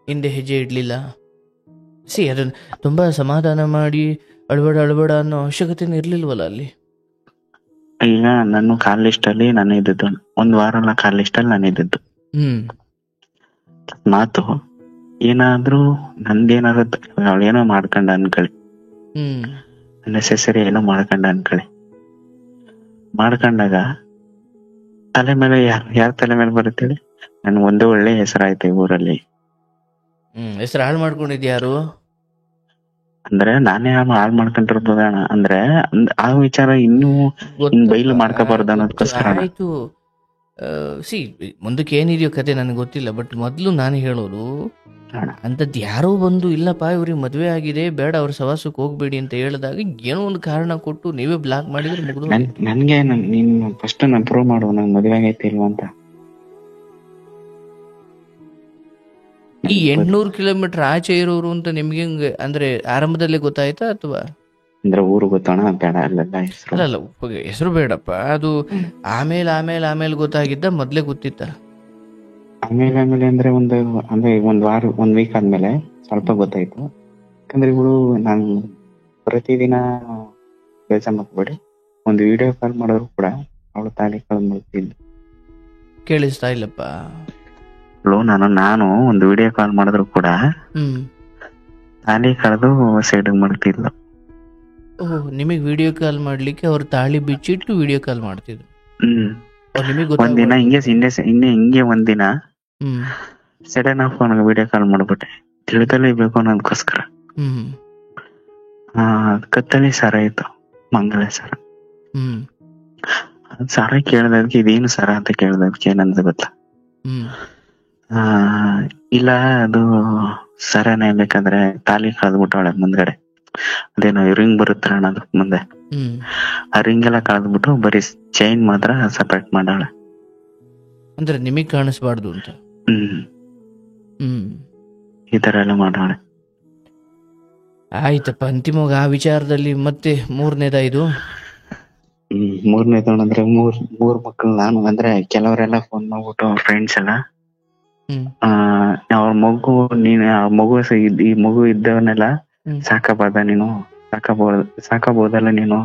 ಹಿಂದೆ ಹೆಜ್ಜೆ ಇಡಲಿಲ್ಲ? ಅದನ್ನ ತುಂಬ ಸಮಾಧಾನ ಮಾಡಿ ಅಳಬೇಡ ಅನ್ನೋ ಅವಶ್ಯಕತೆನೂ ಇರಲಿಲ್ವಲ್ಲ ಅಲ್ಲಿ. ಈಗ ನಾನು ಕಾಲ್ ಲಿಸ್ಟ್ ಅಲ್ಲಿ ನಾನು ಇದ್ದದ್ದು 1 ವಾರ ಅಲ್ಲ, ಕಾಲ್ ಲಿಸ್ಟ್ ಅಲ್ಲಿ ನಾನು ಇದ್ದದ್ದು. ಮಾತು ಏನಾದ್ರೂ ನಂದೇನಾದ್ರು ಅವಳೇನೋ ಮಾಡ್ಕೊಂಡ ಅನ್ಕಳಿ, ನೆಸೆಸರಿ ಏನೋ ಮಾಡ್ಕೊಂಡ ಅನ್ಕಳಿ, ಮಾಡ್ಕೊಂಡಾಗ ತಲೆ ಮೇಲೆ ಯಾರ ತಲೆ ಮೇಲೆ ಬರುತ್ತೆ? ನನ್ ಒಂದು ಒಳ್ಳೆ ಹೆಸರಾಯ್ತು ಊರಲ್ಲಿ. ಹೆಸರು ಹಾಳು ಮಾಡ್ಕೊಂಡಿದ್ಯಾರು? ಅಂದ್ರೆ ನಾನೇ ಹಾಳು ಮಾಡ್ಕೊಂಡಿರ್ಬೋದಣ. ಅಂದ್ರೆ ಆ ವಿಚಾರ ಇನ್ನೂ ಬೈಲು ಮಾಡ್ಕೋಬಾರ್ದು ಅನ್ನೋದಕ್ಕೋಸ್ಕರ. ಆಯ್ತು, ಮುಂದಕ್ಕೆ ಏನಿದೆಯೋ ಕತೆ ನನಗೆ ಗೊತ್ತಿಲ್ಲ, ಬಟ್ ಮೊದಲು ನಾನು ಹೇಳೋದು ಅಂಥದ್ದು ಯಾರೋ ಬಂದು ಇಲ್ಲಪ್ಪ ಇವ್ರಿಗೆ ಮದುವೆ ಆಗಿದೆ ಬೇಡ ಅವ್ರ ಸವಾಸಕ್ಕೆ ಹೋಗ್ಬೇಡಿ ಅಂತ ಹೇಳಿದಾಗ ಏನೋ ಒಂದು ಕಾರಣ ಕೊಟ್ಟು ನೀವೇ ಬ್ಲಾಕ್ ಮಾಡಿದ್ರೆ ಮುಗಿದು. ನನ್ಗೆ ನೀನು ಫಸ್ಟ್ ನಾನು ಪ್ರೂವ್ ಮಾಡು ನಂಗೆ ಮದುವೆ ಆಗೈತೆ ಇಲ್ವಾ ಅಂತ. ಈ 800 ಕಿಲೋಮೀಟರ್ ಆಚೆ ಇರೋರು ಅಂತ ನಿಮ್ಗೆ ಅಂದ್ರೆ ಆರಂಭದಲ್ಲೇ ಗೊತ್ತಾಯ್ತಾ ಅಥವಾ? ಅಂದ್ರೆ ಊರು ಗೊತ್ತೋಣ ಬೇಡ ಅಲ್ಲೆಲ್ಲ ಹೆಸರು ಅಲ್ಲ ಹೆಸರು ಬೇಡಪ್ಪ, ಅದು ಆಮೇಲೆ ಗೊತ್ತಾಗಿದ್ದ ಮೊದ್ಲೇ ಗೊತ್ತಿತ್ತ? ಆಮೇಲೆ ಅಂದ್ರೆ ಒಂದ್ ವಾರ 1 ವೀಕ್ ಆದ್ಮೇಲೆ ಸ್ವಲ್ಪ ಗೊತ್ತಾಯ್ತು. ಯಾಕಂದ್ರೆ ಇವಳು ನಾನು ಪ್ರತಿದಿನ ಕೆಲಸ ಮಾಡ್ಬೇಡಿ ಒಂದು ವಿಡಿಯೋ ಕಾಲ್ ಮಾಡೋರು ಕೂಡ ಅವಳು ತಾಲಿ ಕಳೆದು ಮಾಡ್ತಿದ್ದು. ಕೇಳಿಸ್ತಾ ಇಲ್ಲಪ್ಪ. ನಾನು ಒಂದು ವಿಡಿಯೋ ಕಾಲ್ ಮಾಡಿದ್ರು ಕೂಡ ತಾಲಿ ಕಳೆದು ಸೈಡ್ ಮಾಡ್ತಿದ್ಲು. ಓಹ್, ನಿಮಗೆ ವಿಡಿಯೋ ಕಾಲ್ ಮಾಡ್ಲಿಕ್ಕೆ ಅವ್ರು ತಾಳಿ ಬಿಚ್ಚಿಟ್ಟು ವಿಡಿಯೋ ಕಾಲ್ ಮಾಡ್ತಿದ್ರು? ಒಂದಿನ ಹಿಂಗೆ ಒಂದಿನ ಸಡನ್ ಆಫ್ ನನಗೆ ವಿಡಿಯೋ ಕಾಲ್ ಮಾಡ್ಬಿಟ್ಟೆ, ತಿಳಿದಲೇ ಬೇಕು ಅನ್ನೋದಕ್ಕೋಸ್ಕರ. ಕತ್ತಲಿ ಸರ ಇತ್ತು, ಮಂಗಲ ಸರ. ಸರ ಕೇಳ್ದಕ್ಕೆ ಇದೇನು ಸರ ಅಂತ ಕೇಳ್ದಕ್ಕೆ ಏನಂತ ಗೊತ್ತಾ? ಇಲ್ಲ ಅದು ಸರನೇ, ಬೇಕಾದ್ರೆ ತಾಲಿ ಕಳೆದ್ಬಿಟ್ಟವಳೆ ಮುಂದ್ಗಡೆ, ಅದೇನೋ ರಿಂಗ್ ಬರುತ್ತೆ ಅನ್ನೋದು ಮುಂದೆ, ಆ ರಿಂಗ್ ಎಲ್ಲ ಕಳೆದ್ಬಿಟ್ಟು ಬರೀ ಚೈನ್ ಮಾತ್ರ ಸಪರೇಟ್ ಮಾಡವಳೆ. ಅಂದ್ರೆ ನಿಮಗ್ ಕಾಣಿಸ್ಬಾರ್ದು ಅಂತ. ಈ ತರ ಎಲ್ಲ ಮಾಡವಳೆ. ಆಯ್ತಪ್ಪ, ಅಂತಿಮವಾಗಿ ಆ ವಿಚಾರದಲ್ಲಿ ಮತ್ತೆ ಮೂರನೇದಾಯ್ತು. ಮೂರನೇದು ಅಂದ್ರೆ ಮೂರ್ ಮಕ್ಳು ನಾನು. ಅಂದ್ರೆ ಕೆಲವರೆಲ್ಲ ಫೋನ್ ಮಾಡ್ಬಿಟ್ಟು ಫ್ರೆಂಡ್ಸ್ ಎಲ್ಲ ಅವ್ರ ಮಗು ಈ ಮಗು ಇದ್ದವನ್ನೆಲ್ಲ ಸಾಕಬಾರ್ದ ನೀನು, ಸಾಕಬಹುದಲ್ಲ ನೀನು.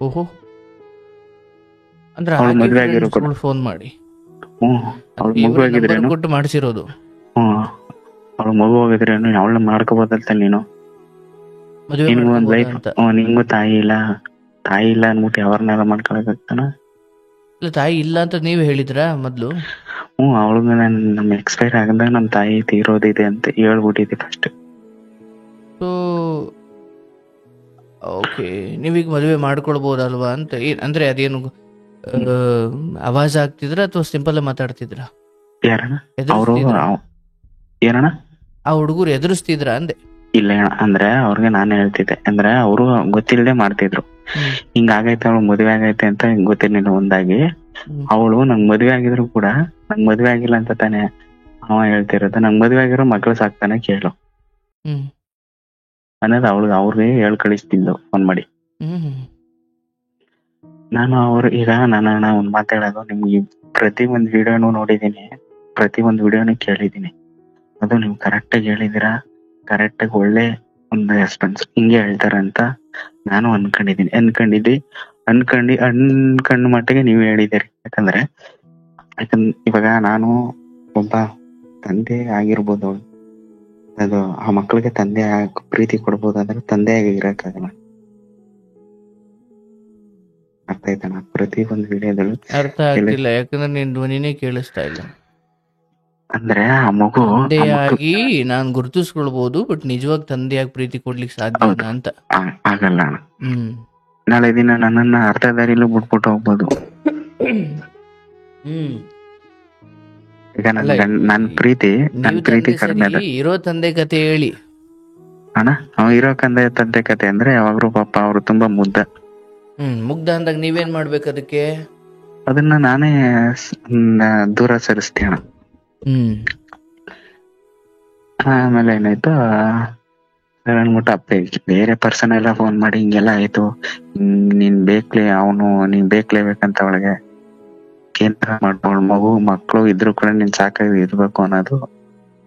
ಓಹೋ, ಅಂದ್ರೆ ಅವಳು ಮದ್ವೆ ಆಗಿರೋ ಫೋನ್ ಮಾಡಿ ಅವಳು ಮಗು ಆಗಿದ್ರೇನು ಕೊಟ್ಟು ಮಾಡಿಸಿರೋದು. ಅವಳು ಮಗು ಆಗಿದ್ರೇನು ಅವಳನ್ನ ಮಾಡ್ಕೋಬೋದಲ್ತ ನೀನು. ನಿನ್ಗೂ ಒಂದ್ ಲೈಫ್, ನಿಂಗೂ ತಾಯಿ ಇಲ್ಲ ಅನ್ಬಿಟ್ಟು ಯಾವನ್ನೆಲ್ಲ ಮಾಡ್ಕೊಳಕಾಗ್ತಾನ? ಇಲ್ಲ, ತಾಯಿ ಇಲ್ಲ ಅಂತ ನೀವ್ ಹೇಳಿದ್ರ ಮೊದ್ಲು? ಅವಳಿಗೆ ನಮ್ ಎಕ್ಸ್ಪೈರ್ ಆಗದಾಗ ನಮ್ ತಾಯಿ ತೀರೋದಿದೆ ಅಂತ ಹೇಳ್ಬಿಟ್ಟಿದೆ ಫಸ್ಟ್. ಓಕೆ, ನೀವೀಗ ಮದುವೆ ಮಾಡ್ಕೊಳ್ಬಹುದಲ್ವಾ ಅಂತ. ಅಂದ್ರೆ ಅದೇನು ಆವಾಜ್ ಆಗ್ತಿದ್ರ ಅಥವಾ ಸಿಂಪಲ್ ಮಾತಾಡ್ತಿದ್ರ? ಯಾರಣ್ಣ ಏನಣ್ಣ? ಆ ಹುಡುಗರು ಎದುರಿಸ್ತಿದ್ರ ಅಂದೆ. ಇಲ್ಲ ಅಂದ್ರೆ ಅವ್ರಿಗೆ ನಾನು ಹೇಳ್ತಿದ್ದೆ, ಅಂದ್ರೆ ಅವರು ಗೊತ್ತಿಲ್ಲದೆ ಮಾಡ್ತಿದ್ರು. ಹಿಂಗಾಗೈತೆ ಅವಳು ಮದುವೆ ಆಗೈತೆ ಅಂತ ಗೊತ್ತಿರ್ಲಿಲ್ಲ. ಒಂದಾಗಿ ಅವಳು ನಂಗ್ ಮದ್ವೆ ಆಗಿದ್ರು ಕೂಡ ನಂಗ್ ಮದ್ವೆ ಆಗಿಲ್ಲ ಅಂತ ತಾನೆ ಅವ ಹೇಳ್ತಿರೋದು. ನಂಗ್ ಮದ್ವೆ ಆಗಿರೋ ಮಕ್ಳು ಸಾಕ್ತಾನೆ ಕೇಳು ಅನ್ನೋದು ಅವ್ರಿಗೆ ಕಳಿಸ್ತಿದ್ದು ಫೋನ್ ಮಾಡಿ. ನಾನು ಈಗ ನಾನು ಒಂದ್ ಮಾತಾಡೋದು ನಿಮ್ಗೆ ಪ್ರತಿ ಒಂದ್ ವಿಡಿಯೋನು ನೋಡಿದೀನಿ, ಪ್ರತಿ ಒಂದ್ ವಿಡಿಯೋನು ಕೇಳಿದೀನಿ. ಅದು ನೀವು ಕರೆಕ್ಟ್ ಆಗಿ ಹೇಳಿದೀರಾ, ಕರೆಕ್ಟ್ ಆಗಿ ಒಳ್ಳೆ ಒಂದು ರೆಸ್ಪಾನ್ಸ್ ಹಿಂಗೆ ಹೇಳ್ತಾರ ಅಂತ ನಾನು ಅನ್ಕೊಂಡ್ ಮಟ್ಟಿಗೆ ನೀವು ಹೇಳಿದಿರಿ. ಯಾಕಂದ್ರೆ ಇವಾಗ ನಾನು ಒಬ್ಬ ತಂದೆ ಆಗಿರ್ಬೋದು, ಅದು ಆ ಮಕ್ಳಿಗೆ ತಂದೆ ಪ್ರೀತಿ ಕೊಡ್ಬೋದು, ಅಂದ್ರೆ ತಂದೆಯಾಗಿ ಇರಕ್ಕಾಗಲ್ಲ. ಅರ್ಥ ಆಯ್ತಣ್ಣ. ಪ್ರತಿ ಒಂದು ವಿಡಿಯೋದಲ್ಲೂ ಅರ್ಥ ಆಗ್ತಿಲ್ಲ, ಯಾಕಂದ್ರೆ ನಿನ್ ಧ್ವನಿನೇ ಕೇಳಿಸ್ತಾ ಇಲ್ಲ. ಅಂದ್ರೆ ಆ ಮಗು ತಂದೆಯಾಗಿ ನಾನ್ ಗುರುತಿಸ್ಕೊಳ್ಬಹುದು, ಬಟ್ ನಿಜವಾಗಿ ತಂದೆಯಾಗಿ ಪ್ರೀತಿ ಕೊಡ್ಲಿಕ್ಕೆ ಸಾಧ್ಯ ಅಂತ ಆಗಲ್ಲ ಅಣ್ಣ. ನಾಳೆ ದಿನ ನನ್ನನ್ನ ಅರ್ಧ ದಾರಿಲೂ ಬಿಟ್ಬಿಟ್ಟು ಹೋಗ್ಬೋದು. ಈಗ ನನ್ ಪ್ರೀತಿ ಕಡಿಮೆ ಅದ. ಇರೋ ತಂದೆ ಕತೆ ಹೇಳಿ ಅಣ್ಣ. ಅವ್ ಇರೋ ತಂದೆ ಕತೆ ಅಂದ್ರೆ ಯಾವಾಗ್ಲೂ ಪಾಪ ಅವ್ರು ತುಂಬಾ ಮುಗ್ಧ ಅಂದಾಗ ನೀವೇನ್ ಮಾಡ್ಬೇಕು ಅದಕ್ಕೆ? ಅದನ್ನ ನಾನೇ ದೂರ ಸರಿಸ್ತೀನಿ ಅಣ್ಣ. ಆಮೇಲೆ ಏನಾಯ್ತು, ಅನ್ಬಿಟ್ಟು ಅಪ್ಪ ಬೇರೆ ಪರ್ಸನ್ ಎಲ್ಲ ಫೋನ್ ಮಾಡಿ ಹಿಂಗೆಲ್ಲ ಆಯ್ತು, ನೀನ್ ಬೇಕಲೇಬೇಕಂತ ಅವಳಿಗೆ ಏನ್ ಮಾಡ್ಕೊಂಡ್ ಮಕ್ಳು ಇದ್ರು ಕೂಡ ನೀನ್ ಸಾಕಾಗಿ ಇರ್ಬೇಕು ಅನ್ನೋದು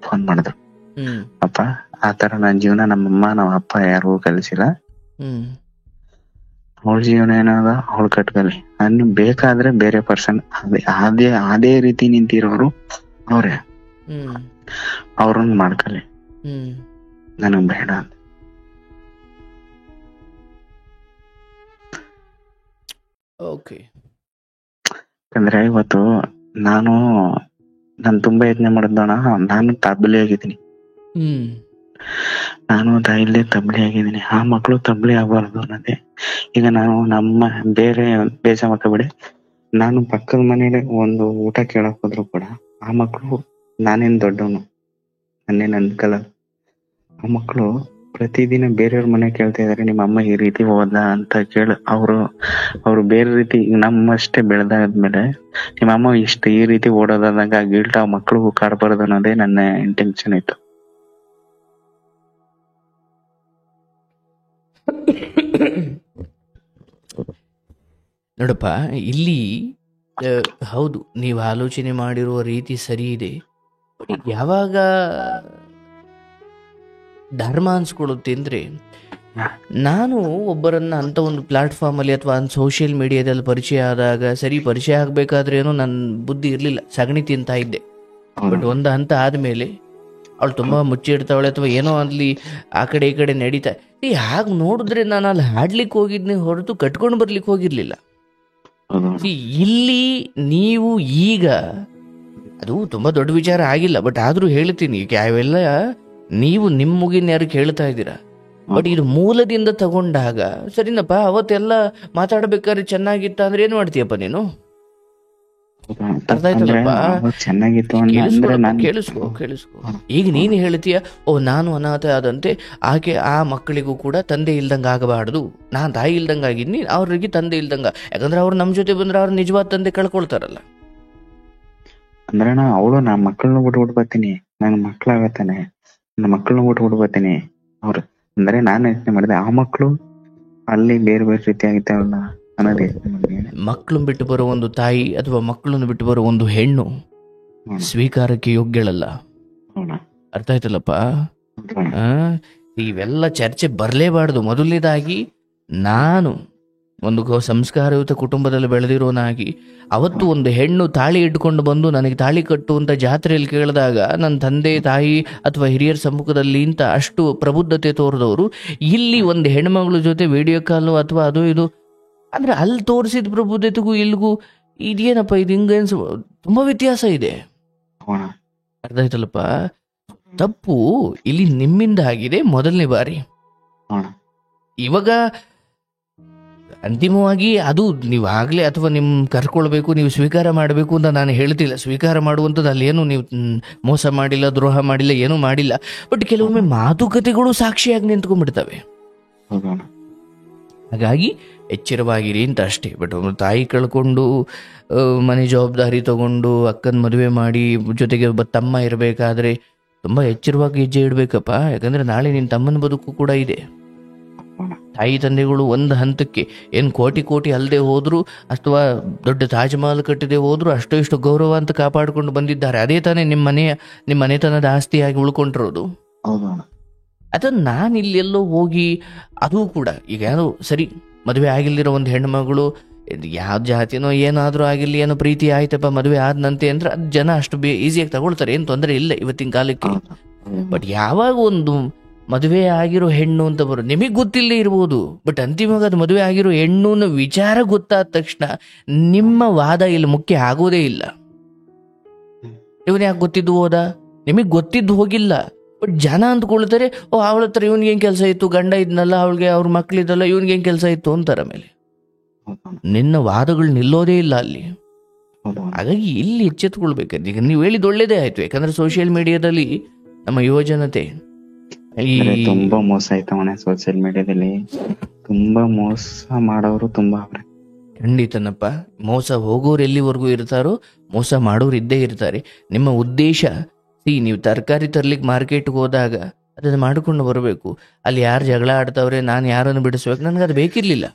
ಫೋನ್ ಮಾಡಿದ್ರು. ಅಪ್ಪ ಆತರ ನನ್ ಜೀವನ ನಮ್ಮಮ್ಮ ನಮ್ಮ ಅಪ್ಪ ಯಾರಿಗೂ ಕಲಿಸಿಲ್ಲ, ಅವಳ ಜೀವನ ಏನಾದ ಅವಳು ಕಟ್ಕಲಿ, ನನ್ ಬೇಕಾದ್ರೆ ಬೇರೆ ಪರ್ಸನ್ ಅದೇ ರೀತಿ ನಿಂತಿರೋರು ಅವ್ರೆ, ಅವ್ರನ್ನ ಮಾಡ್ಕಲಿ, ನನಗ್ ಬೇಡ ಅಂತ. ಯಾಕಂದ್ರೆ ಇವತ್ತು ನಾನು ತುಂಬಾ ಯತ್ನೆ ಮಾಡಿದ್ದೋಣ, ನಾನು ತಬ್ಬಲಿ ಆಗಿದ್ದೀನಿ, ನಾನು ತಾಯಿಲ್ಲೇ ತಬ್ಬಲಿ ಆಗಿದ್ದೀನಿ. ಆ ಮಕ್ಳು ತಬ್ಬಲಿ ಆಗ್ಬಾರ್ದು ಅನ್ನೋದೇ. ಈಗ ನಾನು ನಮ್ಮ ಬೇರೆ ದೇಶ ಮಕ್ಕ ಬಿಡಿ, ನಾನು ಪಕ್ಕದ ಮನೇಲಿ ಒಂದು ಊಟ ಕೇಳಕ್ ಹೋದ್ರು ಕೂಡ ಆ ಮಕ್ಳು ನಾನೇನ್ ದೊಡ್ಡವನು ನನ್ನೇನ್ ಅನ್ಕಲ್ಲ, ಆ ಮಕ್ಳು ಪ್ರತಿದಿನ ಬೇರೆಯವ್ರ ಮನೆ ಕೇಳ್ತಾ ಇದಾರೆ, ನಿಮ್ಮ ಅಮ್ಮ ಈ ರೀತಿ ಹೋದ ಅಂತ ಅವ್ರು ಬೇರೆ ರೀತಿ ನಮ್ಮಷ್ಟೇ ಬೆಳೆದಾದ್ಮೇಲೆ ನಿಮ್ಮ ಅಮ್ಮ ಈ ರೀತಿ ಓಡೋದಾದಾಗ ಆ ಗಿಲ್ಟ್ ಆ ಮಕ್ಳಿಗೂ ಕಾಡ್ಬಾರ್ದು ಅನ್ನೋದೇ ನನ್ನ ಇಂಟೆನ್ಷನ್ ಇತ್ತು. ನೋಡಪ್ಪ, ಇಲ್ಲಿ ಹೌದು ನೀವು ಆಲೋಚನೆ ಮಾಡಿರುವ ರೀತಿ ಸರಿ ಇದೆ. ಯಾವಾಗ ಧರ್ಮ ಅನ್ಸ್ಕೊಳ್ಳುತ್ತೆ ಅಂದ್ರೆ, ನಾನು ಒಬ್ಬರನ್ನ ಅಂತ ಒಂದು ಪ್ಲಾಟ್ಫಾರ್ಮ್ ಅಲ್ಲಿ ಅಥವಾ ಸೋಷಿಯಲ್ ಮೀಡಿಯಾದಲ್ಲಿ ಪರಿಚಯ ಆದಾಗ, ಸರಿ ಪರಿಚಯ ಆಗ್ಬೇಕಾದ್ರೆ ಏನೋ ನನ್ನ ಬುದ್ಧಿ ಇರ್ಲಿಲ್ಲ, ಸಗಣಿ ತಿಂತಾ ಇದ್ದೆ. ಬಟ್ ಒಂದು ಹಂತ ಆದ್ಮೇಲೆ ಅವಳು ತುಂಬಾ ಮುಚ್ಚಿಡ್ತಾವಳೆ ಅಥವಾ ಏನೋ ಅಲ್ಲಿ ಆ ಕಡೆ ಈ ಕಡೆ ನಡೀತಾ, ಹಾಗೆ ನೋಡಿದ್ರೆ ನಾನು ಅಲ್ಲಿ ಹಾಡ್ಲಿಕ್ಕೆ ಹೋಗಿದ್ನಿ ಹೊರತು ಕಟ್ಕೊಂಡು ಬರ್ಲಿಕ್ಕೆ ಹೋಗಿರ್ಲಿಲ್ಲ. ಇಲ್ಲಿ ನೀವು ಈಗ ಅದು ತುಂಬಾ ದೊಡ್ಡ ವಿಚಾರ ಆಗಿಲ್ಲ, ಬಟ್ ಆದ್ರೂ ಹೇಳ್ತೀನಿ, ಅವೆಲ್ಲ ನೀವು ನಿಮ್ಮ ಮುಗಿನ ಯಾರು ಕೇಳ್ತಾ ಇದ್ದೀರಾ. ಬಟ್ ಇದು ಮೂಲದಿಂದ ತಗೊಂಡಾಗ ಸರಿನಪ್ಪ, ಅವತ್ತೆಲ್ಲ ಮಾತಾಡ್ಬೇಕಾದ್ರೆ ಚೆನ್ನಾಗಿತ್ತ ಅಂದ್ರೆ ಏನ್ ಮಾಡ್ತೀಯಪ್ಪ ನೀನು? ಅರ್ಥ ಆಯ್ತಲ್ಲಪ್ಪ? ಕೇಳಿಸ್ಕೊ. ಈಗ ನೀನು ಹೇಳ್ತೀಯ, ನಾನು ಅನಾಥ ಆದಂತೆ ಆಕೆ ಆ ಮಕ್ಕಳಿಗೂ ಕೂಡ ತಂದೆ ಇಲ್ದಂಗ ಆಗಬಾರ್ದು, ನಾನ್ ತಾಯಿ ಇಲ್ದಂಗ ಆಗಿದ್ನಿ, ಅವ್ರಿಗೆ ತಂದೆ ಇಲ್ದಂಗ. ಯಾಕಂದ್ರೆ ಅವ್ರು ನಮ್ ಜೊತೆ ಬಂದ್ರೆ ಅವ್ರ ನಿಜವಾದ ತಂದೆ ಕಳ್ಕೊಳ್ತಾರಲ್ಲ. ಅಂದ್ರೆ ಅವಳು ನಾ ಮಕ್ಕಳನ್ನ ಬಿಟ್ಬಿಟ್ಟು ಬರ್ತೀನಿ, ನನ್ ಮಕ್ಳಾಗತ್ತಾನೆ, ನನ್ನ ಮಕ್ಕಳನ್ನ ಬಿಟ್ಬಿಟ್ಟು ಬರ್ತೀನಿ ಅವ್ರು ಅಂದ್ರೆ ನಾನು ಯೋಚನೆ ಮಾಡಿದೆ, ಆ ಮಕ್ಕಳು ಅಲ್ಲಿ ಬೇರೆ ಬೇರೆ ರೀತಿ ಆಗಿತ್ತಾವಲ್ಲ ಅನ್ನೋದೇ. ಮಕ್ಕಳನ್ನ ಬಿಟ್ಟು ಬರೋ ಒಂದು ತಾಯಿ ಅಥವಾ ಮಕ್ಕಳನ್ನು ಬಿಟ್ಟು ಬರೋ ಒಂದು ಹೆಣ್ಣು ಸ್ವೀಕಾರಕ್ಕೆ ಯೋಗ್ಯಳಲ್ಲ. ಅರ್ಥ ಆಯ್ತಲ್ಲಪ್ಪ? ಇವೆಲ್ಲ ಚರ್ಚೆ ಬರಲೇಬಾರ್ದು. ಮೊದಲನೇದಾಗಿ ನಾನು ಒಂದು ಸಂಸ್ಕಾರಯುತ ಕುಟುಂಬದಲ್ಲಿ ಬೆಳೆದಿರೋನಾಗಿ ಅವತ್ತು ಒಂದು ಹೆಣ್ಣು ತಾಳಿ ಇಟ್ಕೊಂಡು ಬಂದು ನನಗೆ ತಾಳಿ ಕಟ್ಟು ಅಂತ ಜಾತ್ರೆಯಲ್ಲಿ ಕೇಳಿದಾಗ ನನ್ನ ತಂದೆ ತಾಯಿ ಅಥವಾ ಹಿರಿಯರ ಸಮ್ಮುಖದಲ್ಲಿ ಇಂತ ಅಷ್ಟು ಪ್ರಬುದ್ಧತೆ ತೋರಿದವರು ಇಲ್ಲಿ ಒಂದು ಹೆಣ್ಮಗಳ ಜೊತೆ ವಿಡಿಯೋ ಕಾಲು ಅಥವಾ ಅದು ಇದು ಅಂದ್ರೆ ಅಲ್ಲಿ ತೋರಿಸಿದ ಪ್ರಬುದ್ಧತೆಗೂ ಇಲ್ಗೂ ಇದೇನಪ್ಪ, ಇದು ಹಿಂಗ ತುಂಬಾ ವ್ಯತ್ಯಾಸ ಇದೆ. ಅರ್ಥ ಆಯ್ತಲ್ಲಪ್ಪ? ತಪ್ಪು ಇಲ್ಲಿ ನಿಮ್ಮಿಂದ ಆಗಿದೆ ಮೊದಲನೇ ಬಾರಿ. ಇವಾಗ ಅಂತಿಮವಾಗಿ ಅದು ನೀವು ಆಗ್ಲೇ ಅಥವಾ ನಿಮ್ ಕರ್ಕೊಳ್ಬೇಕು, ನೀವು ಸ್ವೀಕಾರ ಮಾಡಬೇಕು ಅಂತ ನಾನು ಹೇಳ್ತಿಲ್ಲ. ಸ್ವೀಕಾರ ಮಾಡುವಂಥದ್ದು ಅಲ್ಲೇನು ನೀವು ಮೋಸ ಮಾಡಿಲ್ಲ, ದ್ರೋಹ ಮಾಡಿಲ್ಲ, ಏನೂ ಮಾಡಿಲ್ಲ. ಬಟ್ ಕೆಲವೊಮ್ಮೆ ಮಾತುಕತೆಗಳು ಸಾಕ್ಷಿಯಾಗಿ ನಿಂತ್ಕೊಂಡ್ಬಿಡ್ತವೆ. ಹಾಗಾಗಿ ಎಚ್ಚರವಾಗಿರಿ ಅಂತ ಅಷ್ಟೇ. ಬಟ್ ಒಂದು ತಾಯಿ ಕಳ್ಕೊಂಡು ಮನೆ ಜವಾಬ್ದಾರಿ ತಗೊಂಡು ಅಕ್ಕನ ಮದುವೆ ಮಾಡಿ ಜೊತೆಗೆ ಒಬ್ಬ ತಮ್ಮ ಇರಬೇಕಾದ್ರೆ ತುಂಬಾ ಎಚ್ಚರವಾಗಿ ಹೆಜ್ಜೆ ಇಡ್ಬೇಕಪ್ಪ. ಯಾಕಂದ್ರೆ ನಾಳೆ ನಿನ್ನ ತಮ್ಮನ ಬದುಕು ಕೂಡ ಇದೆ. ತಾಯಿ ತಂದೆಗಳು ಒಂದು ಹಂತಕ್ಕೆ ಏನು ಕೋಟಿ ಅಲ್ಲದೆ ಹೋದ್ರು ಅಥವಾ ದೊಡ್ಡ ತಾಜ್ ಮಹಲ್ ಕಟ್ಟದೆ ಹೋದ್ರು ಅಷ್ಟೋ ಇಷ್ಟು ಗೌರವ ಅಂತ ಕಾಪಾಡಿಕೊಂಡು ಬಂದಿದ್ದಾರೆ. ಅದೇ ತಾನೇ ನಿಮ್ಮ ಮನೆತನದ ಆಸ್ತಿಯಾಗಿ ಉಳ್ಕೊಂಡಿರೋದು. ಅದನ್ನ ನಾನು ಇಲ್ಲೆಲ್ಲೋ ಹೋಗಿ ಅದು ಕೂಡ ಈಗ ಯಾರೋ ಸರಿ ಮದುವೆ ಆಗಿಲ್ದಿರೋ ಒಂದು ಹೆಣ್ಮಗಳು ಯಾವ ಜಾತಿನೋ ಏನಾದ್ರೂ ಆಗಿರ್ಲಿ, ಏನೋ ಪ್ರೀತಿ ಆಯ್ತಪ್ಪ ಮದುವೆ ಆದ್ನಂತೆ ಅಂದ್ರೆ ಅದು ಜನ ಅಷ್ಟು ಈಸಿಯಾಗಿ ತಗೊಳ್ತಾರೆ, ಏನು ತೊಂದರೆ ಇಲ್ಲ ಇವತ್ತಿನ ಕಾಲಕ್ಕೆ. ಬಟ್ ಯಾವಾಗ ಒಂದು ಮದುವೆ ಆಗಿರೋ ಹೆಣ್ಣು ಅಂತ ಬರೋದು ನಿಮಗೆ ಗೊತ್ತಿಲ್ಲದೆ ಇರ್ಬೋದು, ಬಟ್ ಅಂತಿಮವಾಗಿ ಅದು ಮದುವೆ ಆಗಿರೋ ಹೆಣ್ಣು ಅನ್ನೋ ವಿಚಾರ ಗೊತ್ತಾದ ತಕ್ಷಣ ನಿಮ್ಮ ವಾದ ಇಲ್ಲಿ ಮುಖ್ಯ ಆಗೋದೇ ಇಲ್ಲ. ಇವನ್ ಯಾಕೆ ಗೊತ್ತಿದ್ದು ಹೋದ, ನಿಮಗೆ ಗೊತ್ತಿದ್ದು ಹೋಗಿಲ್ಲ. ಬಟ್ ಜನ ಅಂದ್ಕೊಳ್ತಾರೆ, ಓ ಅವಳ ಹತ್ರ ಇವನ್ಗೆ ಏನ್ ಕೆಲಸ ಇತ್ತು, ಗಂಡ ಇದ್ನಲ್ಲ, ಅವಳಿಗೆ ಅವ್ರ ಮಕ್ಳಿದ್ದಲ್ಲ, ಇವನ್ಗೆ ಏನ್ ಕೆಲಸ ಇತ್ತು ಅಂತಾರ. ಮೇಲೆ ನಿನ್ನ ವಾದಗಳು ನಿಲ್ಲೋದೇ ಇಲ್ಲ ಅಲ್ಲಿ. ಹಾಗಾಗಿ ಇಲ್ಲಿ ಎಚ್ಚೆತ್ಕೊಳ್ಬೇಕಾದ್ರೆ ಈಗ ನೀವು ಹೇಳಿದ ಒಳ್ಳೇದೇ ಆಯ್ತು. ಯಾಕಂದ್ರೆ ಸೋಷಿಯಲ್ ಮೀಡಿಯಾದಲ್ಲಿ ನಮ್ಮ ಯುವಜನತೆ ತುಂಬಾ ಮೋಸ ಆಯ್ತವಣ. ಸೋಷಿಯಲ್ ಮೀಡಿಯಾದಲ್ಲಿ ತುಂಬಾ ಮೋಸ ಮಾಡೋರು ತುಂಬಾ ಅವ್ರೆ. ಖಂಡಿತನಪ್ಪ, ಮೋಸ ಹೋಗೋರು ಎಲ್ಲಿವರೆಗೂ ಇರ್ತಾರೋ ಮೋಸ ಮಾಡೋರು ಇದ್ದೇ ಇರ್ತಾರೆ. ನಿಮ್ಮ ಉದ್ದೇಶ ನೀವು ತರಕಾರಿ ತರ್ಲಿಕ್ಕೆ ಮಾರ್ಕೆಟ್ಗೆ ಹೋದಾಗ ಅದನ್ನ ಮಾಡ್ಕೊಂಡು ಬರಬೇಕು. ಅಲ್ಲಿ ಯಾರು ಜಗಳ ಆಡ್ತಾವ್ರೆ, ನಾನು ಯಾರನ್ನು ಬಿಡಿಸ್ಬೇಕು, ನನ್ಗೆ ಅದು ಬೇಕಿರ್ಲಿಲ್ಲ.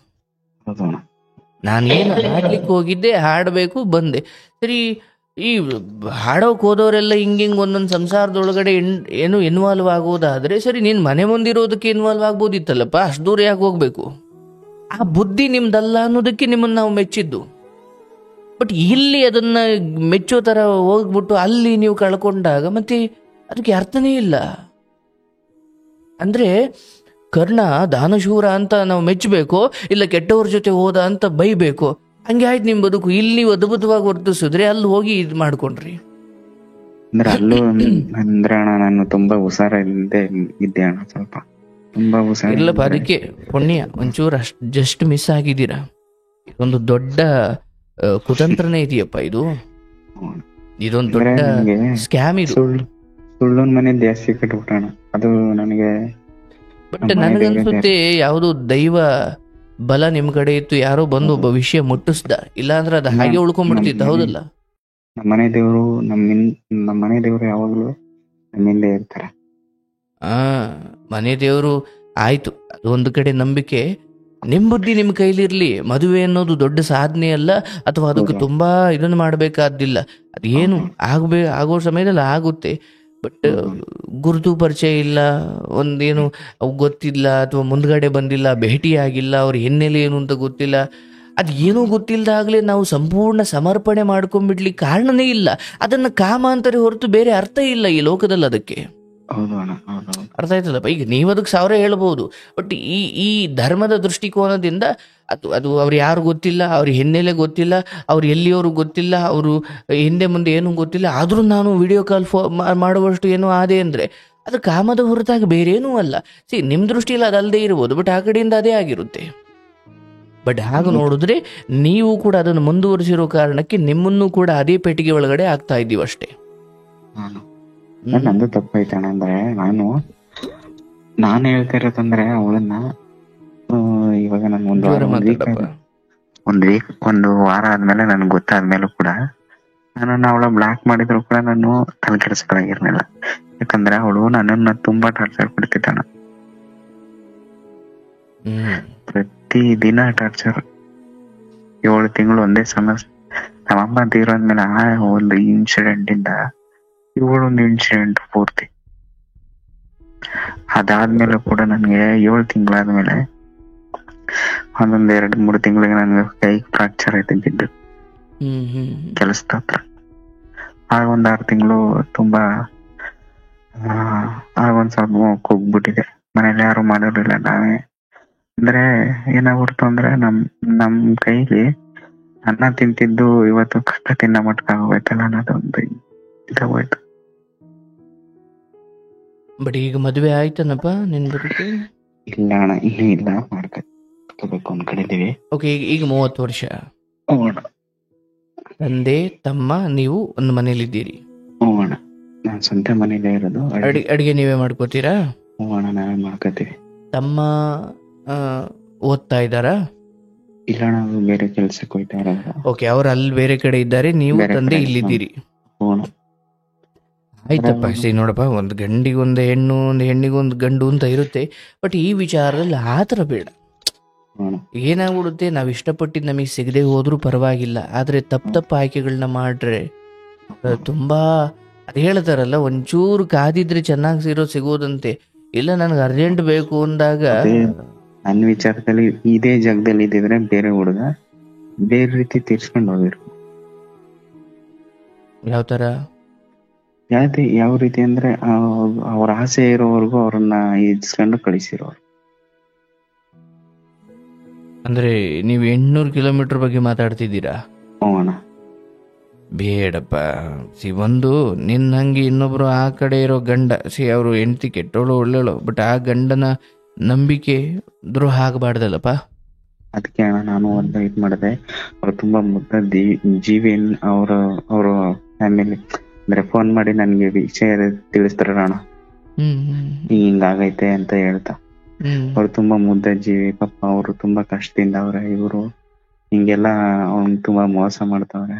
ನಾನೇನು ಹಾಡ್ಲಿಕ್ಕೆ ಹೋಗಿದ್ದೆ, ಹಾಡಬೇಕು ಬಂದೆ. ಸರಿ, ಈ ಹಾಡೋಕೆ ಹೋದವರೆಲ್ಲ ಹಿಂಗಿಂಗ್ ಒಂದೊಂದು ಸಂಸಾರದೊಳಗಡೆ ಏನು ಇನ್ವಾಲ್ವ್ ಆಗೋದಾದ್ರೆ ಸರಿ, ನೀನ್ ಮನೆ ಮುಂದಿರೋದಕ್ಕೆ ಇನ್ವಾಲ್ವ್ ಆಗ್ಬೋದಿತ್ತಲ್ಲಪ್ಪ, ಅಷ್ಟು ದೂರ ಯಾಕೆ ಹೋಗ್ಬೇಕು? ಆ ಬುದ್ಧಿ ನಿಮ್ದಲ್ಲ ಅನ್ನೋದಕ್ಕೆ ನಿಮ್ಮನ್ನ ನಾವು ಮೆಚ್ಚಿದ್ದು. ಬಟ್ ಇಲ್ಲಿ ಅದನ್ನ ಮೆಚ್ಚೋ ತರ ಹೋಗ್ಬಿಟ್ಟು ಅಲ್ಲಿ ನೀವು ಕಳ್ಕೊಂಡಾಗ ಮತ್ತೆ ಅದಕ್ಕೆ ಅರ್ಥನೇ ಇಲ್ಲ. ಅಂದ್ರೆ ಕರ್ಣ ದಾನಶೂರ ಅಂತ ನಾವು ಮೆಚ್ಚಬೇಕು, ಇಲ್ಲ ಕೆಟ್ಟವ್ರ ಜೊತೆ ಹೋದ ಅಂತ ಬೈಬೇಕು. ಹಂಗೆ ಆಯ್ತು ನಿಮ್ ಬದುಕು. ಇಲ್ಲಿ ನೀವು ಅದ್ಭುತವಾಗಿ ವರ್ತಿಸಿದ್ರೆ ಅಲ್ಲಿ ಹೋಗಿ ಇದ್ ಮಾಡ್ಕೊಂಡ್ರಿ. ಅಂದ್ರೆ ಅಲ್ಲೂ ಅಂದ್ರೆ ಅಣ್ಣ ನಾನು ತುಂಬಾ ಹುಷಾರಿಲ್ಲದೆ ಇದ್ದೆ ಅಣ್ಣ, ಸ್ವಲ್ಪ ತುಂಬಾ ಹುಷಾರ ಇಲ್ಲಪ್ಪ. ಅದಕ್ಕೆ ಪುಣ್ಯ ಒಂಚೂರು ಅಷ್ಟು ಜಸ್ಟ್ ಮಿಸ್ ಆಗಿದ್ದೀರಾ. ಒಂದು ದೊಡ್ಡ ಕುತಂತ್ರನೇ ಇದೆಯಪ್ಪ ಇದು. ಇದೊಂದು ದೊಡ್ಡ ಸ್ಕ್ಯಾಮ್ ಇದು. ಸುಳ್ಳೊಂದ್ ಮನೆ ಜಾಸ್ತಿ ಕಟ್ಬಿಟ್ಟಣ ಅದು ನನಗೆ. ಬಟ್ ನನಗನ್ಸುತ್ತೆ ಯಾವುದು ದೈವ ಬಲ ನಿಮ್ ಕಡೆ ಇತ್ತು, ಯಾರೋ ಬಂದು ಒಬ್ಬ ವಿಷಯ ಮುಟ್ಟಿಸ್ದ, ಇಲ್ಲ ಅಂದ್ರೆ ಅದು ಹಾಗೆ ಉಳ್ಕೊಂಡ್ಬಿಡ್ತಿದ್ದ. ಹೌದಲ್ಲ? ನಮ್ಮ ಮನೆ ದೇವರು ಯಾವಾಗ್ಲೂ ನಮ್ಮಿಂದ ಇರ್ತಾರೆ. ಮನೆ ದೇವರು ಆಯ್ತು, ಅದು ಒಂದು ಕಡೆ ನಂಬಿಕೆ. ನಿಮ್ ಬುದ್ಧಿ ನಿಮ್ ಕೈಲಿರ್ಲಿ. ಮದುವೆ ಅನ್ನೋದು ದೊಡ್ಡ ಸಾಧನೆ ಅಲ್ಲ, ಅಥವಾ ಅದಕ್ಕೆ ತುಂಬಾ ಇದನ್ನು ಮಾಡ್ಬೇಕಾದಿಲ್ಲ. ಅದೇನು ಆಗೋ ಸಮಯದಲ್ಲಿ ಆಗುತ್ತೆ. ಬಟ್ ಗುರುತು ಪರಿಚಯ ಇಲ್ಲ, ಒಂದೇನು ಗೊತ್ತಿಲ್ಲ, ಅಥವಾ ಮುಂದ್ಗಡೆ ಬಂದಿಲ್ಲ, ಭೇಟಿ ಆಗಿಲ್ಲ, ಅವ್ರ ಹಿನ್ನೆಲೆ ಏನು ಅಂತ ಗೊತ್ತಿಲ್ಲ, ಅದು ಏನೂ ಗೊತ್ತಿಲ್ಲದಾಗ್ಲೇ ನಾವು ಸಂಪೂರ್ಣ ಸಮರ್ಪಣೆ ಮಾಡ್ಕೊಂಡ್ಬಿಡ್ಲಿಕ್ಕೆ ಕಾರಣನೇ ಇಲ್ಲ. ಅದನ್ನ ಕಾಮ ಅಂತಾರೆ ಹೊರತು ಬೇರೆ ಅರ್ಥ ಇಲ್ಲ ಈ ಲೋಕದಲ್ಲಿ ಅದಕ್ಕೆ. ಅರ್ಥ ಆಯ್ತದಪ್ಪ? ಈಗ ನೀವು ಅದಕ್ಕೆ 1000 ಹೇಳ್ಬೋದು, ಬಟ್ ಈ ಧರ್ಮದ ದೃಷ್ಟಿಕೋನದಿಂದ ಅದು ಅವ್ರು ಯಾರು ಗೊತ್ತಿಲ್ಲ, ಅವ್ರ ಹಿನ್ನೆಲೆ ಗೊತ್ತಿಲ್ಲ, ಅವ್ರು ಎಲ್ಲಿಯವರು ಗೊತ್ತಿಲ್ಲ, ಅವರು ಹಿಂದೆ ಮುಂದೆ ಏನು ಗೊತ್ತಿಲ್ಲ, ಆದ್ರೂ ನಾನು ವಿಡಿಯೋ ಕಾಲ್ ಮಾಡುವಷ್ಟು ಏನೋ ಆದೆ ಅಂದ್ರೆ ಅದು ಕಾಮದ ಹೊರತಾಗಿ ಬೇರೇನೂ ಅಲ್ಲ. ನಿಮ್ ದೃಷ್ಟಿಯಲ್ಲಿ ಅದಲ್ಲದೆ ಇರ್ಬೋದು, ಬಟ್ ಆ ಕಡೆಯಿಂದ ಅದೇ ಆಗಿರುತ್ತೆ. ಬಟ್ ಹಾಗೆ ನೋಡಿದ್ರೆ ನೀವು ಕೂಡ ಅದನ್ನು ಮುಂದುವರಿಸಿರೋ ಕಾರಣಕ್ಕೆ ನಿಮ್ಮನ್ನು ಕೂಡ ಅದೇ ಪೆಟ್ಟಿಗೆ ಒಳಗಡೆ ಆಗ್ತಾ ಇದ್ದೀವಿ ಅಷ್ಟೇ. ನಂದು ತಪ್ಪಾಯ್ತಣ್ಣ. ಅಂದ್ರೆ ನಾನು ಹೇಳ್ತಾ ಇರೋದಂದ್ರೆ ಅವಳನ್ನ ಇವಾಗ ನಾನು ಒಂದು ವಾರ ಆದ್ಮೇಲೆ ನನ್ಗೆ ಗೊತ್ತಾದ್ಮೇಲೂ ಕೂಡ ನಾನು ಅವಳ ಬ್ಲಾಕ್ ಮಾಡಿದ್ರು ಕೂಡ ನಾನು ತಲೆ ಕೆಡಿಸ್ಕೊಳಾಗಿರ್ಲಿಲ್ಲ. ಯಾಕಂದ್ರೆ ಅವಳು ನನ್ನನ್ನ ತುಂಬಾ ಟಾರ್ಚರ್ ಕೊಡ್ತಿದ್ದಾಳ. ಪ್ರತಿ ದಿನ ಟಾರ್ಚರ್. 7 ತಿಂಗಳು ಒಂದೇ ಸಮಸ್ಯೆ. ನಮ್ಮಮ್ಮ ತೀರೋದ್ಮೇಲೆ ಆ ಒಂದು ಇನ್ಸಿಡೆಂಟ್ ಇಂದ ಇವಳೊಂದು ಇನ್ಸಿಡೆಂಟ್ ಪೂರ್ತಿ. ಅದಾದ್ಮೇಲೆ ಕೂಡ ನನ್ಗೆ 7 ತಿಂಗಳಾದ್ಮೇಲೆ ಒಂದೊಂದ್ 2-3 ತಿಂಗಳಿಗೆ ನನ್ಗೆ ಕೈ ಫ್ರಾಕ್ಚರ್ ಆಯ್ತು ಬಿದ್ದು ಕೆಲಸದ ಹತ್ರ. ಆಗ 6 ತಿಂಗಳು ತುಂಬಾ ಆಗೊಂದ್ ಸ್ವಲ್ಪ ಕುಗ್ಬಿಟ್ಟಿದೆ. ಮನೇಲಿ ಯಾರು ಮಾಡೋರಿಲ್ಲ, ನಾವೇ. ಅಂದ್ರೆ ಏನಾಗ್ಬಿಡ್ತು ಅಂದ್ರೆ ನಮ್ ಕೈಲಿ ಅನ್ನ ತಿಂತಿದ್ದು ಇವತ್ತು ಕಷ್ಟ ತಿನ್ನ ಮಟ್ಕ ಆಗೋಯ್ತಲ್ಲ ಅನ್ನೋದೊಂದು ಇದಾಗೋಯ್ತು. ಬಟ್ ಈಗ ಮದುವೆ ಆಯ್ತನಪ್ಪ ನಿನ್ ಬದುಕು? ಇಲ್ಲ ಅಣ್ಣ, ಇನ್ನೂ ಇಲ್ಲ, ಮಾಡ್ಕೋಬೇಕು ಅನ್ಕೊಂಡಿದೀವಿ. ಓಕೆ, ಈಗ 30 ವರ್ಷ. ತಂದೆ ತಮ್ಮ ನೀವು ಒಂದು ಮನೇಲಿದ್ದೀರಿ? ಹ್ಞೂ ಅಣ್ಣ, ನಾನ್ ಸ್ವಂತ ಮನೇಲೇ ಇರೋದು. ಅಡಿಗೆ ನೀವೇ ಮಾಡ್ಕೋತೀರಾ? ಹ್ಞೂ ಅಣ್ಣ, ನಾವೇ ಮಾಡ್ಕೋತೀವಿ. ತಮ್ಮ ಓದ್ತಾ ಇದ್ದಾರಾ? ಇಲ್ಲ ಅಣ್ಣ, ಅವ್ರು ಬೇರೆ ಕೆಲ್ಸಕ್ಕೆ ಹೋಯ್ತಾ ಇರೋದು. ಓಕೆ, ಅವ್ರು ಅಲ್ಲಿ ಬೇರೆ ಕಡೆ ಇದ್ದಾರೆ, ನೀವು ತಂದೆ ಇಲ್ಲಿದ್ದೀರಿ. ಆಯ್ತಪ್ಪ. ನೋಡಪ್ಪ, ಒಂದು ಗಂಡಿಗೊಂದು ಹೆಣ್ಣು, ಒಂದು ಹೆಣ್ಣಿಗೊಂದು ಗಂಡು ಅಂತ ಇರುತ್ತೆ. ಬಟ್ ಈ ವಿಚಾರದಲ್ಲಿ ಆತರ ಬೇಡ. ಏನಾಗ್ಬಿಡುತ್ತೆ, ನಾವ್ ಇಷ್ಟಪಟ್ಟಿದ್ದು ನಮಗೆ ಸಿಗದೆ ಹೋದ್ರೂ ಪರವಾಗಿಲ್ಲ, ಆದ್ರೆ ತಪ್ಪು ಆಯ್ಕೆಗಳನ್ನ ಮಾಡ್ರೆ ತುಂಬಾ ಅದು ಹೇಳ್ತಾರಲ್ಲ, ಒಂಚೂರು ಕಾದಿದ್ರೆ ಚೆನ್ನಾಗಿ ಸಿಗೋದಂತೆ. ಇಲ್ಲ ನನಗೆ ಅರ್ಜೆಂಟ್ ಬೇಕು ಅಂದಾಗ ನನ್ನ ವಿಚಾರದಲ್ಲಿ ಇದೇ ಜಾಗದಲ್ಲಿ ಇದ್ದಿದ್ರೆ ಬೇರೆ ಹುಡುಗ ಬೇರೆ ರೀತಿ ತೀರ್ಸ್ಕೊಂಡು ಹೋಗಿರು. ಯಾವ ತರ? ಯಾವ ರೀತಿ ಅಂದ್ರೆ ಅವ್ರ ಆಸೆ ಇರೋವರೆಗೂ ಅವ್ರನ್ನ ಇಸ್ಕೊಂಡು ಕಳಿಸಿರೋರು. ಅಂದ್ರೆ ನೀವು 800 ಕಿಲೋಮೀಟರ್ ಬಗ್ಗೆ ಮಾತಾಡ್ತಿದ್ದೀರಾ? ಹ್ಞೂ ಅಣ್ಣ. ಬೇಡಪ್ಪ. ಒಂದು ನಿನ್ನ ಹಂಗೆ ಇನ್ನೊಬ್ರು ಆ ಕಡೆ ಇರೋ ಗಂಡ ಅವರು ಹೆಂಡತಿ ಕೆಟ್ಟೋಳು ಒಳ್ಳೆಳು, ಬಟ್ ಆ ಗಂಡನ ನಂಬಿಕೆ ದ್ರೋಹ ಆಗಬಾರ್ದಲ್ಲಪ್ಪ. ಅದಕ್ಕೆ ಅಣ್ಣ ನಾನು ಒಂದು ಇದು ಮಾಡಿದೆ. ಅವ್ರು ತುಂಬಾ ಮುದ್ದ ಜೀವಿ. ಅವ್ರ ಫ್ಯಾಮಿಲಿ ಅಂದ್ರೆ ಫೋನ್ ಮಾಡಿ ನನ್ಗೆ ವಿಷಯ ತಿಳಿಸ್ತಾರ ಅಣ್ಣ, ಹಿಂಗಾಗೈತೆ ಅಂತ ಹೇಳ್ತಾ. ಅವ್ರು ತುಂಬಾ ಮುದ್ದ ಜೀವಿ ಪಾಪ. ಅವ್ರು ತುಂಬಾ ಕಷ್ಟದಿಂದ ಅವ್ರೆ. ಇವರು ಹಿಂಗೆಲ್ಲ ಅವ್ನ್ ತುಂಬಾ ಮೋಸ ಮಾಡ್ತಾವ್ರೆ.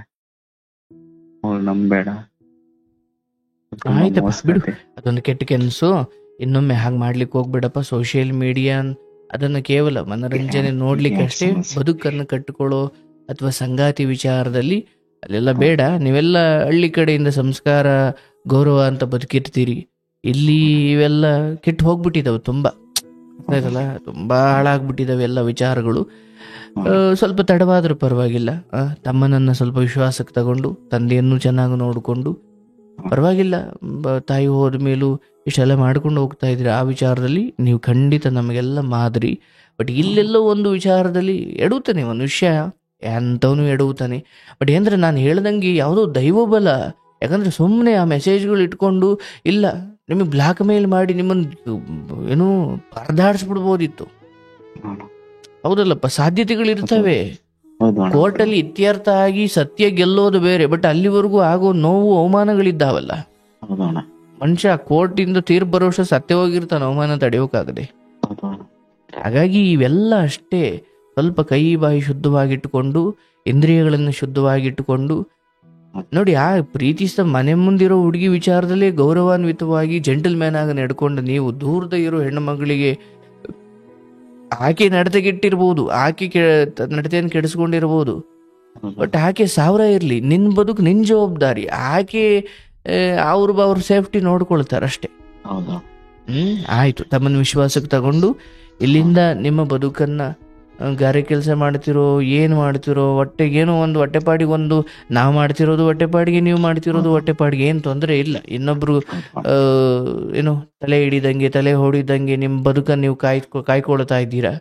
ಅವ್ರು ನಂಬೇಡ. ಆಯ್ತಪ್ಪ ಬಿಡು, ಅದೊಂದು ಕೆಟ್ಟ ಕೆಲಸ. ಇನ್ನೊಮ್ಮೆ ಹಾಗೆ ಮಾಡ್ಲಿಕ್ಕೆ ಹೋಗ್ಬೇಡಪ್ಪ. ಸೋಷಿಯಲ್ ಮೀಡಿಯಾ ಅದನ್ನು ಕೇವಲ ಮನರಂಜನೆ ನೋಡ್ಲಿಕ್ಕೆ ಅಷ್ಟೇ. ಬದುಕನ್ನು ಕಟ್ಟಿಕೊಳ್ಳೋ ಅಥವಾ ಸಂಗಾತಿ ವಿಚಾರದಲ್ಲಿ ಅಲ್ಲೆಲ್ಲ ಬೇಡ. ನೀವೆಲ್ಲ ಹಳ್ಳಿ ಕಡೆಯಿಂದ ಸಂಸ್ಕಾರ ಗೌರವ ಅಂತ ಬದುಕಿರ್ತೀರಿ. ಇಲ್ಲಿ ಇವೆಲ್ಲ ಕೆಟ್ಟು ಹೋಗ್ಬಿಟ್ಟಿದಾವೆ, ತುಂಬಾ ಆಯ್ತಲ್ಲ, ತುಂಬಾ ಹಾಳಾಗ್ಬಿಟ್ಟಿದಾವೆ ಎಲ್ಲ ವಿಚಾರಗಳು. ಸ್ವಲ್ಪ ತಡವಾದ್ರೂ ಪರವಾಗಿಲ್ಲ. ತಮ್ಮನನ್ನ ಸ್ವಲ್ಪ ವಿಶ್ವಾಸಕ್ಕೆ ತಗೊಂಡು ತಂದೆಯನ್ನು ಚೆನ್ನಾಗಿ ನೋಡಿಕೊಂಡು ಪರವಾಗಿಲ್ಲ. ತಾಯಿ ಹೋದ ಮೇಲೂ ಇಷ್ಟೆಲ್ಲ ಮಾಡ್ಕೊಂಡು ಹೋಗ್ತಾ ಇದ್ರಿ. ಆ ವಿಚಾರದಲ್ಲಿ ನೀವು ಖಂಡಿತ ನಮಗೆಲ್ಲ ಮಾದರಿ. ಬಟ್ ಇಲ್ಲೆಲ್ಲೋ ಒಂದು ವಿಚಾರದಲ್ಲಿ ಎಡುತ್ತಾನೆ, ಒಂದು ವಿಷಯ ಎಂಥವನು ಎಡುತ್ತಾನೆ. ಬಟ್ ಏನಂದ್ರೆ ನಾನು ಹೇಳ್ದಂಗೆ ಯಾವುದೋ ದೈವಬಲ. ಯಾಕಂದ್ರೆ ಸುಮ್ಮನೆ ಆ ಮೆಸೇಜ್ಗಳು ಇಟ್ಕೊಂಡು ಇಲ್ಲ ನಿಮಗೆ ಬ್ಲಾಕ್ ಮೇಲ್ ಮಾಡಿ ನಿಮ್ಮನ್ನು ಏನೋ ಪರದಾಡಿಸ್ಬಿಡ್ಬೋದಿತ್ತು. ಹೌದಲ್ಲಪ್ಪ, ಸಾಧ್ಯತೆಗಳಿರ್ತವೆ. ಕೋರ್ಟಲ್ಲಿ ಇತ್ಯರ್ಥ ಆಗಿ ಸತ್ಯ ಗೆಲ್ಲೋದು ಬೇರೆ, ಬಟ್ ಅಲ್ಲಿವರೆಗೂ ಆಗೋ ನೋವು ಅವಮಾನಗಳಿದ್ದಾವಲ್ಲ. ಮನುಷ್ಯ ಕೋರ್ಟಿಂದ ತೀರ್ಪು ಬರೋಷ್ಟು ಸತ್ಯವಾಗಿರ್ತಾನೆ, ಅವಮಾನ ತಡೆಯೋಕ್ಕಾಗದೆ. ಹಾಗಾಗಿ ಇವೆಲ್ಲ ಅಷ್ಟೇ. ಸ್ವಲ್ಪ ಕೈ ಬಾಯಿ ಶುದ್ಧವಾಗಿಟ್ಟುಕೊಂಡು, ಇಂದ್ರಿಯಗಳನ್ನು ಶುದ್ಧವಾಗಿಟ್ಟುಕೊಂಡು ನೋಡಿ. ಆ ಪ್ರೀತಿಸಿದ ಮನೆ ಮುಂದಿರೋ ಹುಡುಗಿ ವಿಚಾರದಲ್ಲಿ ಗೌರವಾನ್ವಿತವಾಗಿ ಜೆಂಟಲ್ ಮ್ಯಾನ್ ಆಗಿ ನಡ್ಕೊಂಡು ನೀವು ದೂರದ ಇರೋ ಹೆಣ್ಣು ಮಗಳಿಗೆ ಆಕೆ ನಡತೆಗಿಟ್ಟಿರ್ಬೋದು, ಆಕೆ ನಡತೆಯನ್ನು ಕೆಡಿಸ್ಕೊಂಡಿರ್ಬೋದು. ಬಟ್ ಆಕೆ 1000 ಇರಲಿ, ನಿನ್ನ ಬದುಕು ನಿನ್ನ ಜವಾಬ್ದಾರಿ. ಆಕೆ ಅವ್ರ ಸೇಫ್ಟಿ ನೋಡ್ಕೊಳ್ತಾರಷ್ಟೇ. ಆಯ್ತು. ತಮ್ಮನ್ನ ವಿಶ್ವಾಸಕ್ಕೆ ತಗೊಂಡು ಇಲ್ಲಿಂದ ನಿಮ್ಮ ಬದುಕನ್ನ ಗಾರೆ ಕೆಲಸ ಮಾಡ್ತಿರೋ ಏನು ಮಾಡ್ತಿರೋ ಹೊಟ್ಟೆಗೇನೋ ಒಂದು ಹೊಟ್ಟೆಪಾಡಿಗೆ ಒಂದು ನಾವು ಮಾಡ್ತಿರೋದು ಹೊಟ್ಟೆಪಾಡಿಗೆ, ನೀವು ಮಾಡ್ತಿರೋದು ಹೊಟ್ಟೆಪಾಡಿಗೆ, ಏನು ತೊಂದರೆ ಇಲ್ಲ. ಇನ್ನೊಬ್ರು ಏನೋ ತಲೆ ಹಿಡಿದಂಗೆ ತಲೆ ಹೊಡಿದಂಗೆ ನಿಮ್ಮ ಬದುಕನ್ನು ನೀವು ಕಾಯ್ಕೊಳ್ತಾ ಇದ್ದೀರಾ.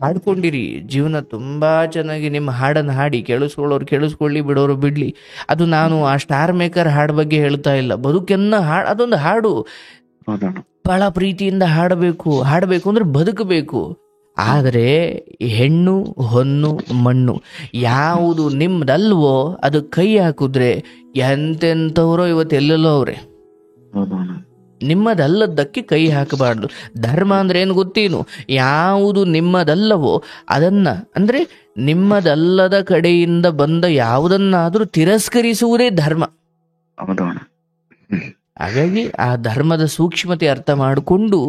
ಹಾಡ್ಕೊಂಡಿರಿ. ಜೀವನ ತುಂಬಾ ಚೆನ್ನಾಗಿ ನಿಮ್ಮ ಹಾಡನ್ನು ಹಾಡಿ, ಕೇಳಿಸ್ಕೊಳ್ಳೋರು ಕೇಳಿಸ್ಕೊಳ್ಳಿ, ಬಿಡೋರು ಬಿಡ್ಲಿ. ಅದು ನಾನು ಆ ಸ್ಟಾರ್ ಮೇಕರ್ ಹಾಡು ಬಗ್ಗೆ ಹೇಳ್ತಾ ಇಲ್ಲ. ಬದುಕನ್ನ ಅದೊಂದು ಹಾಡು. ಬಹಳ ಪ್ರೀತಿಯಿಂದ ಹಾಡಬೇಕು ಅಂದ್ರೆ ಬದುಕಬೇಕು. ಆದರೆ ಹೆಣ್ಣು ಹೊನ್ನು ಮಣ್ಣು ಯಾವುದು ನಿಮ್ದಲ್ವೋ ಅದು ಕೈ ಹಾಕಿದ್ರೆ ಎಂತೆಂಥವ್ರೋ ಇವತ್ತು ಎಲ್ಲೆಲ್ಲೋ ಅವ್ರೆ. ನಿಮ್ಮದಲ್ಲದಕ್ಕೆ ಕೈ ಹಾಕಬಾರ್ದು. ಧರ್ಮ ಅಂದ್ರೆ ಏನು ಗೊತ್ತೇನು? ಯಾವುದು ನಿಮ್ಮದಲ್ಲವೋ ಅದನ್ನ, ಅಂದ್ರೆ ನಿಮ್ಮದಲ್ಲದ ಕಡೆಯಿಂದ ಬಂದ ಯಾವುದನ್ನಾದ್ರೂ ತಿರಸ್ಕರಿಸುವುದೇ ಧರ್ಮ. ಹಾಗಾಗಿ ಆ ಧರ್ಮದ ಸೂಕ್ಷ್ಮತೆ ಅರ್ಥ ಮಾಡಿಕೊಂಡು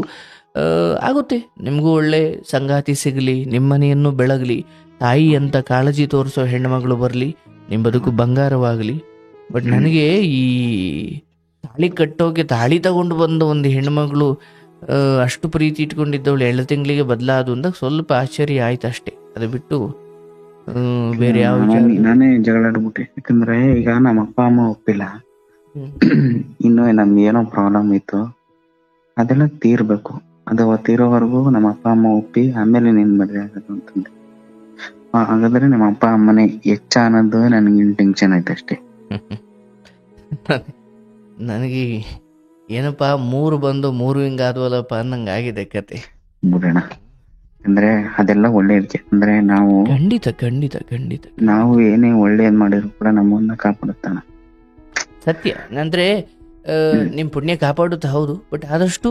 ಆಗುತ್ತೆ. ನಿಮಗೂ ಒಳ್ಳೆ ಸಂಗಾತಿ ಸಿಗಲಿ, ನಿಮ್ಮನೆಯನ್ನು ಬೆಳಗಲಿ, ತಾಯಿ ಅಂತ ಕಾಳಜಿ ತೋರಿಸೋ ಹೆಣ್ಣುಮಗಳು ಬರಲಿ, ನಿಮ್ಮ ಬದುಕು ಬಂಗಾರವಾಗಲಿ. ಬಟ್ ನನಗೆ ಈ ತಾಳಿ ಕಟ್ಟೋಕೆ ತಾಳಿ ತಗೊಂಡು ಬಂದ ಒಂದು ಹೆಣ್ಮಗಳು ಅಷ್ಟು ಪ್ರೀತಿ ಇಟ್ಕೊಂಡಿದ್ದವಳು 7 ತಿಂಗಳಿಗೆ ಬದಲಾದು ಅಂದಾಗ ಸ್ವಲ್ಪ ಆಶ್ಚರ್ಯ ಆಯ್ತು ಅಷ್ಟೇ. ಅದು ಬಿಟ್ಟು ಬೇರೆ ಯಾವ ನಾನೇ ಜಗಳಾಡ್ಬಿಟ್ಟೆ. ಯಾಕಂದ್ರೆ ಈಗ ನಮ್ಮ ಅಪ್ಪ ಅಮ್ಮ ಒಪ್ಪಿಲ್ಲ, ಇನ್ನು ನಮ್ಗೆ ಏನೋ ಪ್ರಾಬ್ಲಮ್ ಇತ್ತು, ಅದೆಲ್ಲ ತೀರ್ಬೇಕು. ಅದು ತೀರೋವರೆಗೂ ನಮ್ಮ ಅಪ್ಪ ಅಮ್ಮ ಒಪ್ಪಿ ಆಮೇಲೆ ನಿನ್ ಮದುವೆ ಆಗೋದು ಅಂತಂದ್ರೆ, ಹಾಗಾದ್ರೆ ನಮ್ಮ ಅಪ್ಪ ಅಮ್ಮನೇ ಹೆಚ್ಚ ಅನ್ನೋದು ನನಗೆ ಟೆನ್ಷನ್ ಆಯ್ತು ಅಷ್ಟೇ. ನನಗೆ ಏನಪ್ಪಾ 3 ಬಂದು 3 ಹಿಂಗಾದ್ವಲ್ಲಪ್ಪ ಅನ್ನಂಗೆ ಆಗಿದೆ ಕತೆ. ಬಿಡೋಣ. ಅಂದ್ರೆ ಅದೆಲ್ಲ ಒಳ್ಳೇದಕ್ಕೆ. ಅಂದ್ರೆ ನಾವು ಖಂಡಿತ ಖಂಡಿತ ಖಂಡಿತ ನಾವು ಏನೇ ಒಳ್ಳೇದ್ ಮಾಡಿದ್ರು ಕೂಡ ನಮ್ಮನ್ನ ಕಾಪಾಡುತ್ತಾನ. ಸತ್ಯ. ಅಂದ್ರೆ ನಿಮ್ ಪುಣ್ಯ ಕಾಪಾಡುತ್ತ ಹೌದು, ಬಟ್ ಆದಷ್ಟು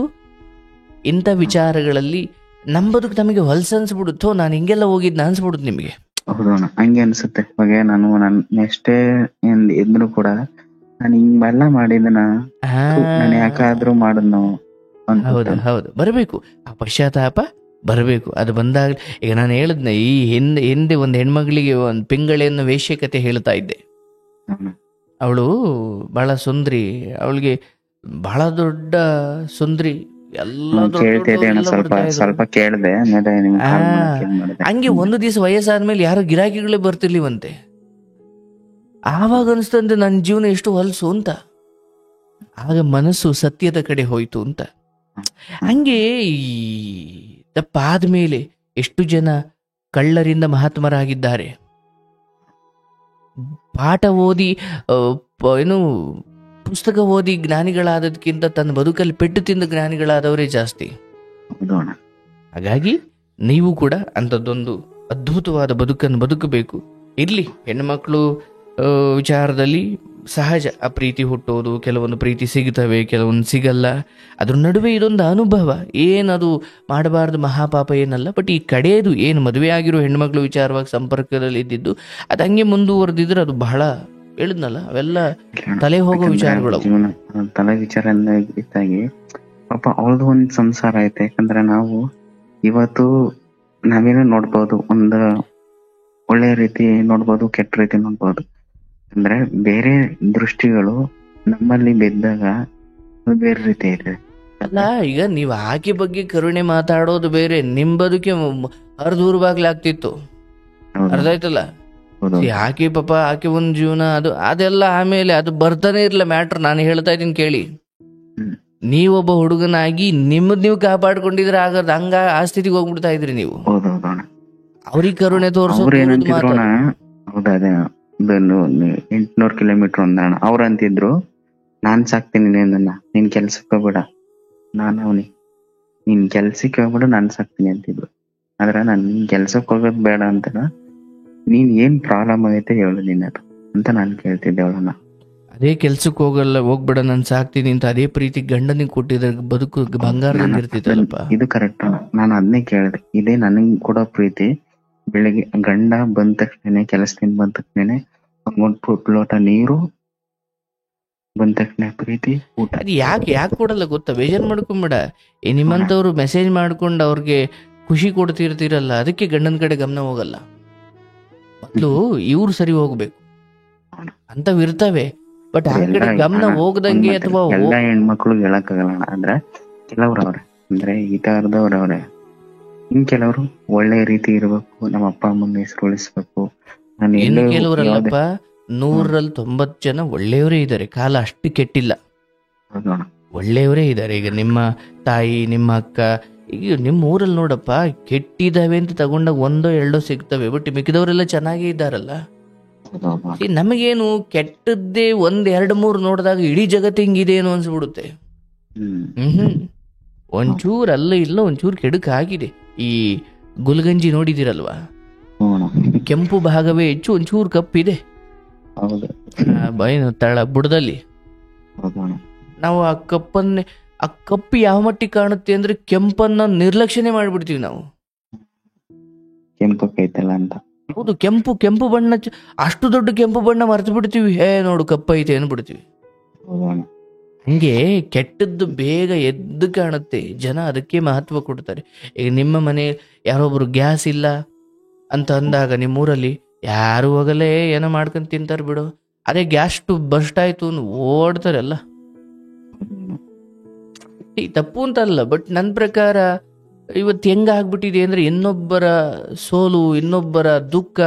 ಇಂಥ ವಿಚಾರಗಳಲ್ಲಿ ನಮ್ಮ ಬದುಕು ನಮಗೆ ಹೊಲಸನ್ಸ್ಬಿಡುತ್ತೋ, ನಾನು ಹಿಂಗೆಲ್ಲ ಹೋಗಿದ್ನ ಅನ್ಸ್ಬಿಡುತ್ತೆ ನಿಮಗೆ. ಹೌದಣ್ಣ, ಹಂಗೆ ಅನ್ಸುತ್ತೆ. ಇವಾಗ ನಾನು ಎಷ್ಟೇ ಇದ್ರು ಕೂಡ ನಾನು ಹಿಂಗೆಲ್ಲ ಮಾಡಿದನ ನಾನು ಯಾಕಾದ್ರೂ ಮಾಡಿದ್ನೋ. ಹೌದು ಹೌದು, ಬರಬೇಕು ಆ ಪಶ್ಚಾತ್ತಾಪ ಬರಬೇಕು. ಅದು ಬಂದಾಗ ಈಗ ನಾನು ಹೇಳಿದ್ನ, ಈ ಹಿಂದೆ ಒಂದು ಹೆಣ್ಮಗಳಿಗೆ ಒಂದು ಪಿಂಗಳೆಯನ್ನು ವೇಶ್ಯಕತೆ ಹೇಳ್ತಾ ಇದ್ದೆ. ಅವಳು ಬಹಳ ಸುಂದ್ರಿ, ಅವಳಿಗೆ ಬಹಳ ದೊಡ್ಡ ಸುಂದ್ರಿ, ಎಲ್ಲ ಸ್ವಲ್ಪ ಕೇಳಿದೆ. ಹಂಗೆ ಒಂದು ದಿವಸ ವಯಸ್ಸಾದ್ಮೇಲೆ ಯಾರೋ ಗಿರಾಕಿಗಳೇ ಬರ್ತಿರ್ಲಿವಂತೆ. ಆವಾಗ ಅನಿಸ್ತಂತೆ ನನ್ನ ಜೀವನ ಎಷ್ಟು ಹೊಲಸು ಅಂತ. ಆಗ ಮನಸ್ಸು ಸತ್ಯದ ಕಡೆ ಹೋಯ್ತು ಅಂತ. ಹಂಗೆ ಈ ದಪ್ಪ ಆದ್ಮೇಲೆ ಎಷ್ಟು ಜನ ಕಳ್ಳರಿಂದ ಮಹಾತ್ಮರಾಗಿದ್ದಾರೆ. ಪಾಠ ಓದಿ ಏನು ಪುಸ್ತಕ ಓದಿ ಜ್ಞಾನಿಗಳಾದದ್ಕಿಂತ ತನ್ನ ಬದುಕಲ್ಲಿ ಪೆಟ್ಟು ತಿಂದ ಜ್ಞಾನಿಗಳಾದವರೇ ಜಾಸ್ತಿ. ಹಾಗಾಗಿ ನೀವು ಕೂಡ ಅಂಥದ್ದೊಂದು ಅದ್ಭುತವಾದ ಬದುಕನ್ನು ಬದುಕಬೇಕು. ಇರ್ಲಿ, ಹೆಣ್ಮಕ್ಳು ವಿಚಾರದಲ್ಲಿ ಸಹಜ ಆ ಪ್ರೀತಿ ಹುಟ್ಟೋದು, ಕೆಲವೊಂದು ಪ್ರೀತಿ ಸಿಗ್ತವೆ, ಕೆಲವೊಂದು ಸಿಗಲ್ಲ. ಅದ್ರ ನಡುವೆ ಇದೊಂದು ಅನುಭವ, ಏನದು ಮಾಡಬಾರ್ದು ಮಹಾಪಾಪ ಏನಲ್ಲ. ಬಟ್ ಈ ಕಡೆಯದು ಏನು ಮದುವೆ ಆಗಿರೋ ಹೆಣ್ಮಕ್ಳು ವಿಚಾರವಾಗಿ ಸಂಪರ್ಕದಲ್ಲಿ ಇದ್ದಿದ್ದು ಅದು ಹಂಗೆ ಮುಂದುವರೆದಿದ್ರೆ ಅದು ಬಹಳ ಹೇಳಿದ್ನಲ್ಲ, ಅವೆಲ್ಲ ತಲೆ ಹೋಗೋ ವಿಚಾರಗಳು. ತಲೆ ವಿಚಾರ ಇದ್ದಾಗಿ ಪಾಪ ಅವ್ರದ್ದು ಒಂದ್ ಸಂಸಾರ ಐತೆ. ಯಾಕಂದ್ರೆ ನಾವು ಇವತ್ತು ನಾವೇನೋ ನೋಡ್ಬೋದು, ಒಂದು ಒಳ್ಳೆ ರೀತಿ ನೋಡ್ಬೋದು, ಕೆಟ್ಟ ರೀತಿ ನೋಡ್ಬೋದು. ಅಂದ್ರೆ ಬೇರೆ ದೃಷ್ಟಿಗಳು ನಮ್ಮಲ್ಲಿ ಬಿದ್ದಾಗ ಅದು ಬೇರೆ ರೀತಿ ಇದೆ ಅಲ್ಲ. ಈಗ ನೀವು ಆಕೆ ಬಗ್ಗೆ ಕರುಣೆ ಮಾತಾಡೋದು ಬೇರೆ, ನಿಮ್ ಬದುಕೆ ಹರಿದೂರ್ಬಾಗ್ಲಾಗ್ತಿತ್ತು. ಅರ್ಥ ಆಯ್ತಲ್ಲ? ಆಕೆ ಪಾಪ ಆಕೆ ಒಂದ್ ಜೀವನ, ಅದೆಲ್ಲ ಆಮೇಲೆ ಅದು ಬರ್ತಾನೆ ಇರ್ಲ ಮ್ಯಾಟ್ರ್. ನಾನು ಹೇಳ್ತಾ ಇದ್ದೀನಿ ಕೇಳಿ. ನೀವೊಬ್ಬ ಹುಡುಗನಾಗಿ ನಿಮ್ಮದ್ ನೀವು ಕಾಪಾಡ್ಕೊಂಡಿದ್ರೆ ಆಗದ, ಹಂಗ ಆ ಸ್ಥಿತಿಗೆ ಹೋಗ್ಬಿಡ್ತಾ ಇದ್ರಿ ನೀವು. ಅವ್ರಿಗೆ ಕರುಣೆ ತೋರ್ಸೋದು. 800 ಕಿಲೋಮೀಟರ್ ಒಂದಣ ಅವ್ರ ಅಂತಿದ್ರು, ನಾನ್ ಸಾಕ್ತೀನಿ ನಿನ್ನ, ನಿನ್ ಕೆಲ್ಸಕ್ಕೆ ಹೋಗ್ಬೇಡ, ನಾನು ಅವನಿಗೆ ನಿನ್ ಕೆಲ್ಸಕ್ಕೆ ಹೋಗ್ಬೇಡ, ನಾನ್ ಸಾಕ್ತೀನಿ ಅಂತಿದ್ರು. ಆದ್ರೆ ನಾನ್ ನಿನ್ ಕೆಲ್ಸಕ್ಕೆ ಹೋಗೋದ್ ಬೇಡ ಅಂತ, ನೀನ್ ಏನ್ ಪ್ರಾಬ್ಲಮ್ ಆಗೈತೆ ಹೇಳು ನಿನ್ನದು ಅಂತ ನಾನು ಕೇಳ್ತಿದ್ದೆ ಅವಳನ್ನ. ಅದೇ ಕೆಲ್ಸಕ್ಕೆ ಹೋಗ್ಬೇಡ ನಾನು ಸಾಕ್ತೀನಿ ಅಂತ ಅದೇ ಪ್ರೀತಿ ಗಂಡನಿಗೆ ಕೊಟ್ಟಿದ್ರೆ ಬದುಕು ಬಂಗಾರದಿಂದ ಇರ್ತಿತ್ತಲ್ಲಪ್ಪ. ಇದು ಕರೆಕ್ಟ್. ನಾನು ಅದನ್ನೇ ಕೇಳಿದೆ, ಇದೇ ನನಗ್ ಕೊಡೋ ಪ್ರೀತಿ. ಬೆಳಿಗ್ಗೆ ಗಂಡ ಬಂದ ತಕ್ಷಣ, ಕೆಲಸದಿಂದ ಬಂದ ತಕ್ಷಣ ಒಂದು ಲೋಟ ನೀರು, ಬಂದ ತಕ್ಷಣ ಪ್ರೀತಿ, ಊಟ. ಅದು ಯಾಕೆ ಕೊಡಲ್ಲ ಗೊತ್ತಾ? ಬೇಜಾರ್ ಮಾಡ್ಕೊಂಬೇಡ. ನಿಮ್ಮಂತವ್ರು ಮೆಸೇಜ್ ಮಾಡ್ಕೊಂಡು ಅವ್ರಿಗೆ ಖುಷಿ ಕೊಡ್ತಿರ್ತೀರಲ್ಲ, ಅದಕ್ಕೆ ಗಂಡನ ಕಡೆ ಗಮನ ಹೋಗಲ್ಲ. ಮೊದ್ಲು ಇವ್ರು ಸರಿ ಹೋಗ್ಬೇಕು ಅಂತವ್ ಇರ್ತವೆ. ಬಟ್ ಆ ಕಡೆ ಗಮನ ಹೋಗದಂಗೆ ಅಥವಾ ಎಲ್ಲ ಹೆಣ್ಮಕ್ಳು ಹೇಳಕ್ಕಾಗಲ್ಲ. ಅಂದ್ರೆ ಕೆಲವ್ರು ಅವ್ರೆ, ಅಂದ್ರೆ ಈ ತರದವ್ರವ್ರೆ. ಇನ್ ಕೆಲವರು ಒಳ್ಳೆ ರೀತಿ ಇರ್ಬೇಕು, ನಮ್ಮ ಅಪ್ಪ ಅಮ್ಮನ ಹೆಸರು ಉಳಿಸ್ಬೇಕು. ಏನು ಕೆಲವರಲ್ಲಪ್ಪ, 100ರಲ್ಲಿ 90 ಜನ ಒಳ್ಳೆಯವರೇ ಇದ್ದಾರೆ. ಕಾಲ ಅಷ್ಟು ಕೆಟ್ಟಿಲ್ಲ, ಒಳ್ಳೆಯವರೇ ಇದ್ದಾರೆ. ಈಗ ನಿಮ್ಮ ತಾಯಿ, ನಿಮ್ಮ ಅಕ್ಕ, ಈಗ ನಿಮ್ಮ ಊರಲ್ಲಿ ನೋಡಪ್ಪ, ಕೆಟ್ಟಿದಾವೆ ಅಂತ ತಗೊಂಡಾಗ 1-2 ಸಿಗ್ತವೆ. ಬಟ್ ಮಿಕ್ಕಿದವರೆಲ್ಲ ಚೆನ್ನಾಗೇ ಇದ್ದಾರಲ್ಲ. ನಮಗೇನು ಕೆಟ್ಟದ್ದೇ 1-2-3 ನೋಡಿದಾಗ ಇಡೀ ಜಗತ್ತು ಹಿಂಗಿದೆ ಏನು ಅನ್ಸ್ಬಿಡುತ್ತೆ. ಒಂಚೂರು ಅಲ್ಲ ಇಲ್ಲ ಒಂಚೂರು ಕೆಡುಕ ಆಗಿದೆ. ಈ ಗುಲ್ಗಂಜಿ ನೋಡಿದಿರಲ್ವಾ? ಕೆಂಪು ಭಾಗವೇ ಹೆಚ್ಚು, ಒಂಚೂರು ಕಪ್ಪಿದೆ ತಳ ಬುಡದಲ್ಲಿ. ನಾವು ಆ ಕಪ್ಪು ಯಾವ ಮಟ್ಟಿಗೆ ಕಾಣುತ್ತೆ ಅಂದ್ರೆ ಕೆಂಪನ್ನ ನಿರ್ಲಕ್ಷ್ಯನೇ ಮಾಡ್ಬಿಡ್ತೀವಿ ನಾವು. ಕೆಂಪೈತಲ್ಲ ಅಂತ. ಹೌದು, ಕೆಂಪು ಬಣ್ಣ, ಅಷ್ಟು ದೊಡ್ಡ ಕೆಂಪು ಬಣ್ಣ ಮರ್ತು ಬಿಡ್ತೀವಿ. ನೋಡು ಕಪ್ಪೈತೆ ಅನ್ಬಿಡ್ತೀವಿ. ಹಂಗೆ ಕೆಟ್ಟದ್ದು ಬೇಗ ಎದ್ದು ಕಾಣುತ್ತೆ. ಜನ ಅದಕ್ಕೆ ಮಹತ್ವ ಕೊಡ್ತಾರೆ. ಈಗ ನಿಮ್ಮ ಮನೆ ಯಾರೊಬ್ರು ಗ್ಯಾಸ್ ಇಲ್ಲ ಅಂತ ಅಂದಾಗ ನಿಮ್ಮೂರಲ್ಲಿ ಯಾರು ಹೋಗಲೇ ಏನೋ ಮಾಡ್ಕೊಂಡ್ ತಿಂತಾರೆ ಬಿಡು. ಅದೇ ಗ್ಯಾಸ್ ಬಸ್ಟ್ ಆಯ್ತು ಓಡ್ತಾರಲ್ಲ. ಈ ತಪ್ಪು ಅಂತ ಅಲ್ಲ, ಬಟ್ ನನ್ನ ಪ್ರಕಾರ ಇವತ್ತು ಹೆಂಗ ಆಗ್ಬಿಟ್ಟಿದೆ ಅಂದ್ರೆ, ಇನ್ನೊಬ್ಬರ ಸೋಲು, ಇನ್ನೊಬ್ಬರ ದುಃಖ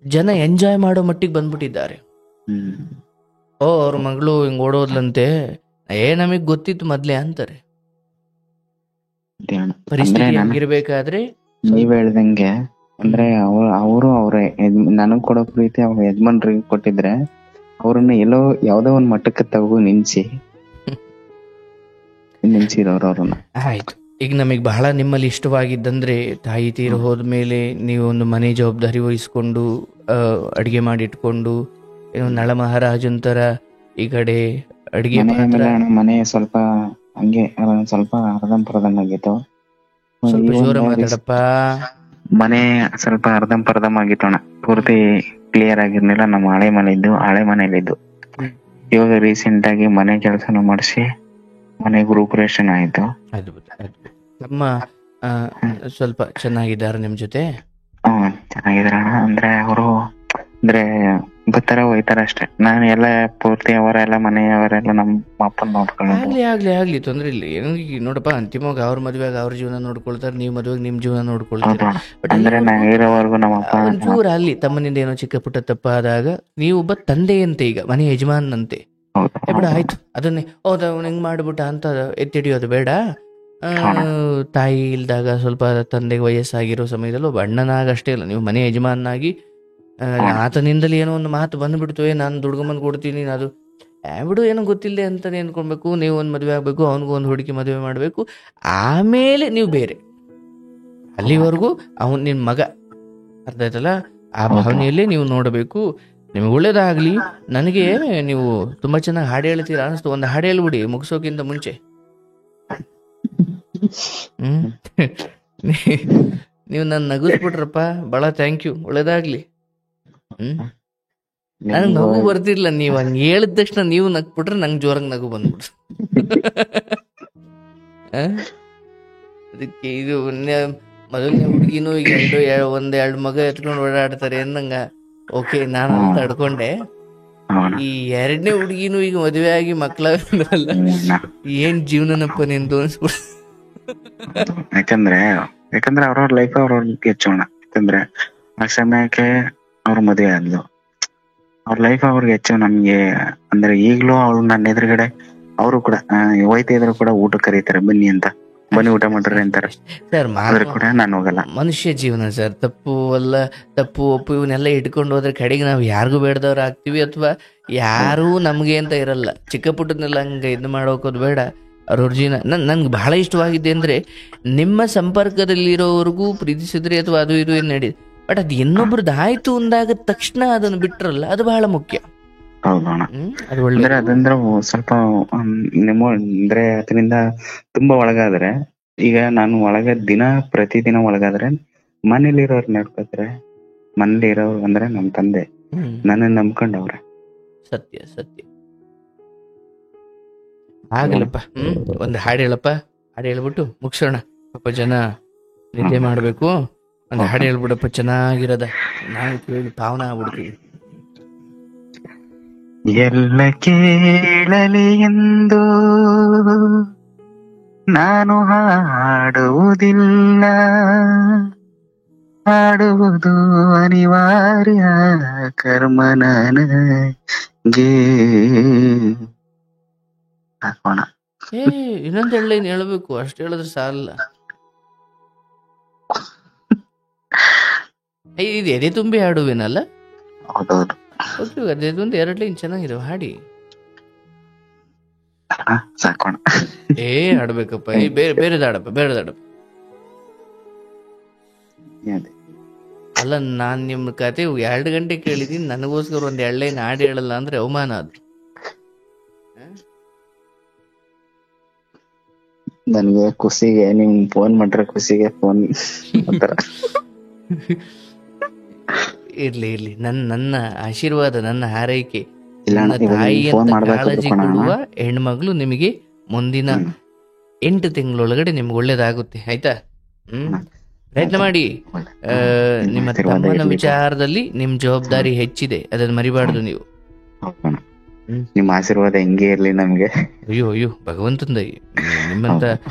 ಜನ ಎಂಜಾಯ್ ಮಾಡೋ ಮಟ್ಟಿಗೆ ಬಂದ್ಬಿಟ್ಟಿದ್ದಾರೆ. ಅವ್ರ ಮಗಳು ಹಿಂಗ್ ಓಡೋದ್ಲಂತೆ, ನಮಗ್ ಗೊತ್ತಿತ್ತು ಮೊದ್ಲೇ ಅಂತಾರೆ. ಪರಿಸ್ಥಿತಿ ಹೆಂಗಿರ್ಬೇಕಾದ್ರೆ ನೀವ್ ಹೇಳ್ದಂಗೆ, ಅಂದ್ರೆ ಅವರು ಅವ್ರ ನನಗ್ ಕೊಡೋ ಪ್ರೀತಿ ಅವ್ರ ಯಜಮಾನ್ರಿಗೆ ಕೊಟ್ಟಿದ್ರೆ ಅವ್ರನ್ನ ಎಲ್ಲೋ ಯಾವ್ದೋ ಒಂದ್ ಮಟ್ಟಕ್ಕೆ ತಗೋ ನಿಲ್ಸಿರೋರು ಅವ್ರನ್ನ. ಆಯ್ತು. ಈಗ ನಮಗ್ ಬಹಳ ನಿಮ್ಮಲ್ಲಿ ಇಷ್ಟವಾಗಿದ್ದಂದ್ರೆ, ತಾಯಿ ತೀರ ಹೋದ್ಮೇಲೆ ನೀವು ಒಂದು ಮನೆ ಜವಾಬ್ದಾರಿ ವಹಿಸ್ಕೊಂಡು ಅಡಿಗೆ ಮಾಡಿಟ್ಕೊಂಡು, ಏನೋ ನಳ ಮಹಾರಾಜಂತರ ಈ ಕಡೆ ಅಡಿಗೆ ಮನೆ ಸ್ವಲ್ಪ ಹಂಗೆ ಸ್ವಲ್ಪ ಅರ್ಧಂಬರ್ಧಂಗಾಗಿತ್ತು. ಸ್ವಲ್ಪ ಜೋರ ಮಾತಾಡಪ್ಪ. ಮನೆ ಸ್ವಲ್ಪ ಅರ್ಧಂಬರ್ಧಂ ಆಗಿತ್ತೋಣ, ಪೂರ್ತಿ ಕ್ಲಿಯರ್ ಆಗಿರ್ಲಿಲ್ಲ. ನಮ್ಮ ಹಳೆ ಮನೆಯಲ್ಲಿದ್ದು ಇವಾಗ ರೀಸೆಂಟ್ ಆಗಿ ಮನೆ ಕೆಲಸನ ಮಾಡಿಸಿ ಮನೆ ಗೃಹಪ್ರವೇಶ ಆಯ್ತು. ನಮ್ಮ ಸ್ವಲ್ಪ ಚೆನ್ನಾಗಿದ್ದಾರೆ ನಿಮ್ ಜೊತೆ? ಚೆನ್ನಾಗಿದಾರ. ಅಂದ್ರೆ ಅವರು ಅಂದ್ರೆ ಬರ್ತಾರ ಹೋಯ್ತಾರ ಅಷ್ಟೇ. ನಾನು ಎಲ್ಲ ಪೂರ್ತಿ ಅವರೆಲ್ಲ ಮನೆಯವರೆಲ್ಲ ನಮ್ಮ ಅಪ್ಪನ ನೋಡ್ಕೊಂಡು ಆಗ್ಲಿ ತೊಂದ್ರೆ ಇಲ್ಲ. ನೋಡಪ್ಪ, ಅಂತಿಮವಾಗಿ ಅವ್ರ ಮದ್ವೆಗ ಅವ್ರ ಜೀವನ ನೋಡ್ಕೊಳ್ತಾರೆ, ನೀವ್ ಮದ್ವೆಗ್ ನಿಮ್ ಜೀವನ ನೋಡ್ಕೊಳ್ತಾರೆ. ಅಂದ್ರೆ ನಾ ಇರೋವರೆಗೂ ನಮ್ಮ ಅಪ್ಪ ಒಂಚೂರು ಅಲ್ಲಿ ತಮ್ಮನಿಂದ ಏನೋ ಚಿಕ್ಕ ಪುಟ್ಟ ತಪ್ಪಾದಾಗ ನೀವೊಬ್ಬ ತಂದೆಯಂತೆ, ಈಗ ಮನೆ ಯಜಮಾನಂತೆ ಬಿಡ ಆಯ್ತು, ಅದನ್ನೇ ಹೌದ ಅವ್ನು ಹಿಂಗ್ ಮಾಡ್ಬಿಟ್ಟ ಅಂತ ಎತ್ತಿಡಿಯೋದು ಬೇಡ. ತಾಯಿ ಇಲ್ದಾಗ ಸ್ವಲ್ಪ ತಂದೆಗೆ ವಯಸ್ಸಾಗಿರೋ ಸಮಯದಲ್ಲಿ ಒಬ್ಬ ಅಣ್ಣನಾಗ ಅಷ್ಟೇ ಇಲ್ಲ, ನೀವು ಮನೆ ಯಜಮಾನಾಗಿ ಆತನಿಂದಲೇ ಏನೋ ಒಂದು ಮಾತು ಬಂದ್ಬಿಡ್ತು, ನಾನು ದುಡ್ಕೊಂಬಂದು ಕೊಡ್ತೀನಿ, ಅದು ಬಿಡು ಏನೋ ಗೊತ್ತಿಲ್ಲದೆ ಅಂತಾನೆ ಅನ್ಕೊಳ್ಬೇಕು. ನೀವು ಒಂದು ಮದುವೆ ಆಗ್ಬೇಕು, ಅವನಿಗೂ ಒಂದು ಹುಡುಗಿ ಮದುವೆ ಮಾಡಬೇಕು, ಆಮೇಲೆ ನೀವು ಬೇರೆ. ಅಲ್ಲಿವರೆಗೂ ಅವನು ನಿನ್ನ ಮಗ, ಅರ್ಥ ಆಯ್ತಲ್ಲ? ಆ ಭಾವನೆಯಲ್ಲೇ ನೀವು ನೋಡಬೇಕು. ನಿಮ್ಗೆ ಒಳ್ಳೇದಾಗ್ಲಿ. ನನಗೆ ನೀವು ತುಂಬಾ ಚೆನ್ನಾಗಿ ಹಾಡು ಹೇಳ್ತೀರಾ ಅನಿಸ್ತು. ಒಂದು ಹಾಡು ಹೇಳ್ಬಿಡಿ ಮುಗಿಸೋಕ್ಕಿಂತ ಮುಂಚೆ. ನೀವು ನನ್ನ ನಗಿಸ್ಬಿಟ್ರಪ್ಪ, ಬಹಳ ಥ್ಯಾಂಕ್ ಯು, ಒಳ್ಳೇದಾಗ್ಲಿ. ನನಗೆ ನಗು ಬರ್ತಿರ್ಲಿಲ್ಲ, ನೀವು ಹಂಗೆ ಹೇಳಿದ ತಕ್ಷಣ ನೀವು ನಗ್ಬಿಟ್ರೆ ನಂಗೆ ಜೋರಾಗಿ ನಗು ಬಂದ್ಬಿಡ್ತು. ಅದಕ್ಕೆ ಇದು ಮೊದಲನೇ ಹುಡುಗಿನೂ ಈಗ ಒಂದೆರಡು ಮಗ ಎತ್ಕೊಂಡು ಓಡಾಡ್ತಾರೆ ಅನ್ನಂಗ ಓಕೆ ನಾನು ತಡ್ಕೊಂಡೆ. ಈ ಎರಡನೇ ಹುಡುಗಿನೂ ಈಗ ಮದುವೆ ಆಗಿ ಮಕ್ಕಳಲ್ಲ, ಏನ್ ಜೀವನನಪ್ಪ ನಿಂದು ಅನ್ಸ್ಬಿಡ. ಯಾಕಂದ್ರೆ ಅವ್ರವ್ರ ಲೈಫ್ ಅವ್ರವ್ರಿಗೆ ಹೆಚ್ಚೋಣ. ಯಾಕಂದ್ರೆ ಆ ಸಮಯಕ್ಕೆ ಅವ್ರ ಮದುವೆ ಆದ್ಲು, ಅವ್ರ ಲೈಫ್ ಅವ್ರಿಗೆ ಹೆಚ್ಚು. ನಮ್ಗೆ ಅಂದ್ರೆ ಈಗ್ಲೂ ಅವ್ರು ನನ್ನ ಎದುರುಗಡೆ ಅವರು ಕೂಡ ಹೋಯ್ತಿದ್ರು ಕೂಡ ಊಟ ಕರೀತಾರೆ, ಬನ್ನಿ ಅಂತ, ಬನ್ನಿ ಊಟ ಮಾಡ್ರಿ ಅಂತಾರೆ. ಸರ್ ಆದ್ರೂ ಕೂಡ ನಾನು ಹೋಗಲ್ಲ. ಮನುಷ್ಯ ಜೀವನ ಸರ್, ತಪ್ಪು ಒಪ್ಪು ಇವನ್ನೆಲ್ಲ ಇಟ್ಕೊಂಡು ಹೋದ್ರೆ ಕಡೆಗೆ ನಾವು ಯಾರಿಗೂ ಬೇಡದವ್ರು ಆಗ್ತೀವಿ, ಅಥವಾ ಯಾರೂ ನಮ್ಗೆ ಅಂತ ಇರಲ್ಲ. ಚಿಕ್ಕ ಪುಟ್ಟದ್ನೆಲ್ಲ ಹಂಗೆ ಇದು ಮಾಡೋಕೋದು ಬೇಡ. ಅವ್ರವ್ರ ಜೀವನ ನನ್ಗೆ ಬಹಳ ಇಷ್ಟವಾಗಿದ್ದೆ ಅಂದ್ರೆ ನಿಮ್ಮ ಸಂಪರ್ಕದಲ್ಲಿರೋವರೆಗೂ ಪ್ರೀತಿಸಿದ್ರೆ ಅಥವಾ ಅದು ಇದು ಏನು ನಡೀದು, ಬಟ್ ಅದು ಇನ್ನೊಬ್ರದ್ದು ಆಯ್ತು ಅಂದಾಗ ತಕ್ಷಣ ಅದನ್ನು ಬಿಟ್ರಲ್ಲ, ಅದು ಬಹಳ ಮುಖ್ಯ. ಅದು ಒಳ್ಳೆ ಅದಂದ್ರೆ ಸ್ವಲ್ಪ ಅಂದ್ರೆ ಅದರಿಂದ ತುಂಬಾ ಒಳಗಾದ್ರೆ, ಈಗ ನಾನು ಪ್ರತಿದಿನ ಒಳಗಾದ್ರೆ ಮನೇಲಿರೋರು ನೋಡ್ಕೋತಾರೆ. ಮನೇಲಿ ಇರೋರು ಅಂದ್ರೆ ನಮ್ ತಂದೆ ನನ್ನ ನಂಬ್ಕೊಂಡವ್ರೆ. ಸತ್ಯ ಆಗಲ್ಲಪ್ಪ. ಒಂದು ಹಾಡು ಹೇಳಪ್ಪ, ಹಾಡು ಹೇಳ್ಬಿಟ್ಟು ಮುಗಿಸೋಣ. ಪಾಪ ಜನ ನಿದ್ದೆ ಮಾಡ್ಬೇಕು. ಒಂದು ಹಾಡು ಹೇಳ್ಬಿಡಪ್ಪ, ಚೆನ್ನಾಗಿರೋದ, ನಾವು ಕೇಳಿ ಪಾವನ ಆಗ್ಬಿಡ್ತೀವಿ. ಎಲ್ಲ ಕೇಳಲಿ ಎಂದು ನಾನು ಹಾಡುವುದಿಲ್ಲ, ಹಾಡುವುದು ಅನಿವಾರ್ಯ ಕರ್ಮ ನನಗೆ. ಇನ್ನೊಂದು ಹೇಳೇನು ಹೇಳ್ಬೇಕು, ಅಷ್ಟು ಹೇಳಿದ್ರೆ ಸಾಲಲ್ಲ. ಇದು ಎದೆ ತುಂಬಿ ಹಾಡುವೇನಲ್ಲ? ಹೌದೌದು, ಅದೊಂದು 2 ಲೈನ್ ಚೆನ್ನಾಗಿರೋ ಹಾಡಿ. ಸಾಕೋಣ. ಹಾಡ್ಬೇಕಪ್ಪ, ಬೇರೆದಾಡಪ್ಪ. ಅಲ್ಲ, ನಾನ್ ನಿಮ್ ಕತೆ 2 ಗಂಟೆ ಕೇಳಿದೀನಿ, ನನಗೋಸ್ಕರ ಒಂದ್ 2 ಲೈನ್ ಹಾಡಿ ಹೇಳಲ್ಲ ಅಂದ್ರೆ ಅವಮಾನ ಅದು. ನನ್ಗೆ ಖುಷಿಗೆ ನಿಮ್ ಫೋನ್ ಮಾಡ್ರೆ ಖುಷಿಗೆ ಫೋನ್ ಇರ್ಲಿ ನನ್ನ ಆಶೀರ್ವಾದ, ನನ್ನ ಹಾರೈಕೆ, ತಾಯಿ ಅಂತ ಕಾಳಜಿ ಕೊಡುವ ಹೆಣ್ಮಗಳು ನಿಮಗೆ ಮುಂದಿನ 8 ತಿಂಗಳೊಳಗಡೆ ನಿಮ್ಗೆ ಒಳ್ಳೇದಾಗುತ್ತೆ, ಆಯ್ತಾ? ಪ್ರಯತ್ನ ಮಾಡಿ. ನಿಮ್ಮ ತಮ್ಮನ ವಿಚಾರದಲ್ಲಿ ನಿಮ್ ಜವಾಬ್ದಾರಿ ಹೆಚ್ಚಿದೆ, ಅದನ್ನ ಮರಿಬಾರ್ದು ನೀವು. ನಿಮ್ಮ ಆಶೀರ್ವಾದ ಹಿಂಗೆ ಇರ್ಲಿ ನಮ್ಗೆ. ಅಯ್ಯೋ ಭಗವಂತಂದ, ನಿಮ್ಮಂತ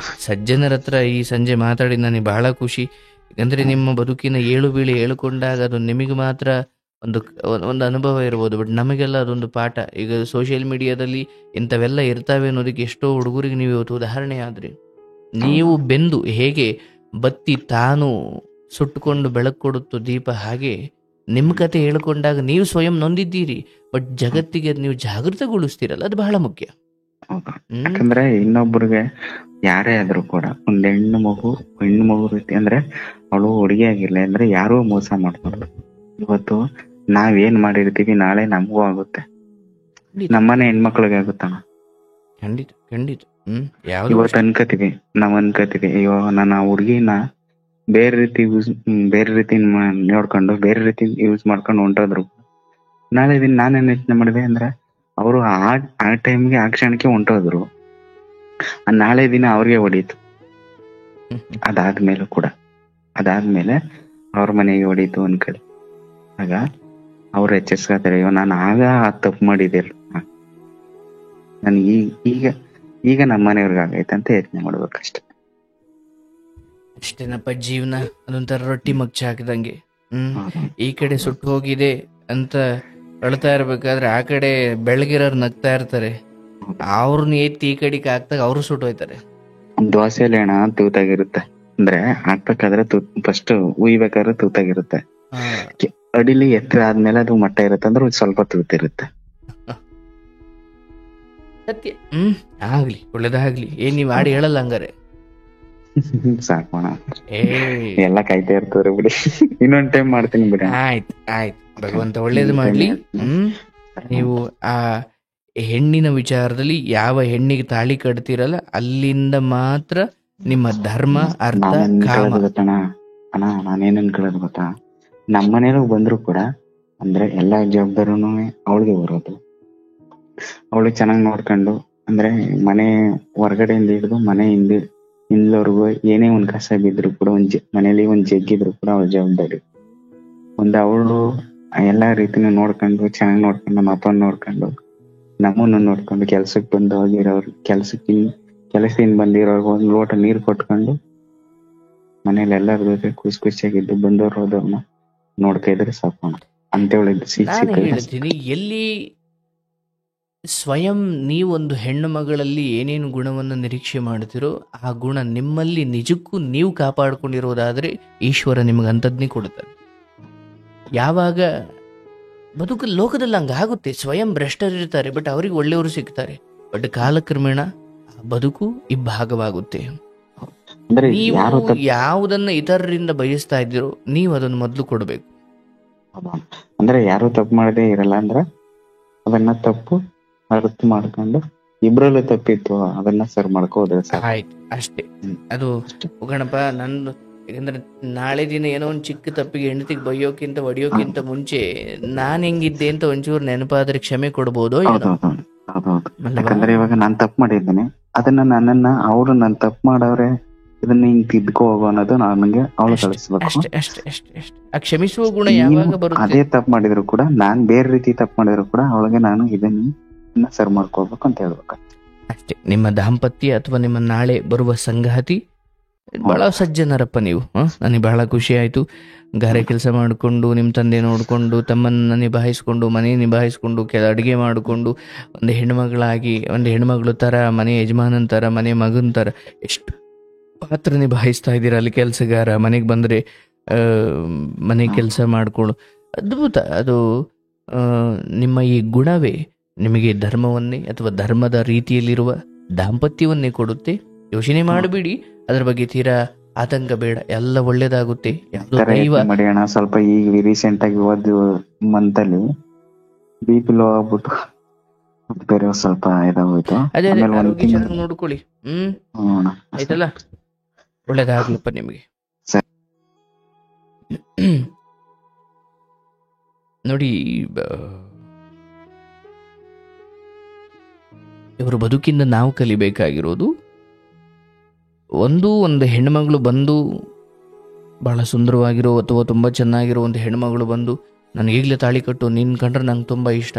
ಸಜ್ಜನರ ಹತ್ರ ಈ ಸಂಜೆ ಮಾತಾಡಿ ನನಗೆ ಬಹಳ ಖುಷಿ. ಯಾಕಂದ್ರೆ ನಿಮ್ಮ ಬದುಕಿನ ಏಳು ಬೀಳಿ ಹೇಳ್ಕೊಂಡಾಗ ಅದು ನಿಮಗೆ ಮಾತ್ರ ಒಂದು ಅನುಭವ ಇರ್ಬೋದು, ಬಟ್ ನಮಗೆಲ್ಲ ಅದೊಂದು ಪಾಠ. ಈಗ ಸೋಷಿಯಲ್ ಮೀಡಿಯಾದಲ್ಲಿ ಇಂಥವೆಲ್ಲ ಇರ್ತಾವೆ ಅನ್ನೋದಕ್ಕೆ ಎಷ್ಟೋ ಹುಡುಗರಿಗೆ ನೀವು ಇವತ್ತು ಉದಾಹರಣೆ ಆದ್ರಿ. ನೀವು ಬೆಂದು ಹೇಗೆ ಬತ್ತಿ ತಾನು ಸುಟ್ಟುಕೊಂಡು ಬೆಳಕು ಕೊಡುತ್ತೋ ದೀಪ, ಹಾಗೆ ನಿಮ್ಮ ಕತೆ ಹೇಳ್ಕೊಂಡಾಗ ನೀವು ಸ್ವಯಂ ನೊಂದಿದ್ದೀರಿ, ಬಟ್ ಜಗತ್ತಿಗೆ ನೀವು ಜಾಗೃತಗೊಳಿಸ್ತೀರಲ್ಲ, ಅದು ಬಹಳ ಮುಖ್ಯ. ಯಾಕಂದ್ರೆ ಇನ್ನೊಬ್ರಿಗೆ ಯಾರೇ ಆದ್ರೂ ಕೂಡ ಒಂದ್ ಹೆಣ್ಣು ಮಗು ರೀತಿ ಅಂದ್ರೆ ಅವಳು ಹುಡುಗಿ ಆಗಿರ್ಲಿ ಅಂದ್ರೆ ಯಾರೂ ಮೋಸ ಮಾಡ್ಬಾರ್ದು. ಇವತ್ತು ನಾವೇನ್ ಮಾಡಿರ್ತೀವಿ ನಾಳೆ ನಮಗೂ ಆಗುತ್ತೆ, ನಮ್ಮನೆ ಹೆಣ್ಮಕ್ಳಿಗೆ ಆಗುತ್ತಣ್ಣ. ಖಂಡಿತ. ಇವತ್ತು ನಾವ್ ಅನ್ಕೋತೀವಿ ಅಯ್ಯೋ ನಾನು ಆ ಹುಡುಗಿನ ಬೇರೆ ರೀತಿ ನೋಡ್ಕೊಂಡು ಬೇರೆ ರೀತಿ ಯೂಸ್ ಮಾಡ್ಕೊಂಡು ಹೊಂಟೋದ್ರು. ನಾಳೆ ದಿನ ನಾನೇನ್ ಯೋಚನೆ ಮಾಡಿದೆ ಅಂದ್ರೆ ಅವರು ಆ ಟೈಮ್ಗೆ ಆ ಕ್ಷಣಕ್ಕೆ ಹೊಂಟೋದ್ರು, ನಾಳೆ ದಿನ ಅವ್ರಿಗೆ ಹೊಡೀತು. ಅದಾದ್ಮೇಲೆ ಅವ್ರ ಮನೆಗೆ ಹೊಡೀತು ಒಂದ್ ಕಡೆ. ಆಗ ಅವ್ರು ಎಚ್ಚರಿಸ್ಕೊತಾರೆ, ಅಯ್ಯೋ ನಾನು ಆಗ ತಪ್ಪು ಮಾಡಿದೆ, ನನ್ಗೆ ಈಗ ನಮ್ಮ ಮನೆಯವ್ರಿಗೆ ಆಗೈತೆ ಅಂತ ಯೋಚನೆ ಮಾಡ್ಬೇಕಷ್ಟೆ. ಅಷ್ಟೇನಪ್ಪ ಜೀವನ, ಅದೊಂಥರ ರೊಟ್ಟಿ ಮಗ್ಚ ಹಾಕಿದಂಗೆ. ಈ ಕಡೆ ಸುಟ್ಟು ಹೋಗಿದೆ ಅಂತ ಅಳ್ತಾ ಇರ್ಬೇಕಾದ್ರೆ ಆ ಕಡೆ ಬೆಳಗಿರೋರು ನಗ್ತಾ ಇರ್ತಾರೆ, ಅವ್ರನ್ನ ಎತ್ತಿ ಈ ಕಡೆಗೆ ಹಾಕ್ದಾಗ ಅವರು ಸುಟ್ಟೋಯ್ತಾರೆ. ದೋಸೆಲಿ ಅಣ್ಣ ತೂತಾಗಿರುತ್ತೆ, ಅಂದ್ರೆ ಹಾಕ್ಬೇಕಾದ್ರೆ ಫಸ್ಟ್ ಉಯ್ಬೇಕಾದ್ರೆ ತೂತಾಗಿರುತ್ತೆ, ಅಡಿಲಿ ಎತ್ತರ ಆದ್ಮೇಲೆ ಅದು ಮಟ್ಟ ಇರುತ್ತೆ ಅಂದ್ರೆ ಸ್ವಲ್ಪ ತೂತಿರುತ್ತೆ. ಸತ್ಯ. ಆಗ್ಲಿ, ಒಳ್ಳೇದಾಗ್ಲಿ. ಏನ್ ನೀವ್ ಆಡಿ ಹೇಳಲ್ಲ ಹಂಗಾರೆ? ಸಾಕೋಣ, ಎಲ್ಲ ಕಾಯ್ತಾ ಇರ್ತಾರೆ ಬಿಡಿ. ಇನ್ನೊಂದ್ ಟೈಮ್ ಮಾಡ್ತೀನಿ ಬಿಡಿ. ಆಯ್ತು ಆಯ್ತು, ಭಗವಂತ ಒಳ್ಳೇದು ಮಾಡ್ಲಿ. ನೀವು ಆ ಹೆಣ್ಣಿನ ವಿಚಾರದಲ್ಲಿ ಯಾವ ಹೆಣ್ಣಿಗೆ ತಾಳಿ ಕಟ್ತಿರಲ್ಲ ಅಲ್ಲಿಂದ ಮಾತ್ರ ನಿಮ್ಮ ಧರ್ಮ ಅರ್ಥ ಕಾಮ. ಅಣ್ಣ ನಾನೇನ್ ಅನ್ಕೊಳ್ಳೋದು ಗೊತ್ತಾ, ನಮ್ಮನೇಲಿ ಬಂದ್ರು ಕೂಡ ಅಂದ್ರೆ ಎಲ್ಲಾ ಜವಾಬ್ದಾರಿನೂ ಅವಳಿಗೆ ಬರೋದು. ಅವಳು ಚೆನ್ನಾಗ್ ನೋಡ್ಕೊಂಡು, ಅಂದ್ರೆ ಮನೆ ಹೊರಗಡೆಯಿಂದ ಹಿಡಿದು ಮನೆ ಹಿಂದ್ಲವರೆಗೂ ಏನೇ ಒಂದ್ ಕಸ ಬಿದ್ರು ಕೂಡ ಮನೇಲಿ ಒಂದ್ ಜಗ್ಗಿದ್ರು ಕೂಡ ಅವಳ ಜವಾಬ್ದಾರಿ. ಅವಳು ಎಲ್ಲಾ ರೀತಿನೂ ನೋಡ್ಕೊಂಡು, ಚೆನ್ನಾಗ್ ನೋಡ್ಕೊಂಡು, ನಮ್ಮ ಅಪ್ಪನ ನೋಡ್ಕೊಂಡು, ನಮ್ಮನ್ನು ನೋಡ್ಕೊಂಡು, ಕೆಲ್ಸಕ್ ಬಂದು ಹೋಗಿರೋರು ಕೆಲಸದಿಂದ ಬಂದಿರೋರ್ಗ ಒಂದ್ ಲೋಟ ನೀರ್ ಕೊಟ್ಕೊಂಡು, ಮನೇಲಿ ಎಲ್ಲರ ಜೊತೆ ಖುಷಿಯಾಗಿದ್ದು ಬಂದವ್ರು ಹೋದವ್ರನ್ನ ನೋಡ್ತಾ ಇದ್ರೆ ಸಾಕೋಣ ಅಂತ ಹೇಳ್ತೀನಿ. ಎಲ್ಲಿ ಸ್ವಯಂ ನೀವೊಂದು ಹೆಣ್ಣು ಮಗಳಲ್ಲಿ ಏನೇನು ಗುಣವನ್ನು ನಿರೀಕ್ಷೆ ಮಾಡ್ತಿರೋ ಆ ಗುಣ ನಿಮ್ಮಲ್ಲಿ ನಿಜಕ್ಕೂ ನೀವು ಕಾಪಾಡ್ಕೊಂಡಿರೋದಾದ್ರೆ ಈಶ್ವರ ನಿಮ್ಗೆ ಅಂಥದ್ನೇ ಕೊಡುತ್ತಾರೆ. ಯಾವಾಗ ಲೋಕದಲ್ಲಿ ಹಂಗಾಗುತ್ತೆ, ಸ್ವಯಂ ಭ್ರಷ್ಟರಿರ್ತಾರೆ ಬಟ್ ಅವ್ರಿಗೆ ಒಳ್ಳೆಯವರು ಸಿಗ್ತಾರೆ, ಬಟ್ ಕಾಲಕ್ರಮೇಣ ಬದುಕು ಇಬ್ಬಾಗವಾಗುತ್ತೆ. ನೀವು ಯಾವುದನ್ನ ಇತರರಿಂದ ಬಯಸ್ತಾ ಇದ್ದೀರೋ ನೀವು ಅದನ್ನು ಮೊದಲು ಕೊಡಬೇಕು. ಅಂದ್ರೆ ಯಾರು ತಪ್ಪು ಮಾಡದೇ ಇರಲ್ಲ, ಅಂದ್ರೆ ಅದನ್ನ ತಪ್ಪು ಅರ್ಥ ಮಾಡ್ಕೊಂಡು ಇಬ್ರಲ್ಲೂ ತಪ್ಪಿತ್ತು ಅದನ್ನ ಸರ್ ಮಾಡ್ಕೋದ್ರೆ ಆಯ್ತು ಅಷ್ಟೇ. ಅದು ಗಣಪ ನಂದು, ಯಾಕಂದ್ರೆ ನಾಳೆ ದಿನ ಏನೋ ಒಂದ್ ಚಿಕ್ಕ ತಪ್ಪಿಗೆ ಹೆಂಡತಿಗೆ ಬೈಯೋಕ್ಕಿಂತ ಹೊಡಿಯೋಕ್ಕಿಂತ ಮುಂಚೆ ನಾನ್ ಹೆಂಗಿದ್ದೆ ಅಂತ ಒಂಚೂರು ನೆನಪಾದ್ರೆ ಕ್ಷಮೆ ಕೊಡ್ಬೋದು. ಯಾಕಂದ್ರೆ ಇವಾಗ ನಾನ್ ತಪ್ಪು ಮಾಡಿದ್ದೇನೆ, ಅದನ್ನ ನನ್ನನ್ನ ಅವ್ರು ನಾನ್ ತಪ್ಪು ಮಾಡವ್ರೆ ಇದನ್ನ ಹಿಂಗ್ ತಿದ್ಕೋ ಹೋಗೋ ಅನ್ನೋದು ನನಗೆ ಅವಳು ಕಳಿಸ್ಬೇಕು. ಅಷ್ಟೇ ಅಷ್ಟೇ ಅಷ್ಟೇ ಅಷ್ಟೇ. ಆ ಕ್ಷಮಿಸುವ ಗುಣ ಯಾವಾಗ ಬರುತ್ತೆ? ಅದೇ ತಪ್ಪು ಮಾಡಿದ್ರು ಕೂಡ, ನಾನ್ ಬೇರೆ ರೀತಿ ತಪ್ಪು ಮಾಡಿದ್ರು ಕೂಡ ಅವಳಿಗೆ ನಾನು ಇದನ್ನ ಸರ್ ಮಾಡ್ಕೋಬೇಕು ಅಂತ ಹೇಳ್ಬೇಕು ಅಷ್ಟೇ. ನಿಮ್ಮ ದಾಂಪತ್ಯ ಅಥವಾ ನಿಮ್ಮ ನಾಳೆ ಬರುವ ಸಂಗಾತಿ ಬಹಳ ಸಜ್ಜನರಪ್ಪ ನೀವು. ನನಗೆ ಬಹಳ ಖುಷಿ ಆಯ್ತು. ಗಾರೆ ಕೆಲಸ ಮಾಡಿಕೊಂಡು, ನಿಮ್ಮ ತಂದೆ ನೋಡಿಕೊಂಡು, ತಮ್ಮನ್ನ ನಿಭಾಯಿಸ್ಕೊಂಡು, ಮನೆ ನಿಭಾಯಿಸ್ಕೊಂಡು, ಅಡುಗೆ ಮಾಡಿಕೊಂಡು, ಒಂದು ಹೆಣ್ಮಗಳಾಗಿ, ಒಂದು ಹೆಣ್ಮಗಳು ಥರ, ಮನೆ ಯಜಮಾನನ ಥರ, ಮನೆ ಮಗನ ಥರ ಎಷ್ಟು ಪಾತ್ರ ನಿಭಾಯಿಸ್ತಾ ಇದ್ದೀರ. ಅಲ್ಲಿ ಕೆಲಸಗಾರ, ಮನೆಗೆ ಬಂದರೆ ಮನೆ ಕೆಲಸ ಮಾಡಿಕೊಂಡು, ಅದ್ಭುತ. ಅದು ನಿಮ್ಮ ಈ ಗುಣವೇ ನಿಮಗೆ ಧರ್ಮವನ್ನೇ ಅಥವಾ ಧರ್ಮದ ರೀತಿಯಲ್ಲಿರುವ ದಾಂಪತ್ಯವನ್ನೇ ಕೊಡುತ್ತೆ. ಯೋಚನೆ ಮಾಡಬೇಡಿ ಅದ್ರ ಬಗ್ಗೆ, ತೀರಾ ಆತಂಕ ಬೇಡ, ಎಲ್ಲ ಒಳ್ಳೇದಾಗುತ್ತೆ. ಸ್ವಲ್ಪ ಈಗ ರೀಸೆಂಟ್ ಆಗಿ ಮಂತ್ ಅಲ್ಲಿ BP ಲೋ ಆಗ್ಬಿಟ್ಟು ಬೇರೆ ಸ್ವಲ್ಪ ಇದಾಗೋಯ್ತು. ಅದೇ ನೋಡ್ಕೊಳ್ಳಿ. ಆಯ್ತಲ್ಲ, ಒಳ್ಳೇದಾಗ್ಲಪ್ಪ ನಿಮಗೆ. ನೋಡಿ, ಇವರು ಬದುಕಿಂದ ನಾವು ಕಲಿಬೇಕಾಗಿರೋದು ಒಂದು ಹೆಣ್ಮಗಳು ಬಂದು, ಬಹಳ ಸುಂದರವಾಗಿರೋ ಅಥವಾ ತುಂಬ ಚೆನ್ನಾಗಿರೋ ಒಂದು ಹೆಣ್ಮಗಳು ಬಂದು ನನಗೆ ಈಗಲೇ ತಾಳಿ ಕಟ್ಟು, ನಿನ್ನ ಕಂಡ್ರೆ ನಂಗೆ ತುಂಬ ಇಷ್ಟ,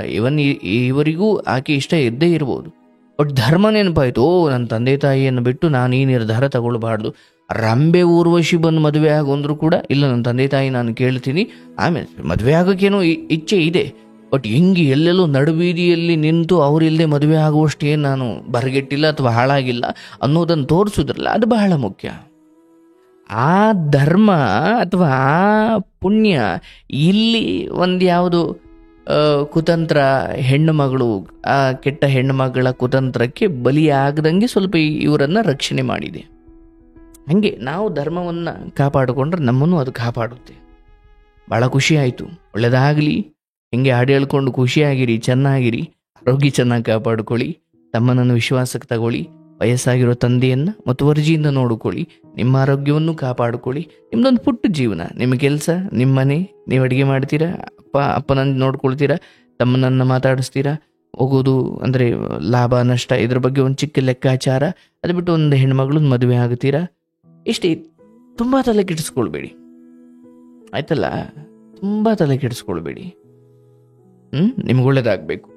ಇವರಿಗೂ ಆಕೆ ಇಷ್ಟ ಇದ್ದೇ ಇರ್ಬೋದು, ಬಟ್ ಧರ್ಮ ನೆನಪಾಯ್ತು. ನನ್ನ ತಂದೆ ತಾಯಿಯನ್ನು ಬಿಟ್ಟು ನಾನು ಈ ನಿರ್ಧಾರ ತಗೊಳ್ಬಾರ್ದು. ರಂಬೆ ಊರ್ವಶಿ ಬಂದು ಮದುವೆ ಆಗೊಂಡ್ರು ಕೂಡ ಇಲ್ಲ, ನನ್ನ ತಂದೆ ತಾಯಿ ನಾನು ಕೇಳ್ತೀನಿ, ಆಮೇಲೆ ಮದುವೆ ಆಗೋಕ್ಕೇನೋ ಇಚ್ಛೆ ಇದೆ, ಬಟ್ ಹಿಂಗೆ ಎಲ್ಲೆಲ್ಲೋ ನಡುಬೀದಿಯಲ್ಲಿ ನಿಂತು ಅವರಿಲ್ಲದೆ ಮದುವೆ ಆಗುವಷ್ಟೇ ನಾನು ಬರಗೆಟ್ಟಿಲ್ಲ ಅಥವಾ ಹಾಳಾಗಿಲ್ಲ ಅನ್ನೋದನ್ನು ತೋರಿಸೋದ್ರಲ್ಲ, ಅದು ಬಹಳ ಮುಖ್ಯ. ಆ ಧರ್ಮ ಅಥವಾ ಆ ಪುಣ್ಯ ಇಲ್ಲಿ ಒಂದು ಯಾವುದು ಕುತಂತ್ರ, ಹೆಣ್ಣು ಮಗಳು, ಆ ಕೆಟ್ಟ ಹೆಣ್ಣು ಮಗಳ ಕುತಂತ್ರಕ್ಕೆ ಬಲಿಯಾಗದಂಗೆ ಸ್ವಲ್ಪ ಇವರನ್ನು ರಕ್ಷಣೆ ಮಾಡಿದೆ. ಹಾಗೆ ನಾವು ಧರ್ಮವನ್ನು ಕಾಪಾಡಿಕೊಂಡ್ರೆ ನಮ್ಮನ್ನು ಅದು ಕಾಪಾಡುತ್ತೆ. ಭಾಳ ಖುಷಿ ಆಯಿತು. ಒಳ್ಳೆಯದಾಗಲಿ. ಹಿಂಗೆ ಹಾಡು ಹೇಳ್ಕೊಂಡು ಖುಷಿಯಾಗಿರಿ, ಚೆನ್ನಾಗಿರಿ, ಆರೋಗ್ಯ ಚೆನ್ನಾಗಿ ಕಾಪಾಡ್ಕೊಳ್ಳಿ, ತಮ್ಮನನ್ನು ವಿಶ್ವಾಸಕ್ಕೆ ತಗೊಳ್ಳಿ, ವಯಸ್ಸಾಗಿರೋ ತಂದೆಯನ್ನು ಮುತುವರ್ಜಿಯಿಂದ ನೋಡಿಕೊಳ್ಳಿ, ನಿಮ್ಮ ಆರೋಗ್ಯವನ್ನು ಕಾಪಾಡಿಕೊಳ್ಳಿ. ನಿಮ್ಮದೊಂದು ಪುಟ್ಟ ಜೀವನ, ನಿಮ್ಮ ಕೆಲಸ, ನಿಮ್ಮ ಮನೆ, ನೀವು ಅಡುಗೆ ಮಾಡ್ತೀರಾ, ಅಪ್ಪನನ್ನು ನೋಡ್ಕೊಳ್ತೀರಾ, ತಮ್ಮನನ್ನು ಮಾತಾಡಿಸ್ತೀರಾ, ಹೋಗೋದು ಅಂದರೆ ಲಾಭ ನಷ್ಟ ಇದ್ರ ಬಗ್ಗೆ ಒಂದು ಚಿಕ್ಕ ಲೆಕ್ಕಾಚಾರ, ಅದು ಬಿಟ್ಟು ಒಂದು ಹೆಣ್ಮಗಳನ್ನ ಮದುವೆ ಆಗ್ತೀರಾ, ಇಷ್ಟೇ. ತುಂಬ ತಲೆ ಕೆಡಿಸ್ಕೊಳ್ಬೇಡಿ, ಆಯ್ತಲ್ಲ, ತುಂಬ ತಲೆ ಕೆಡಿಸ್ಕೊಳ್ಬೇಡಿ. ನಿಮ್ಗೆ ಒಳ್ಳೇದಾಗಬೇಕು.